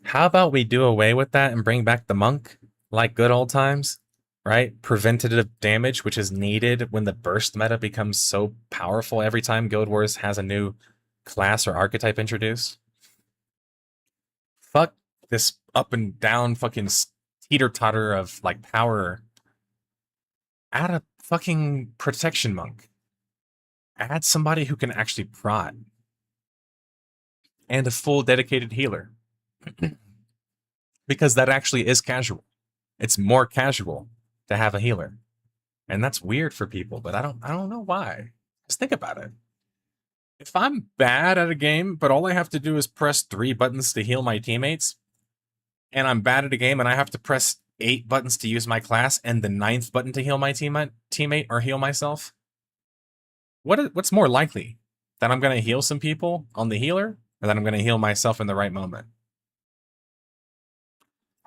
How about we do away with that and bring back the monk, like good old times? Right? Preventative damage, which is needed when the burst meta becomes so powerful every time Guild Wars has a new class or archetype introduced. Fuck this up and down fucking teeter-totter of like power. Add a fucking protection monk. Add somebody who can actually prod. And a full dedicated healer. Because that actually is casual. It's more casual to have a healer. And that's weird for people, but I don't know why. Just think about it. If I'm bad at a game, but all I have to do is press 3 buttons to heal my teammates, and I'm bad at a game and I have to press 8 buttons to use my class and the 9th button to heal my teammate or heal myself, what's more likely? That I'm going to heal some people on the healer, or that I'm going to heal myself in the right moment?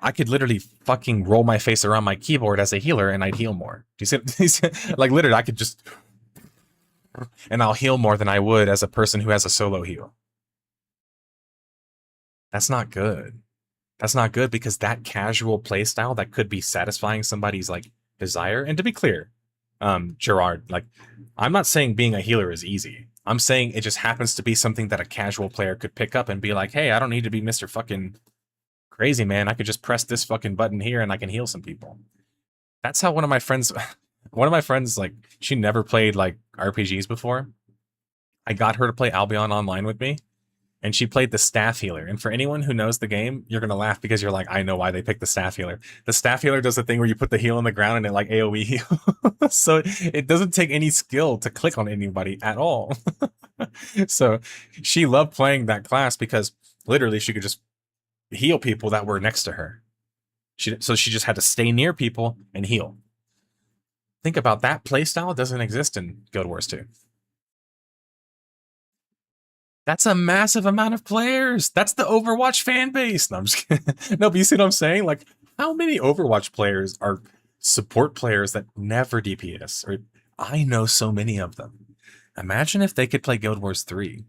I could literally fucking roll my face around my keyboard as a healer and I'd heal more. Do you see? Like literally, I could just... And I'll heal more than I would as a person who has a solo heal. That's not good. That's not good because that casual playstyle that could be satisfying somebody's like desire. And to be clear, Gerard, like, I'm not saying being a healer is easy. I'm saying it just happens to be something that a casual player could pick up and be like, hey, I don't need to be Mr. fucking crazy, man. I could just press this fucking button here and I can heal some people. That's how one of my friends, like, she never played like RPGs before. I got her to play Albion Online with me, and she played the staff healer. And for anyone who knows the game, you're gonna laugh because you're like, I know why they picked the staff healer. The staff healer does the thing where you put the heal on the ground and it like AoE heal. So it doesn't take any skill to click on anybody at all. So she loved playing that class because literally she could just heal people that were next to her. So she just had to stay near people and heal. Think about that playstyle. Doesn't exist in Guild Wars 2. That's a massive amount of players. That's the Overwatch fan base. No, I'm just kidding. No, but you see what I'm saying? Like, how many Overwatch players are support players that never DPS? Or I know so many of them. Imagine if they could play Guild Wars 3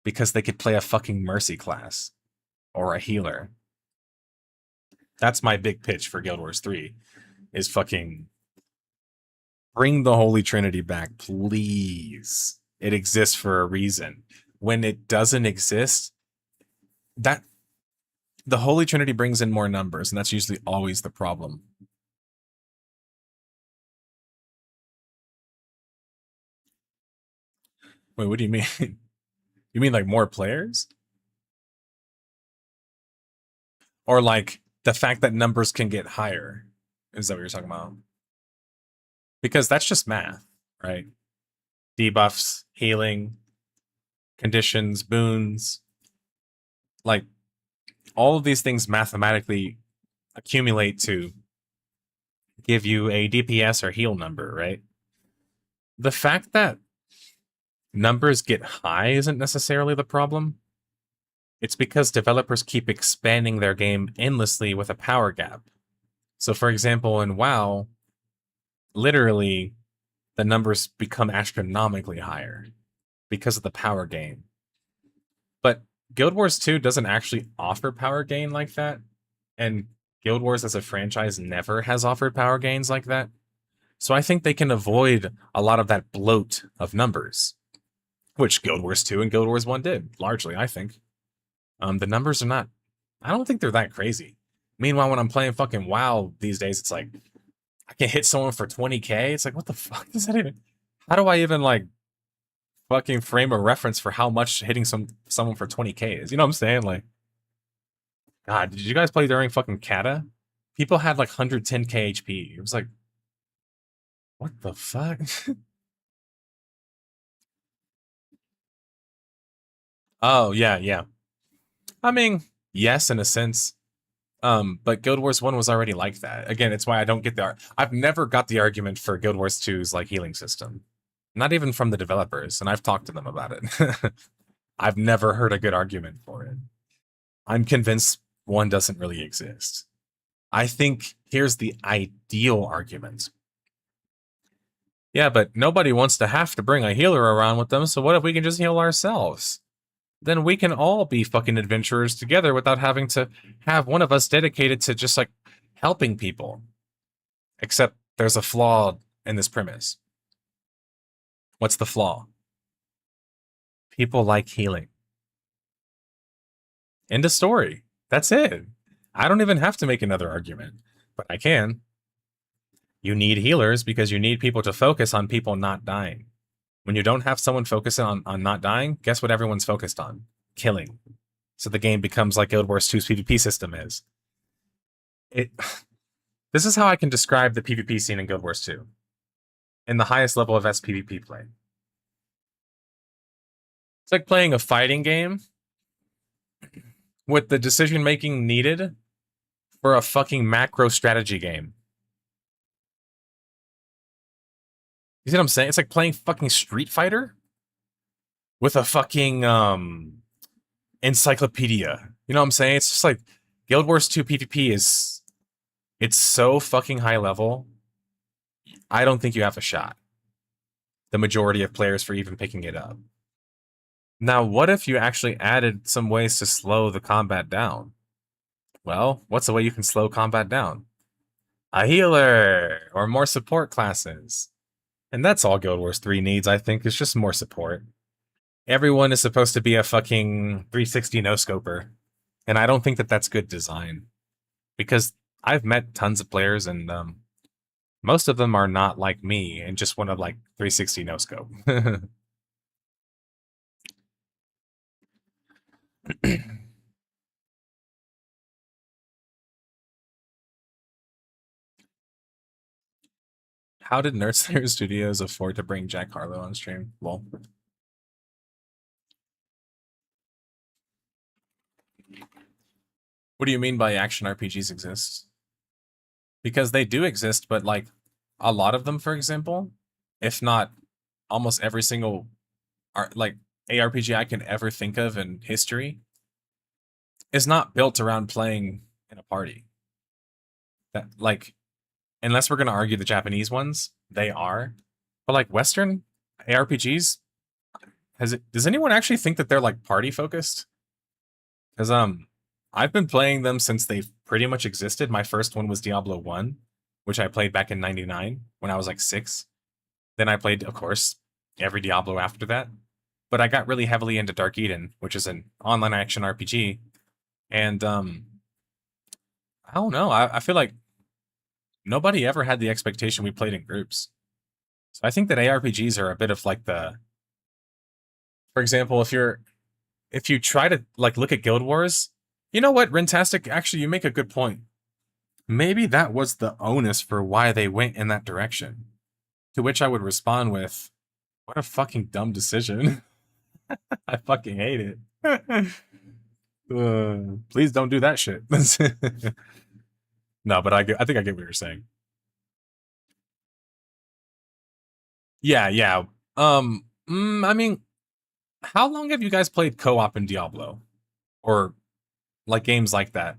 because they could play a fucking Mercy class or a healer. That's my big pitch for Guild Wars 3 is fucking bring the Holy Trinity back, please. It exists for a reason. When it doesn't exist, that the Holy Trinity brings in more numbers, and that's usually always the problem. Wait, what do you mean? You mean like more players? Or like the fact that numbers can get higher? Is that what you're talking about? Because that's just math, right? Debuffs, healing, conditions, boons. Like, all of these things mathematically accumulate to give you a DPS or heal number, right? The fact that numbers get high isn't necessarily the problem. It's because developers keep expanding their game endlessly with a power gap. So for example, in WoW, literally, the numbers become astronomically higher because of the power gain. But Guild Wars 2 doesn't actually offer power gain like that. And Guild Wars as a franchise never has offered power gains like that. So I think they can avoid a lot of that bloat of numbers, which Guild Wars 2 and Guild Wars 1 did, largely, I think. The numbers are not, I don't think they're that crazy. Meanwhile, when I'm playing fucking WoW these days, it's like, I can hit someone for 20k. It's like, what the fuck does that even, how do I even like fucking frame a reference for how much hitting someone for 20k is? You know what I'm saying? Like, God, did you guys play during fucking Kata? People had like 110k HP. It was like, what the fuck? Oh, yeah, yeah. I mean, yes, in a sense. But Guild Wars 1 was already like that. Again, it's why I don't get I've never got the argument for Guild Wars 2's like healing system. Not even from the developers, and I've talked to them about it. I've never heard a good argument for it. I'm convinced one doesn't really exist. I think here's the ideal argument. Yeah, but nobody wants to have to bring a healer around with them, so what if we can just heal ourselves? Then we can all be fucking adventurers together without having to have one of us dedicated to just like helping people. Except there's a flaw in this premise. What's the flaw? People like healing. End of story. That's it. I don't even have to make another argument, but I can. You need healers because you need people to focus on people not dying. When you don't have someone focusing on not dying, guess what everyone's focused on? Killing. So the game becomes like Guild Wars 2's PvP system is. This is how I can describe the PvP scene in Guild Wars 2. In the highest level of SPvP play. It's like playing a fighting game with the decision-making needed for a fucking macro strategy game. You see what I'm saying? It's like playing fucking Street Fighter with a fucking encyclopedia. You know what I'm saying? It's just like Guild Wars 2 PvP is... It's so fucking high level. I don't think you have a shot. The majority of players for even picking it up. Now, what if you actually added some ways to slow the combat down? Well, what's the way you can slow combat down? A healer! Or more support classes. And that's all Guild Wars 3 needs, I think, is just more support. Everyone is supposed to be a fucking 360 no-scoper. And I don't think that that's good design. Because I've met tons of players and most of them are not like me and just want to like 360 no-scope. How did Nerdslayer Studios afford to bring Jack Harlow on stream? Well, what do you mean by action RPGs exist? Because they do exist, but like a lot of them, for example, if not almost every single like ARPG I can ever think of in history, is not built around playing in a party. That like, unless we're going to argue the Japanese ones, they are. But like Western ARPGs, does anyone actually think that they're like party focused? Because I've been playing them since they've pretty much existed. My first one was Diablo 1, which I played back in '99 when I was like 6. Then I played, of course, every Diablo after that. But I got really heavily into Dark Eden, which is an online action RPG. And I don't know. I feel like nobody ever had the expectation we played in groups. So I think that ARPGs are a bit of like the... For example, if you try to like look at Guild Wars, you know what, Rentastic, actually you make a good point. Maybe that was the onus for why they went in that direction. To which I would respond with, what a fucking dumb decision. I fucking hate it. Please don't do that shit. No, but I think I get what you're saying. Yeah. I mean, how long have you guys played co-op in Diablo? Or like games like that?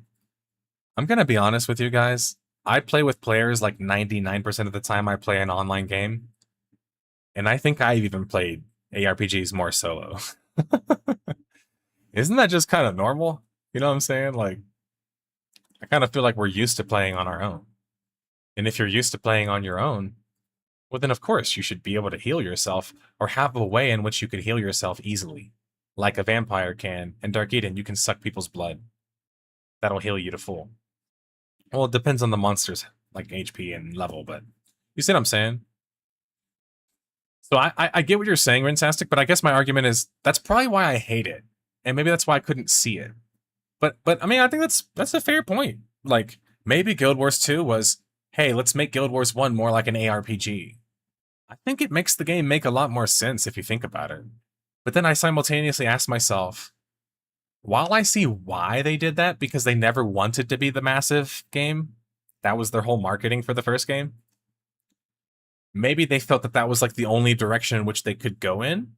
I'm gonna be honest with you guys. I play with players like 99% of the time I play an online game. And I think I've even played ARPGs more solo. Isn't that just kind of normal? You know what I'm saying? Like, I kind of feel like we're used to playing on our own. And if you're used to playing on your own, well then of course you should be able to heal yourself or have a way in which you could heal yourself easily. Like a vampire can. In Dark Eden, you can suck people's blood. That'll heal you to full. Well, it depends on the monster's like HP and level, but you see what I'm saying? So I get what you're saying, Rinsastic, but I guess my argument is that's probably why I hate it. And maybe that's why I couldn't see it. But I mean, I think that's a fair point. Like, maybe Guild Wars 2 was, hey, let's make Guild Wars 1 more like an ARPG. I think it makes the game make a lot more sense if you think about it. But then I simultaneously ask myself, while I see why they did that, because they never wanted to be the massive game, that was their whole marketing for the first game. Maybe they felt that that was like the only direction in which they could go in,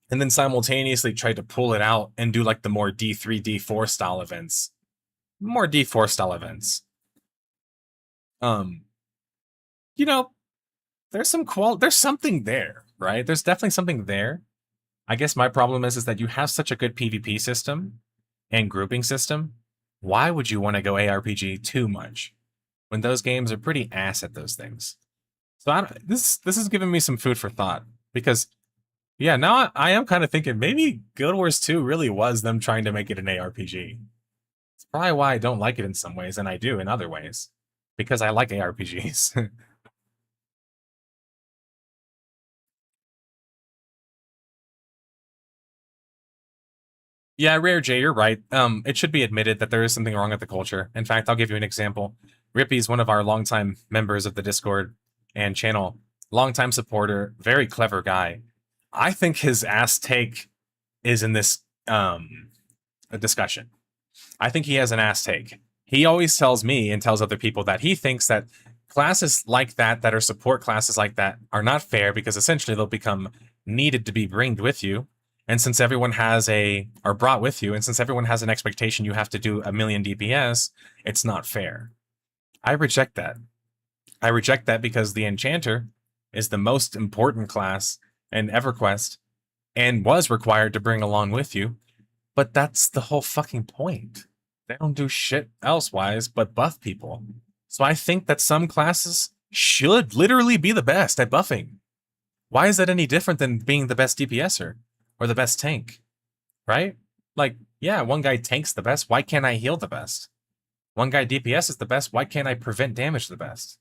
and then simultaneously tried to pull it out and do like the more D3, D4 style events. More D4 style events. You know, there's something there, right? There's definitely something there. I guess my problem is that you have such a good PvP system and grouping system. Why would you want to go ARPG too much when those games are pretty ass at those things? So this is giving me some food for thought, because yeah, now I am kind of thinking maybe Guild Wars 2 really was them trying to make it an ARPG. It's probably why I don't like it in some ways, and I do in other ways, because I like ARPGs. Yeah, Rare J, you're right. It should be admitted that there is something wrong with the culture. In fact, I'll give you an example. Rippy is one of our longtime members of the Discord and channel, longtime supporter, very clever guy. I think his ass take is in this discussion. I think he has an ass take. He always tells me and tells other people that he thinks that classes like that are support classes like that, are not fair, because essentially they'll become needed to be bringed with you. And since everyone has or brought with you, and since everyone has an expectation you have to do a million DPS, it's not fair. I reject that. I reject that because the Enchanter is the most important class in EverQuest and was required to bring along with you. But that's the whole fucking point. They don't do shit elsewise but buff people. So I think that some classes should literally be the best at buffing. Why is that any different than being the best DPSer? Or the best tank, right? Like, yeah, one guy tanks the best. Why can't I heal the best? One guy DPS is the best. Why can't I prevent damage the best?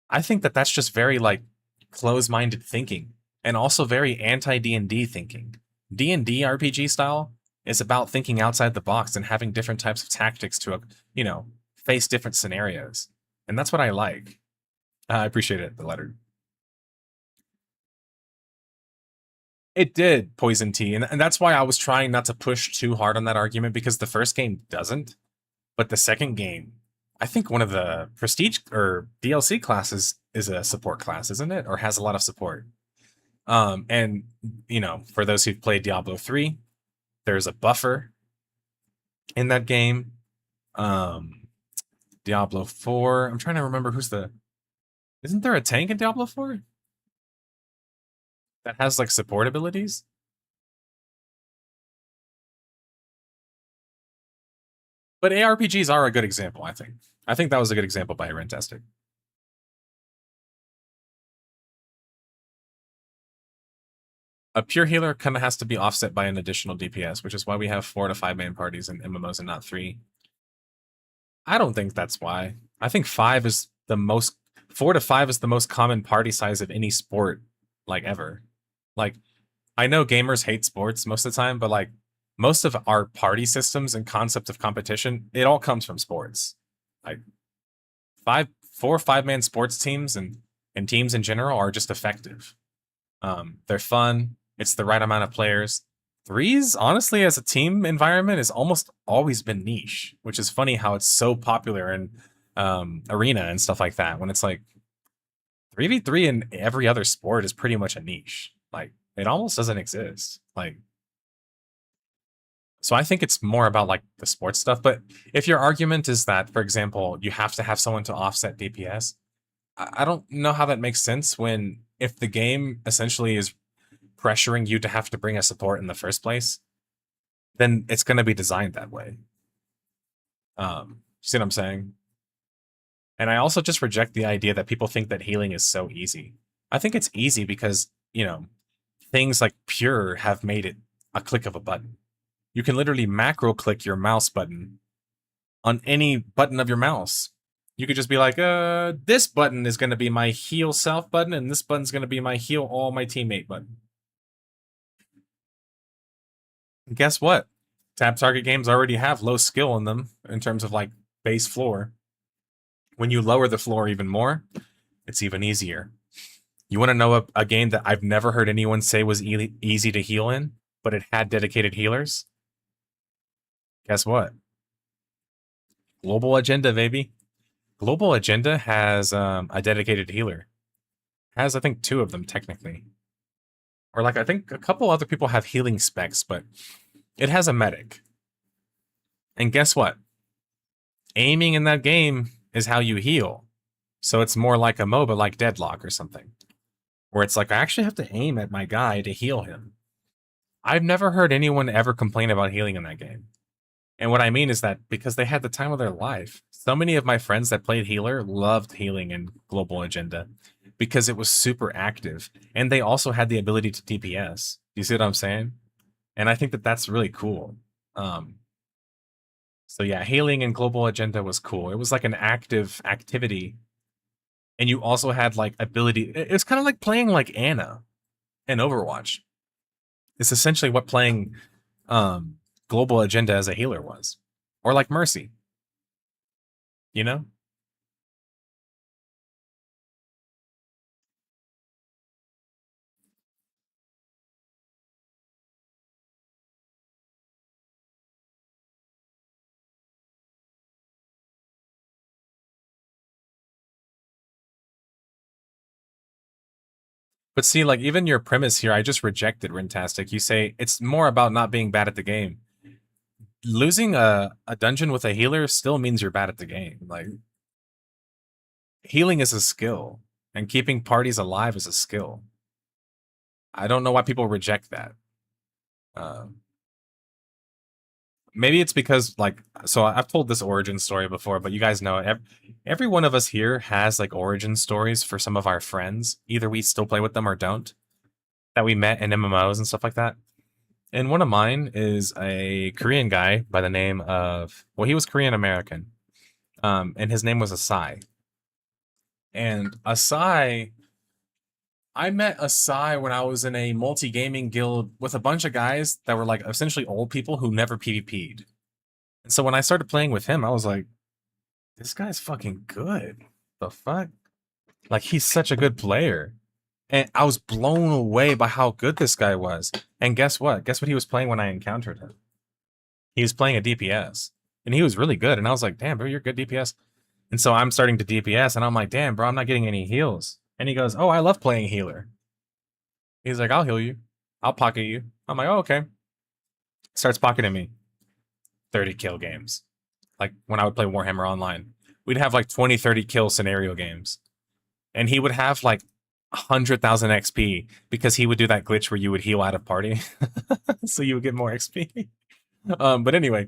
I think that that's just very, like, close-minded thinking, and also very anti-D&D thinking. D&D RPG style is about thinking outside the box and having different types of tactics to, face different scenarios. And that's what I like. I appreciate it, the letter. It did, Poison Tea, and that's why I was trying not to push too hard on that argument, because the first game doesn't, but the second game, I think one of the prestige or DLC classes is a support class, isn't it? Or has a lot of support. And, for those who've played Diablo 3, there's a buffer in that game. Diablo 4, I'm trying to remember isn't there a tank in Diablo 4? That has, like, support abilities? But ARPGs are a good example, I think. I think that was a good example by Rentastic. A pure healer kind of has to be offset by an additional DPS, which is why we have 4 to 5 man parties in MMOs and not 3. I don't think that's why. I think 4 to 5 is the most common party size of any sport, like, ever. Like, I know gamers hate sports most of the time, but, like, most of our party systems and concept of competition, it all comes from sports. Like, 4 or 5 man sports teams and teams in general are just effective. They're fun. It's the right amount of players. 3s, honestly, as a team environment, has almost always been niche, which is funny how it's so popular in arena and stuff like that, when it's like 3v3 in every other sport is pretty much a niche. Like, it almost doesn't exist. Like, so I think it's more about, like, the sports stuff. But if your argument is that, for example, you have to have someone to offset DPS, I don't know how that makes sense if the game essentially is pressuring you to have to bring a support in the first place, then it's going to be designed that way. See what I'm saying? And I also just reject the idea that people think that healing is so easy. I think it's easy because, things like Pure have made it a click of a button. You can literally macro click your mouse button on any button of your mouse. You could just be like, this button is going to be my heal self button, and this button's going to be my heal all my teammate button. And guess what? Tab target games already have low skill in them in terms of, like, base floor. When you lower the floor even more, it's even easier. You want to know a game that I've never heard anyone say was easy to heal in, but it had dedicated healers? Guess what? Global Agenda, baby. Global Agenda has a dedicated healer. Has, I think, 2 of them, technically. Or, like, I think a couple other people have healing specs, but it has a medic. And guess what? Aiming in that game is how you heal. So it's more like a MOBA, like Deadlock or something. Where it's like, I actually have to aim at my guy to heal him. I've never heard anyone ever complain about healing in that game. And what I mean is that because they had the time of their life, so many of my friends that played healer loved healing in Global Agenda because it was super active. And they also had the ability to DPS. You see what I'm saying? And I think that that's really cool. So yeah, healing in Global Agenda was cool. It was like an active activity. And you also had like ability. It's kind of like playing like Ana in Overwatch. It's essentially what playing Global Agenda as a healer was. Or like Mercy. You know? But see, like, even your premise here, I just rejected, Rintastic. You say it's more about not being bad at the game. Losing a dungeon with a healer still means you're bad at the game. Like, healing is a skill, and keeping parties alive is a skill. I don't know why people reject that. Maybe it's because, like, so I've told this origin story before, but you guys know it. Every one of us here has, like, origin stories for some of our friends. Either we still play with them or don't. That we met in MMOs and stuff like that. And one of mine is a Korean guy by the name of, well, he was Korean American. And his name was Asai. And Asai, I met Asai when I was in a multi-gaming guild with a bunch of guys that were like essentially old people who never PvP'd. And so when I started playing with him, I was like, this guy's fucking good. The fuck? Like, he's such a good player. And I was blown away by how good this guy was. And guess what? Guess what he was playing when I encountered him? He was playing a DPS. And he was really good. And I was like, damn, bro, you're good DPS. And so I'm starting to DPS. And I'm like, damn, bro, I'm not getting any heals. And he goes, oh, I love playing healer. He's like, I'll heal you. I'll pocket you. I'm like, oh, okay. Starts pocketing me. 30 kill games. Like when I would play Warhammer Online. We'd have like 20, 30 kill scenario games. And he would have like 100,000 XP because he would do that glitch where you would heal out of party. So you would get more XP. But anyway,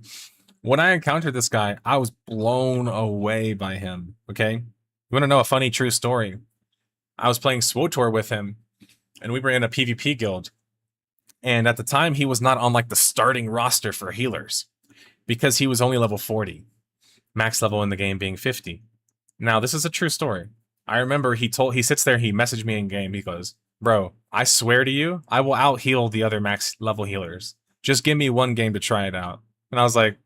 when I encountered this guy, I was blown away by him. Okay? You want to know a funny true story? I was playing SWTOR with him, and we were in a PvP guild. And at the time, he was not on like the starting roster for healers because he was only level 40. Max level in the game being 50. Now, this is a true story. I remember he sits there, he messaged me in game. He goes, bro, I swear to you, I will out heal the other max level healers. Just give me one game to try it out. And I was like,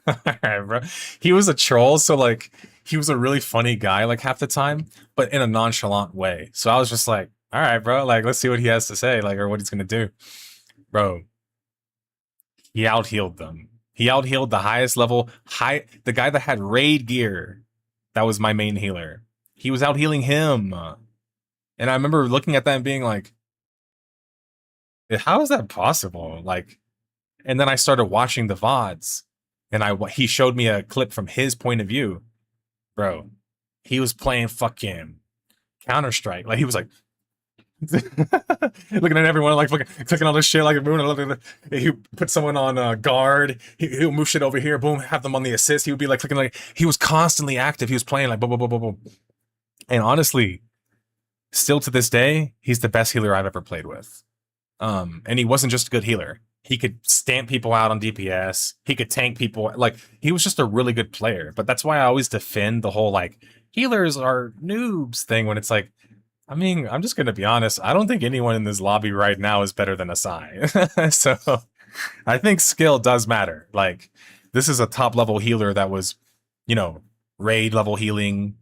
all right, bro. He was a troll, so like, he was a really funny guy like half the time, but in a nonchalant way. So I was just like, all right, bro, like, let's see what he has to say, like, or what he's gonna do. Bro, he out-healed them. He out-healed the highest level, the guy that had raid gear. That was my main healer. He was out-healing him. And I remember looking at that and being like, how is that possible? Like, and then I started watching the VODs, and he showed me a clip from his point of view. Bro, he was playing fucking Counter-Strike. Like, he was like, looking at everyone, like, fucking clicking all this shit, like, he put someone on guard, he'll move shit over here, boom, have them on the assist. He would be like clicking, like, he was constantly active. He was playing like boom, boom, boom, boom, boom. And honestly, still to this day, he's the best healer I've ever played with. And he wasn't just a good healer. He could stamp people out on DPS. He could tank people. Like, he was just a really good player. But that's why I always defend the whole, like, healers are noobs thing when it's like, I mean, I'm just going to be honest. I don't think anyone in this lobby right now is better than Asai. So I think skill does matter. Like, this is a top level healer that was, you know, raid level healing,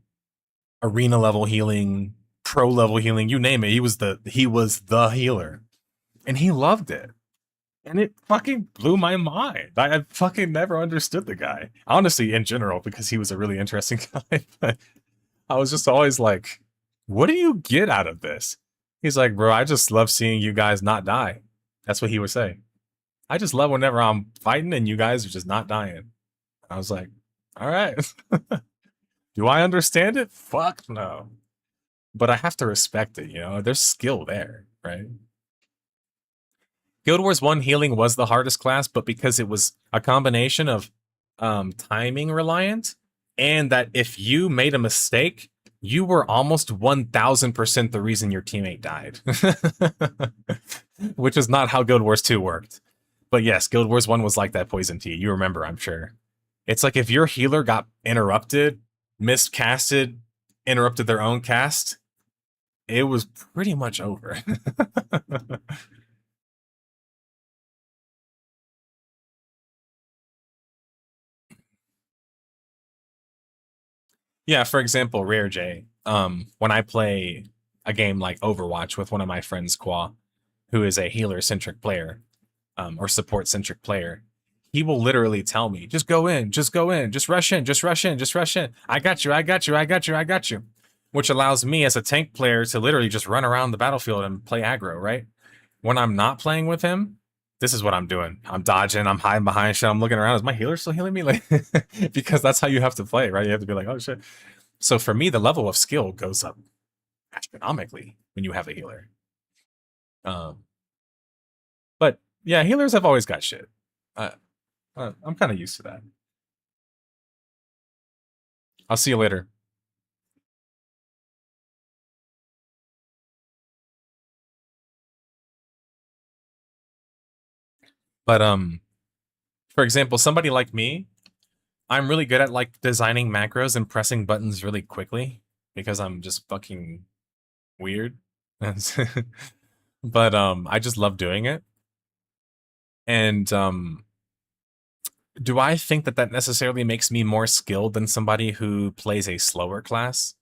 arena level healing, pro level healing, you name it. He was the healer. And he loved it. And it fucking blew my mind. I fucking never understood the guy. Honestly, in general, because he was a really interesting guy. But I was just always like, what do you get out of this? He's like, bro, I just love seeing you guys not die. That's what he would say. I just love whenever I'm fighting and you guys are just not dying. I was like, all right. Do I understand it? Fuck no. But I have to respect it, you know? There's skill there, right? Guild Wars 1 healing was the hardest class, but because it was a combination of timing reliant, and that if you made a mistake, you were almost 1000% the reason your teammate died. Which is not how Guild Wars 2 worked. But yes, Guild Wars 1 was like that, Poison Tea. You remember, I'm sure. It's like if your healer got interrupted, miscasted, interrupted their own cast, it was pretty much over. Yeah, for example, Rare J. When I play a game like Overwatch with one of my friends, Qua, who is a healer-centric player, or support-centric player, he will literally tell me, just go in, just go in, just rush in, just rush in, just rush in. I got you, I got you, I got you, I got you. Which allows me as a tank player to literally just run around the battlefield and play aggro, right? When I'm not playing with him, this is what I'm doing. I'm dodging, I'm hiding behind shit, I'm looking around. Is my healer still healing me? Like, because that's how you have to play, right? You have to be like, oh shit. So for me, the level of skill goes up astronomically when you have a healer. But yeah, healers have always got shit. I'm kind of used to that. I'll see you later. But for example, somebody like me, I'm really good at like designing macros and pressing buttons really quickly because I'm just fucking weird. But I just love doing it. And do I think that that necessarily makes me more skilled than somebody who plays a slower class?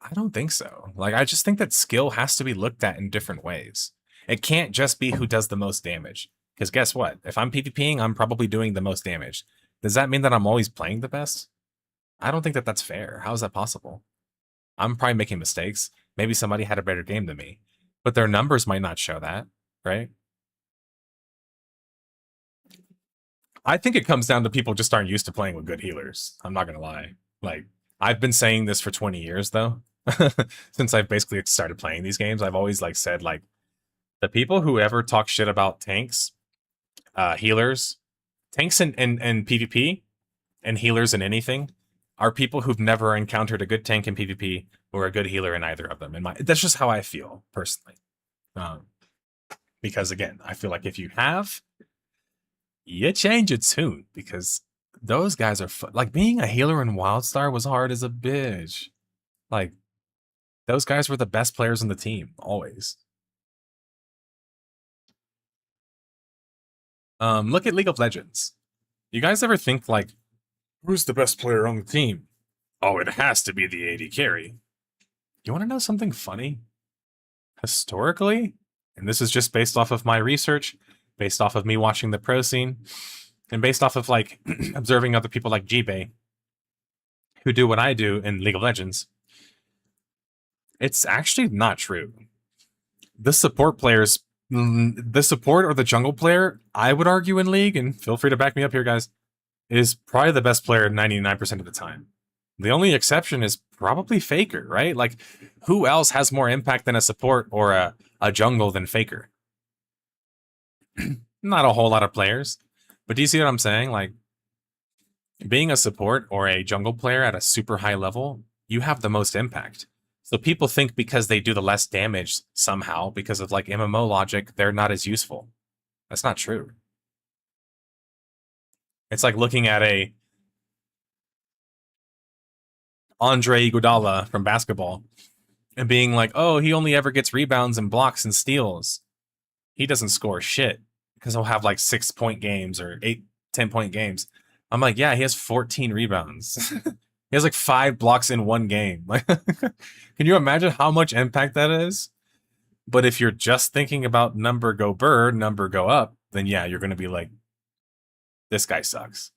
I don't think so. Like, I just think that skill has to be looked at in different ways. It can't just be who does the most damage. Because guess what? If I'm PvPing, I'm probably doing the most damage. Does that mean that I'm always playing the best? I don't think that that's fair. How is that possible? I'm probably making mistakes. Maybe somebody had a better game than me. But their numbers might not show that, right? I think it comes down to people just aren't used to playing with good healers. I'm not going to lie. Like, I've been saying this for 20 years, though. Since I've basically started playing these games, I've always like said, like, the people who ever talk shit about tanks, healers, tanks in PvP, and healers in anything, are people who've never encountered a good tank in PvP or a good healer in either of them. That's just how I feel, personally. Because, again, I feel like if you have, you change your tune, because those guys are like, being a healer in WildStar was hard as a bitch. Like, those guys were the best players on the team, always. Look at League of Legends. You guys ever think, like, who's the best player on the team? Oh, it has to be the AD carry. You want to know something funny? Historically, and this is just based off of my research, based off of me watching the pro scene, and based off of, like, observing other people like G-Bay, who do what I do in League of Legends, it's actually not true. The support players, the support or the jungle player, I would argue in League, and feel free to back me up here, guys, is probably the best player 99% of the time. The only exception is probably Faker, right? Like, who else has more impact than a support or a jungle than Faker? Not a whole lot of players. But do you see what I'm saying? Like, being a support or a jungle player at a super high level, you have the most impact. So people think because they do the less damage somehow, because of like MMO logic, they're not as useful. That's not true. It's like looking at a Andre Iguodala from basketball and being like, oh, he only ever gets rebounds and blocks and steals. He doesn't score shit because he'll have like 6-point games or 8-10-point games. I'm like, yeah, he has 14 rebounds. He has like 5 blocks in one game. Like, can you imagine how much impact that is? But if you're just thinking about number go bird, number go up, then yeah, you're going to be like, this guy sucks.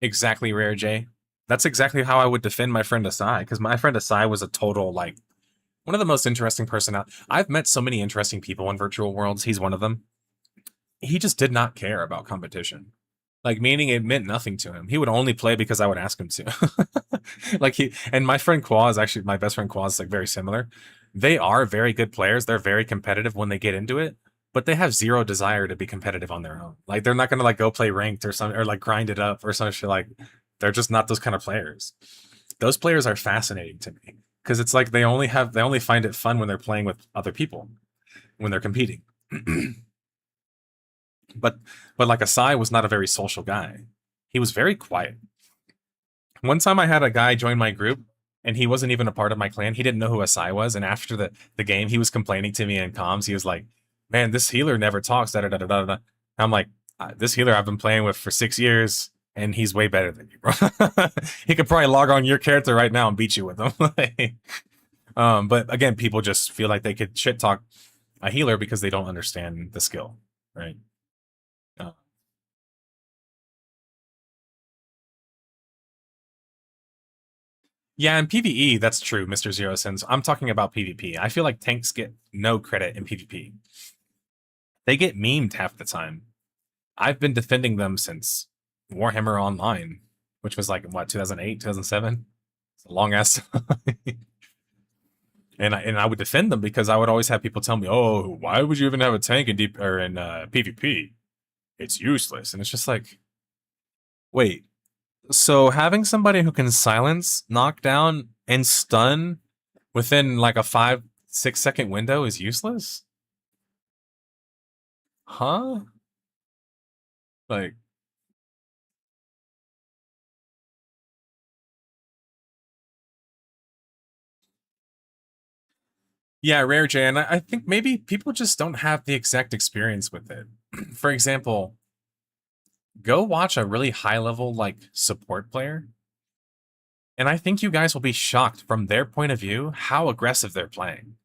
Exactly, Rare J. That's exactly how I would defend my friend Asai, because my friend Asai was a total, like, one of the most interesting I've met so many interesting people in virtual worlds. He's one of them. He just did not care about competition. Like, meaning it meant nothing to him. He would only play because I would ask him to. Like, and my friend Quaz, actually, my best friend Quaz is like very similar. They are very good players. They're very competitive when they get into it, but they have zero desire to be competitive on their own. Like, they're not going to like go play ranked or something, or like grind it up or some shit. Like, they're just not those kind of players. Those players are fascinating to me because it's like they only find it fun when they're playing with other people, when they're competing. But like Asai was not a very social guy. He was very quiet. One time I had a guy join my group and he wasn't even a part of my clan. He didn't know who Asai was. And after the game, he was complaining to me in comms. He was like, man, this healer never talks. Da, da, da, da, da. I'm like, this healer I've been playing with for 6 years and he's way better than you, bro. He could probably log on your character right now and beat you with him. But again, people just feel like they could shit talk a healer because they don't understand the skill, right? Yeah, in PvE, that's true, Mr. Zero Sins. I'm talking about PvP. I feel like tanks get no credit in PvP. They get memed half the time. I've been defending them since Warhammer Online, which was like, what, 2008, 2007? It's a long-ass time. And I would defend them because I would always have people tell me, oh, why would you even have a tank in PvP? It's useless. And it's just like, wait. So having somebody who can silence, knock down, and stun within like a 5-6 second window is useless? Huh? Like, yeah, Rare J, and I think maybe people just don't have the exact experience with it. For example, go watch a really high level like support player, and I think you guys will be shocked from their point of view how aggressive they're playing.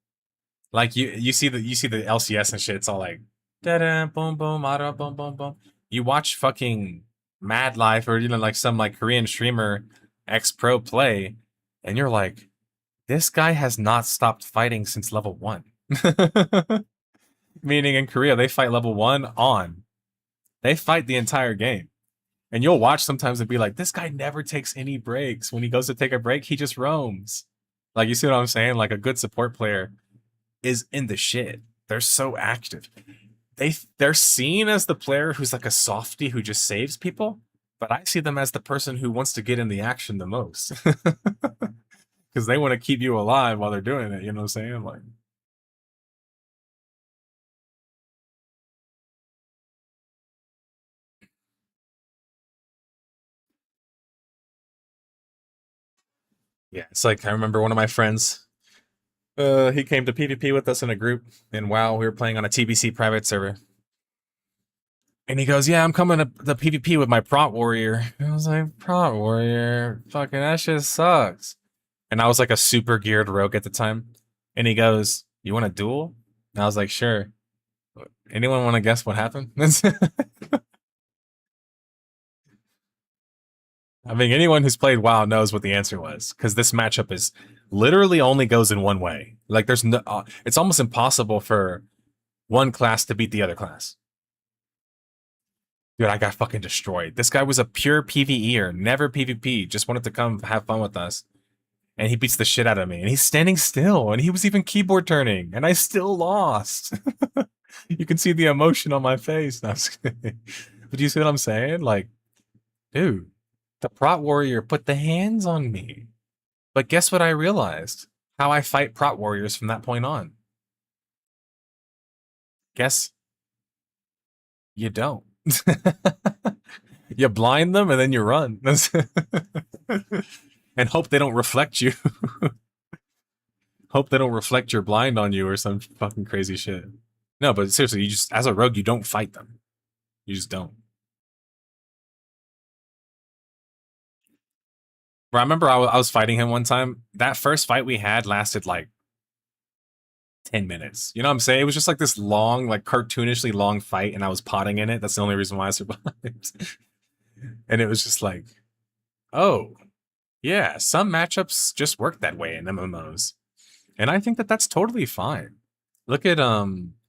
Like you see the LCS and shit. It's all like da da boom boom auto boom boom boom. You watch fucking Mad Life or like some like Korean streamer X Pro play, and you're like, this guy has not stopped fighting since level 1. Meaning in Korea they fight level 1 on. They fight the entire game. And you'll watch sometimes and be like, this guy never takes any breaks. When he goes to take a break, he just roams. Like, you see what I'm saying? Like, a good support player is in the shit. They're so active. They're seen as the player who's like a softie who just saves people, but I see them as the person who wants to get in the action the most. Because they want to keep you alive while they're doing it, you know what I'm saying? Like, yeah, it's like I remember one of my friends, he came to PvP with us in a group, and WoW, we were playing on a TBC private server. And he goes, yeah, I'm coming to the PvP with my Prot Warrior. And I was like, Prot Warrior? Fucking that shit sucks. And I was like a super geared rogue at the time. And he goes, you want a duel? And I was like, sure. Anyone want to guess what happened? I mean, anyone who's played WoW knows what the answer was, because this matchup is literally only goes in one way. Like, there's no, it's almost impossible for one class to beat the other class. Dude, I got fucking destroyed. This guy was a pure PvEer, never PvP, just wanted to come have fun with us. And he beats the shit out of me. And he's standing still, and he was even keyboard turning, and I still lost. You can see the emotion on my face. No, but do you see what I'm saying? Like, dude, the Prot Warrior put the hands on me. But guess what I realized? How I fight Prot Warriors from that point on. Guess you don't. You blind them and then you run. And hope they don't reflect you. Hope they don't reflect your blind on you or some fucking crazy shit. No, but seriously, you just, as a rogue, you don't fight them. You just don't. Bro, I remember I was fighting him one time. That first fight we had lasted like 10 minutes. You know what I'm saying? It was just like this long, like cartoonishly long fight, and I was potting in it. That's the only reason why I survived. And it was just like, oh, yeah, some matchups just work that way in MMOs. And I think that that's totally fine. Look at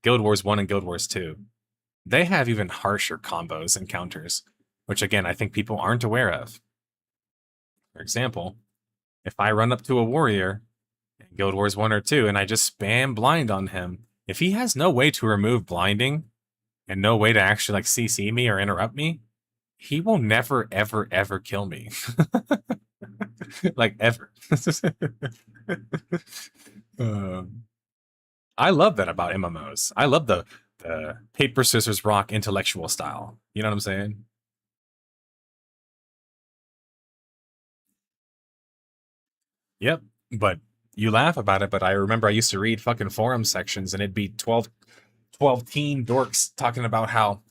Guild Wars 1 and Guild Wars 2. They have even harsher combos and counters, which again, I think people aren't aware of. For example, if I run up to a warrior in Guild Wars 1 or 2 and I just spam blind on him, if he has no way to remove blinding and no way to actually like CC me or interrupt me, he will never, ever, ever kill me. Like, ever. I love that about MMOs. I love the paper, scissors, rock intellectual style. You know what I'm saying? Yep. But you laugh about it, but I remember I used to read fucking forum sections and it'd be 12 teen dorks talking about how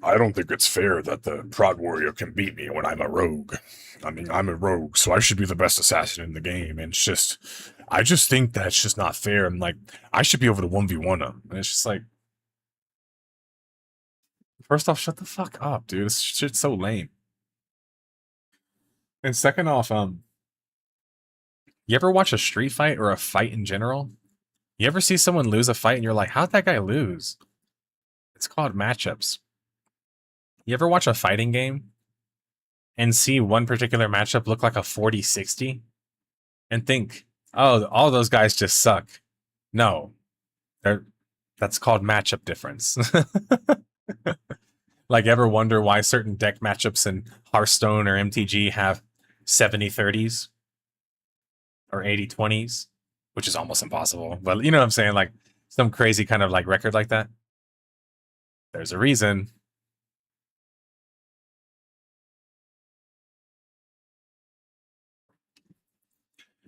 I don't think it's fair that the prod warrior can beat me when I'm a rogue. I mean, I'm a rogue, so I should be the best assassin in the game. And it's just, I just think that's just not fair. I'm like, I should be able to 1v1 him. And it's just like, first off, shut the fuck up, dude. This shit's so lame. And second off, you ever watch a street fight or a fight in general? You ever see someone lose a fight and you're like, how'd that guy lose? It's called matchups. You ever watch a fighting game and see one particular matchup look like a 40-60 and think, oh, all those guys just suck? No, that's called matchup difference. Like, ever wonder why certain deck matchups in Hearthstone or MTG have 70-30s or 80-20s, which is almost impossible. But you know what I'm saying? Like, some crazy kind of like record like that. There's a reason.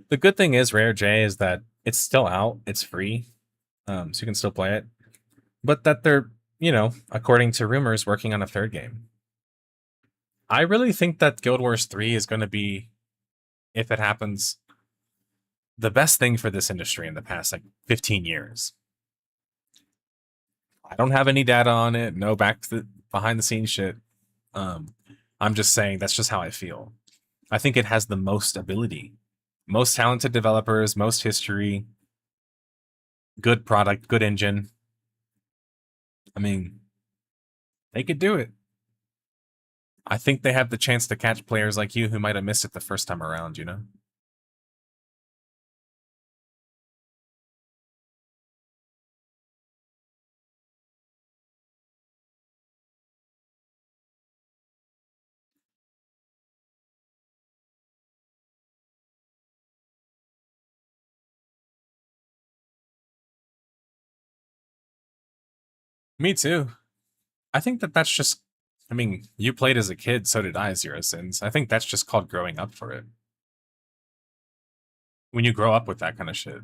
The good thing is, Rare J, is that it's still out. It's free. So you can still play it. But that they're, you know, according to rumors, working on a third game. I really think that Guild Wars 3 is going to be, if it happens, the best thing for this industry in the past, like, 15 years. I don't have any data on it. No behind the scenes shit. I'm just saying that's just how I feel. I think it has the most ability. Most talented developers, most history, good product, good engine. I mean, they could do it. I think they have the chance to catch players like you who might have missed it the first time around, you know? Me too. I think that that's just, I mean, you played as a kid, so did I, Zero Sins. I think that's just called growing up for it. When you grow up with that kind of shit.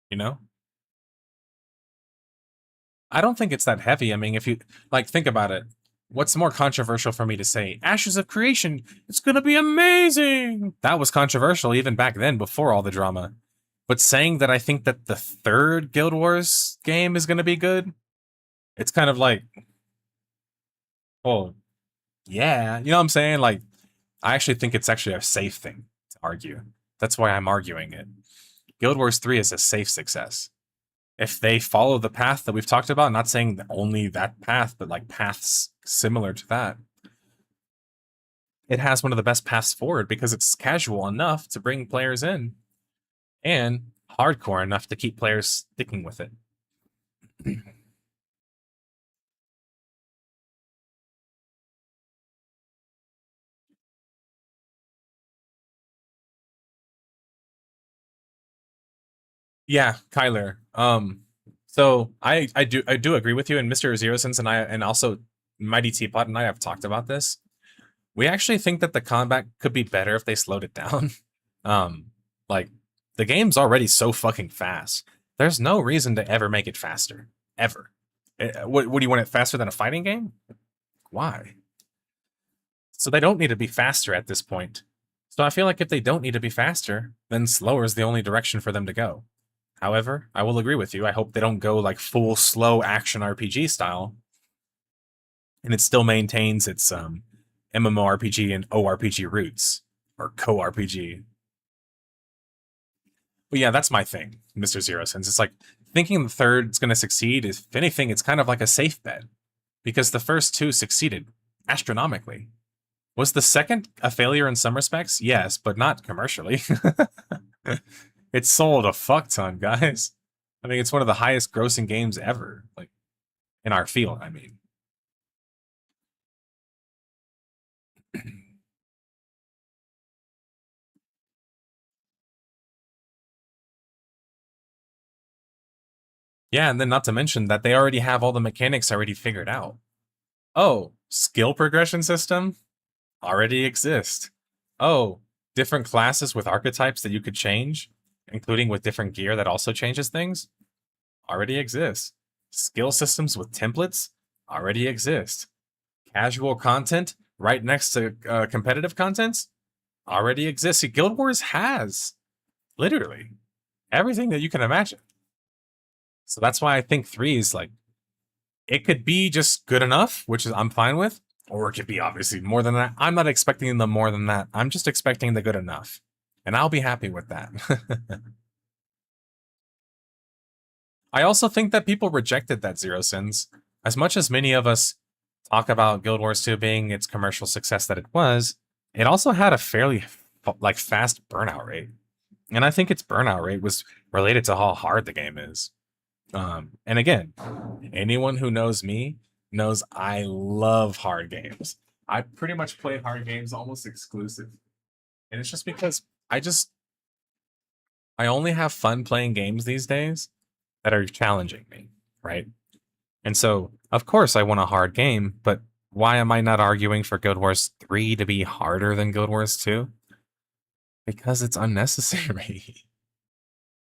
You know? I don't think it's that heavy. I mean, if you, like, think about it. What's more controversial for me to say? Ashes of Creation, it's gonna be amazing! That was controversial even back then, before all the drama. But saying that I think that the third Guild Wars game is gonna be good, it's kind of like, oh, yeah. You know what I'm saying? Like, I actually think it's actually a safe thing to argue. That's why I'm arguing it. Guild Wars 3 is a safe success. If they follow the path that we've talked about, not saying only that path, but like paths similar to that, it has one of the best paths forward because it's casual enough to bring players in and hardcore enough to keep players sticking with it. Yeah, Kyler. So I do agree with you, and Mr. Zero Sense and I, and also Mighty Teapot and I have talked about this. We actually think that the combat could be better if they slowed it down. Like, the game's already so fucking fast. There's no reason to ever make it faster. Ever. What do you want it faster than a fighting game? Why? So they don't need to be faster at this point. So I feel like if they don't need to be faster, then slower is the only direction for them to go. However, I will agree with you. I hope they don't go like full slow action RPG style. And it still maintains its MMORPG and ORPG roots. Or co-RPG. But yeah, that's my thing, Mr. Zero Sins. It's like, thinking the third is going to succeed, if anything, it's kind of like a safe bet. Because the first two succeeded astronomically. Was the second a failure in some respects? Yes, but not commercially. It sold a fuck ton, guys. I mean, it's one of the highest grossing games ever. Like, in our field, I mean. Yeah, and then not to mention that they already have all the mechanics already figured out. Oh, skill progression system? Already exist. Oh, different classes with archetypes that you could change, including with different gear that also changes things? Already exist. Skill systems with templates? Already exist. Casual content right next to competitive content? Already exists. See, Guild Wars has literally everything that you can imagine. So that's why I think 3 is like, it could be just good enough, which is I'm fine with, or it could be obviously more than that. I'm not expecting the more than that. I'm just expecting the good enough. And I'll be happy with that. I also think that people rejected that Zero Sins. As much as many of us talk about Guild Wars 2 being its commercial success that it was, it also had a fairly like fast burnout rate. And I think its burnout rate was related to how hard the game is. And again, anyone who knows me knows I love hard games. I pretty much play hard games almost exclusive. And it's just because I only have fun playing games these days that are challenging me, right? And so, of course, I want a hard game, but why am I not arguing for Guild Wars 3 to be harder than Guild Wars 2? Because it's unnecessary.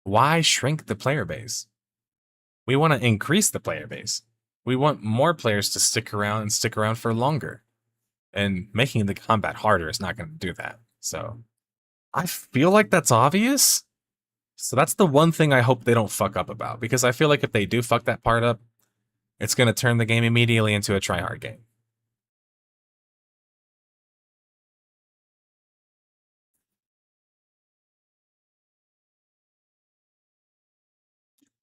Why shrink the player base? We want to increase the player base. We want more players to stick around and stick around for longer. And making the combat harder is not going to do that. So I feel like that's obvious. So that's the one thing I hope they don't fuck up about. Because I feel like if they do fuck that part up, it's going to turn the game immediately into a try-hard game.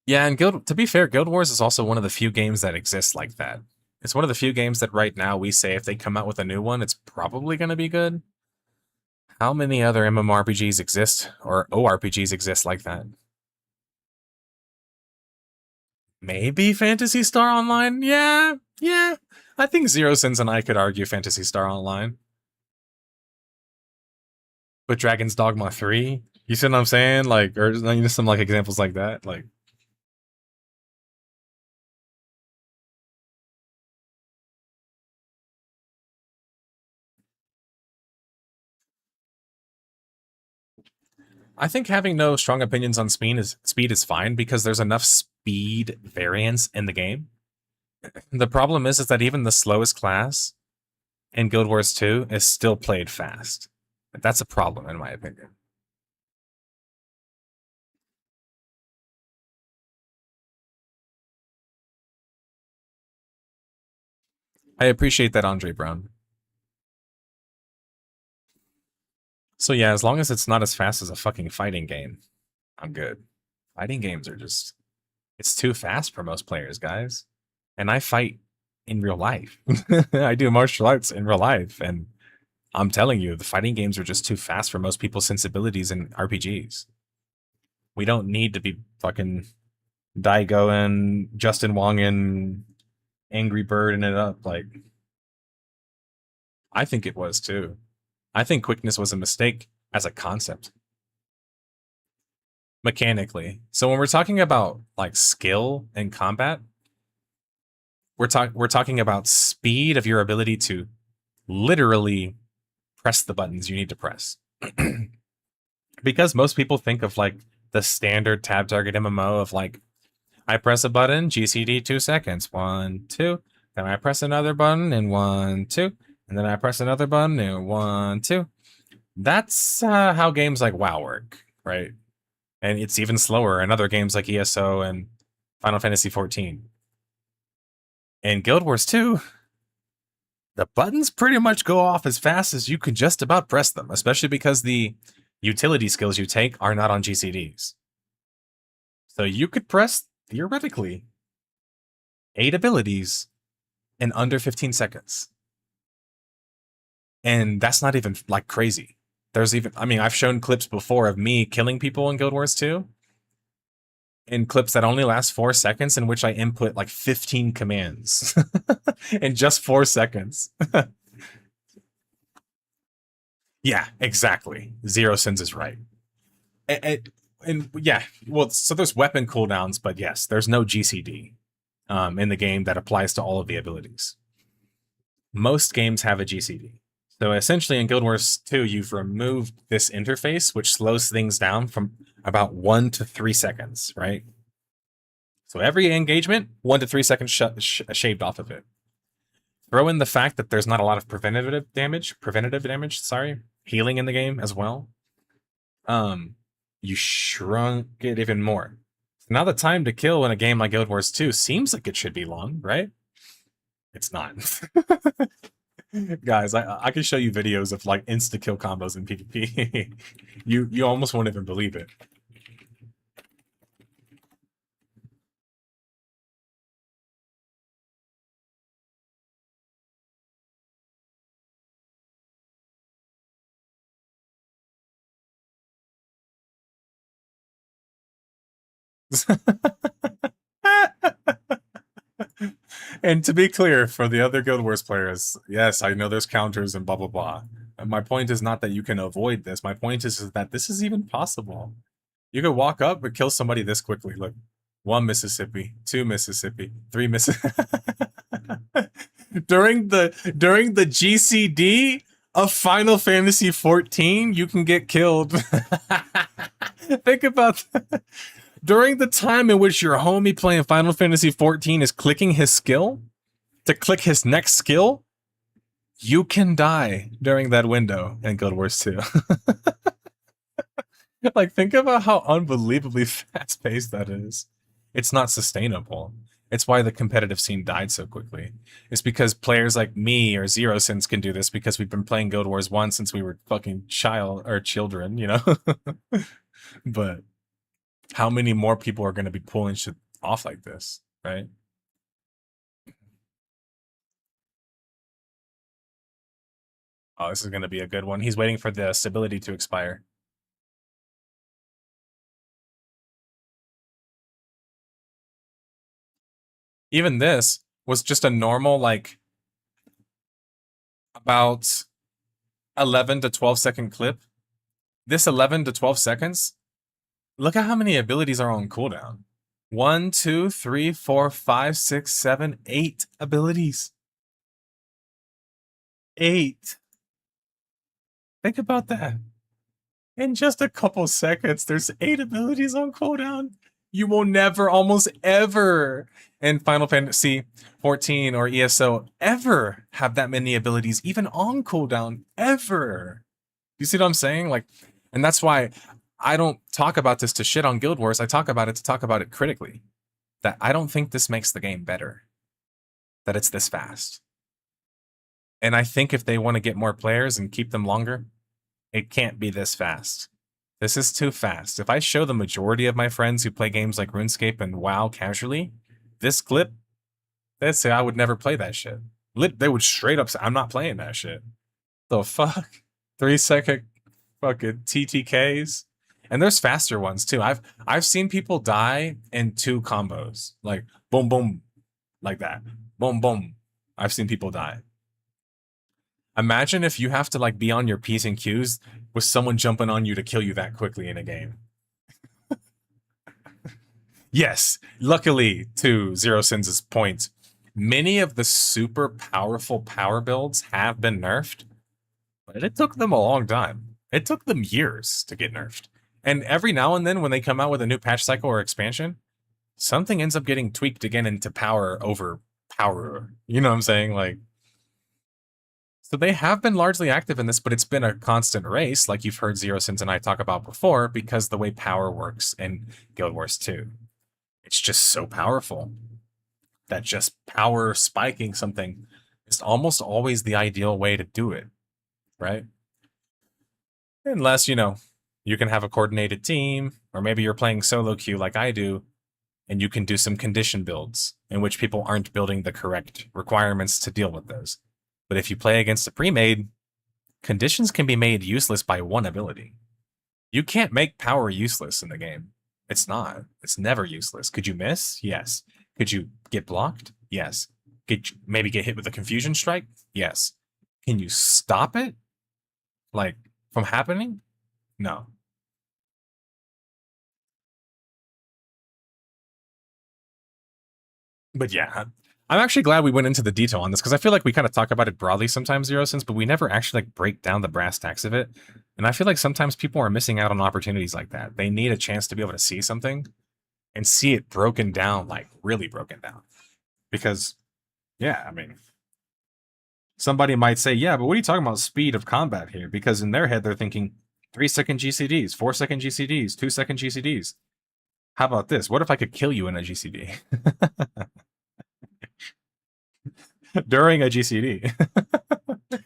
Yeah, and to be fair, Guild Wars is also one of the few games that exists like that. It's one of the few games that right now we say if they come out with a new one, it's probably going to be good. How many other MMORPGs exist, or ORPGs exist like that? Maybe Phantasy Star Online? Yeah. I think Zero Sins and I could argue Phantasy Star Online. But Dragon's Dogma 3? You see what I'm saying? Like, or some like examples like that? Like, I think having no strong opinions on speed is fine because there's enough speed variance in the game. The problem is that even the slowest class in Guild Wars 2 is still played fast. That's a problem, in my opinion. I appreciate that, Andre Brown. So yeah, as long as it's not as fast as a fucking fighting game, I'm good. Fighting games are just... It's too fast for most players, guys. And I fight in real life. I do martial arts in real life, and I'm telling you, the fighting games are just too fast for most people's sensibilities in RPGs. We don't need to be fucking Daigo and Justin Wong and Angry Bird and it up. Like, I think it was too. I think quickness was a mistake as a concept. Mechanically. So when we're talking about like skill and combat, we're talking about speed of your ability to literally press the buttons you need to press. Because most people think of like the standard tab target MMO of like, I press a button, GCD 2 seconds, 1, 2. Then I press another button and 1, 2. And then I press another button and 1, 2. That's how games like WoW work, right? And it's even slower in other games like ESO and Final Fantasy XIV. In Guild Wars 2, the buttons pretty much go off as fast as you can just about press them, especially because the utility skills you take are not on GCDs. So you could press, theoretically, 8 abilities in under 15 seconds. And that's not even, like, crazy. There's even, I mean, I've shown clips before of me killing people in Guild Wars 2. In clips that only last 4 seconds, in which I input like 15 commands in just 4 seconds. Yeah, exactly. Zero Sins is right. And yeah, well, so there's weapon cooldowns, but yes, there's no GCD in the game that applies to all of the abilities. Most games have a GCD. So essentially in Guild Wars 2, you've removed this interface, which slows things down from about 1 to 3 seconds, right? So every engagement, 1 to 3 seconds shaved off of it. Throw in the fact that there's not a lot of preventative damage, healing in the game as well. You shrunk it even more. Now the time to kill in a game like Guild Wars 2 seems like it should be long, right? It's not. Guys, I can show you videos of like insta-kill combos in PvP. You almost won't even believe it. And to be clear, for the other Guild Wars players, yes, I know there's counters and blah, blah, blah. And my point is not that you can avoid this. My point is that this is even possible. You could walk up and kill somebody this quickly. Look, 1 Mississippi, 2 Mississippi, 3 Mississippi. During the GCD of Final Fantasy XIV, you can get killed. Think about that. During the time in which your homie playing Final Fantasy XIV is clicking his skill to click his next skill, you can die during that window in Guild Wars 2. Like, think about how unbelievably fast-paced that is. It's not sustainable. It's why the competitive scene died so quickly. It's because players like me or Zero Sins can do this because we've been playing Guild Wars 1 since we were fucking children, you know? But how many more people are going to be pulling shit off like this, right? Oh, this is going to be a good one. He's waiting for the stability to expire. Even this was just a normal, like, about 11 to 12 second clip. This 11 to 12 seconds, look at how many abilities are on cooldown. 1, 2, 3, 4, 5, 6, 7, 8 abilities. 8. Think about that. In just a couple seconds, there's 8 abilities on cooldown. You will never, almost ever, in Final Fantasy XIV or ESO, ever have that many abilities, even on cooldown, ever. You see what I'm saying? Like, and that's why I don't talk about this to shit on Guild Wars. I talk about it to talk about it critically. That I don't think this makes the game better. That it's this fast. And I think if they want to get more players and keep them longer, it can't be this fast. This is too fast. If I show the majority of my friends who play games like RuneScape and WoW casually, this clip, they'd say I would never play that shit. They would straight up say, I'm not playing that shit. The fuck? 3 second fucking TTKs? And there's faster ones too. I've seen people die in 2 combos. Like boom boom. Like that. Boom boom. I've seen people die. Imagine if you have to like be on your P's and Q's with someone jumping on you to kill you that quickly in a game. Yes, luckily, to Zero Sins' point, many of the super powerful power builds have been nerfed, but it took them a long time. It took them years to get nerfed. And every now and then when they come out with a new patch cycle or expansion, something ends up getting tweaked again into power over power. You know what I'm saying? Like, so they have been largely active in this, but it's been a constant race, like you've heard Zero Sins and I talk about before, because the way power works in Guild Wars 2. It's just so powerful that just power spiking something is almost always the ideal way to do it, right? Unless, you know, you can have a coordinated team, or maybe you're playing solo queue like I do, and you can do some condition builds in which people aren't building the correct requirements to deal with those. But if you play against a pre-made, conditions can be made useless by one ability. You can't make power useless in the game. It's not. It's never useless. Could you miss? Yes. Could you get blocked? Yes. Could you maybe get hit with a confusion strike? Yes. Can you stop it? Like, from happening? No. But yeah, I'm actually glad we went into the detail on this, because I feel like we kind of talk about it broadly sometimes, Zero Sense, but we never actually like break down the brass tacks of it. And I feel like sometimes people are missing out on opportunities like that. They need a chance to be able to see something and see it broken down, like really broken down. Because, yeah, I mean, somebody might say, yeah, but what are you talking about speed of combat here? Because in their head, they're thinking 3-second GCDs, 4-second GCDs, 2-second GCDs. How about this? What if I could kill you in a GCD? During a GCD.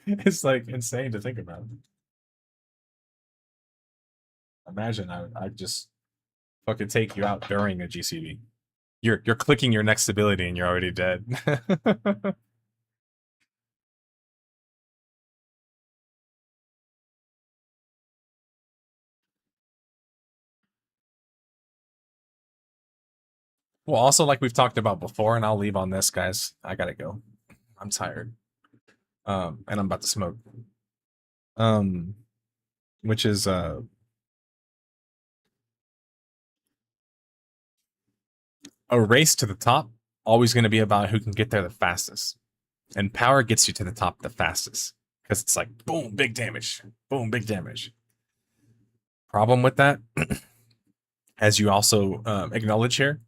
It's like insane to think about. Imagine I'd just fucking take you out during a GCD. You're clicking your next ability and you're already dead. Well, also, like we've talked about before, and I'll leave on this, guys. I gotta go. I'm tired. And I'm about to smoke. Which is a race to the top, always going to be about who can get there the fastest. And power gets you to the top the fastest. Because it's like, boom, big damage. Boom, big damage. Problem with that, as you also acknowledge here,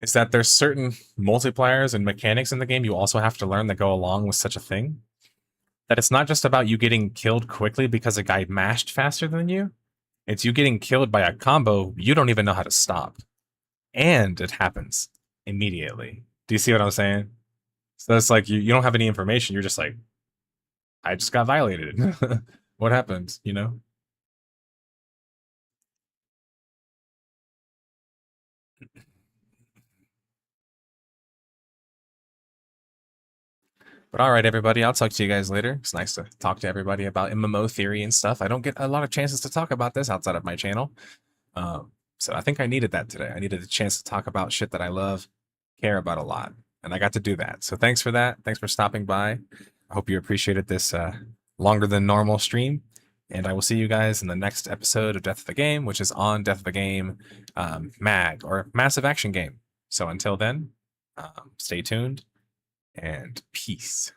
is that there's certain multipliers and mechanics in the game you also have to learn that go along with such a thing. That it's not just about you getting killed quickly because a guy mashed faster than you. It's you getting killed by a combo you don't even know how to stop. And it happens immediately. Do you see what I'm saying? So it's like you don't have any information. You're just like, I just got violated. What happened, you know? But all right, everybody, I'll talk to you guys later. It's nice to talk to everybody about MMO theory and stuff. I don't get a lot of chances to talk about this outside of my channel. So I think I needed that today. I needed a chance to talk about shit that I love, care about a lot. And I got to do that. So thanks for that. Thanks for stopping by. I hope you appreciated this longer than normal stream. And I will see you guys in the next episode of Death of the Game, which is on Death of the Game MAG, or Massive Action Game. So until then, stay tuned. And peace.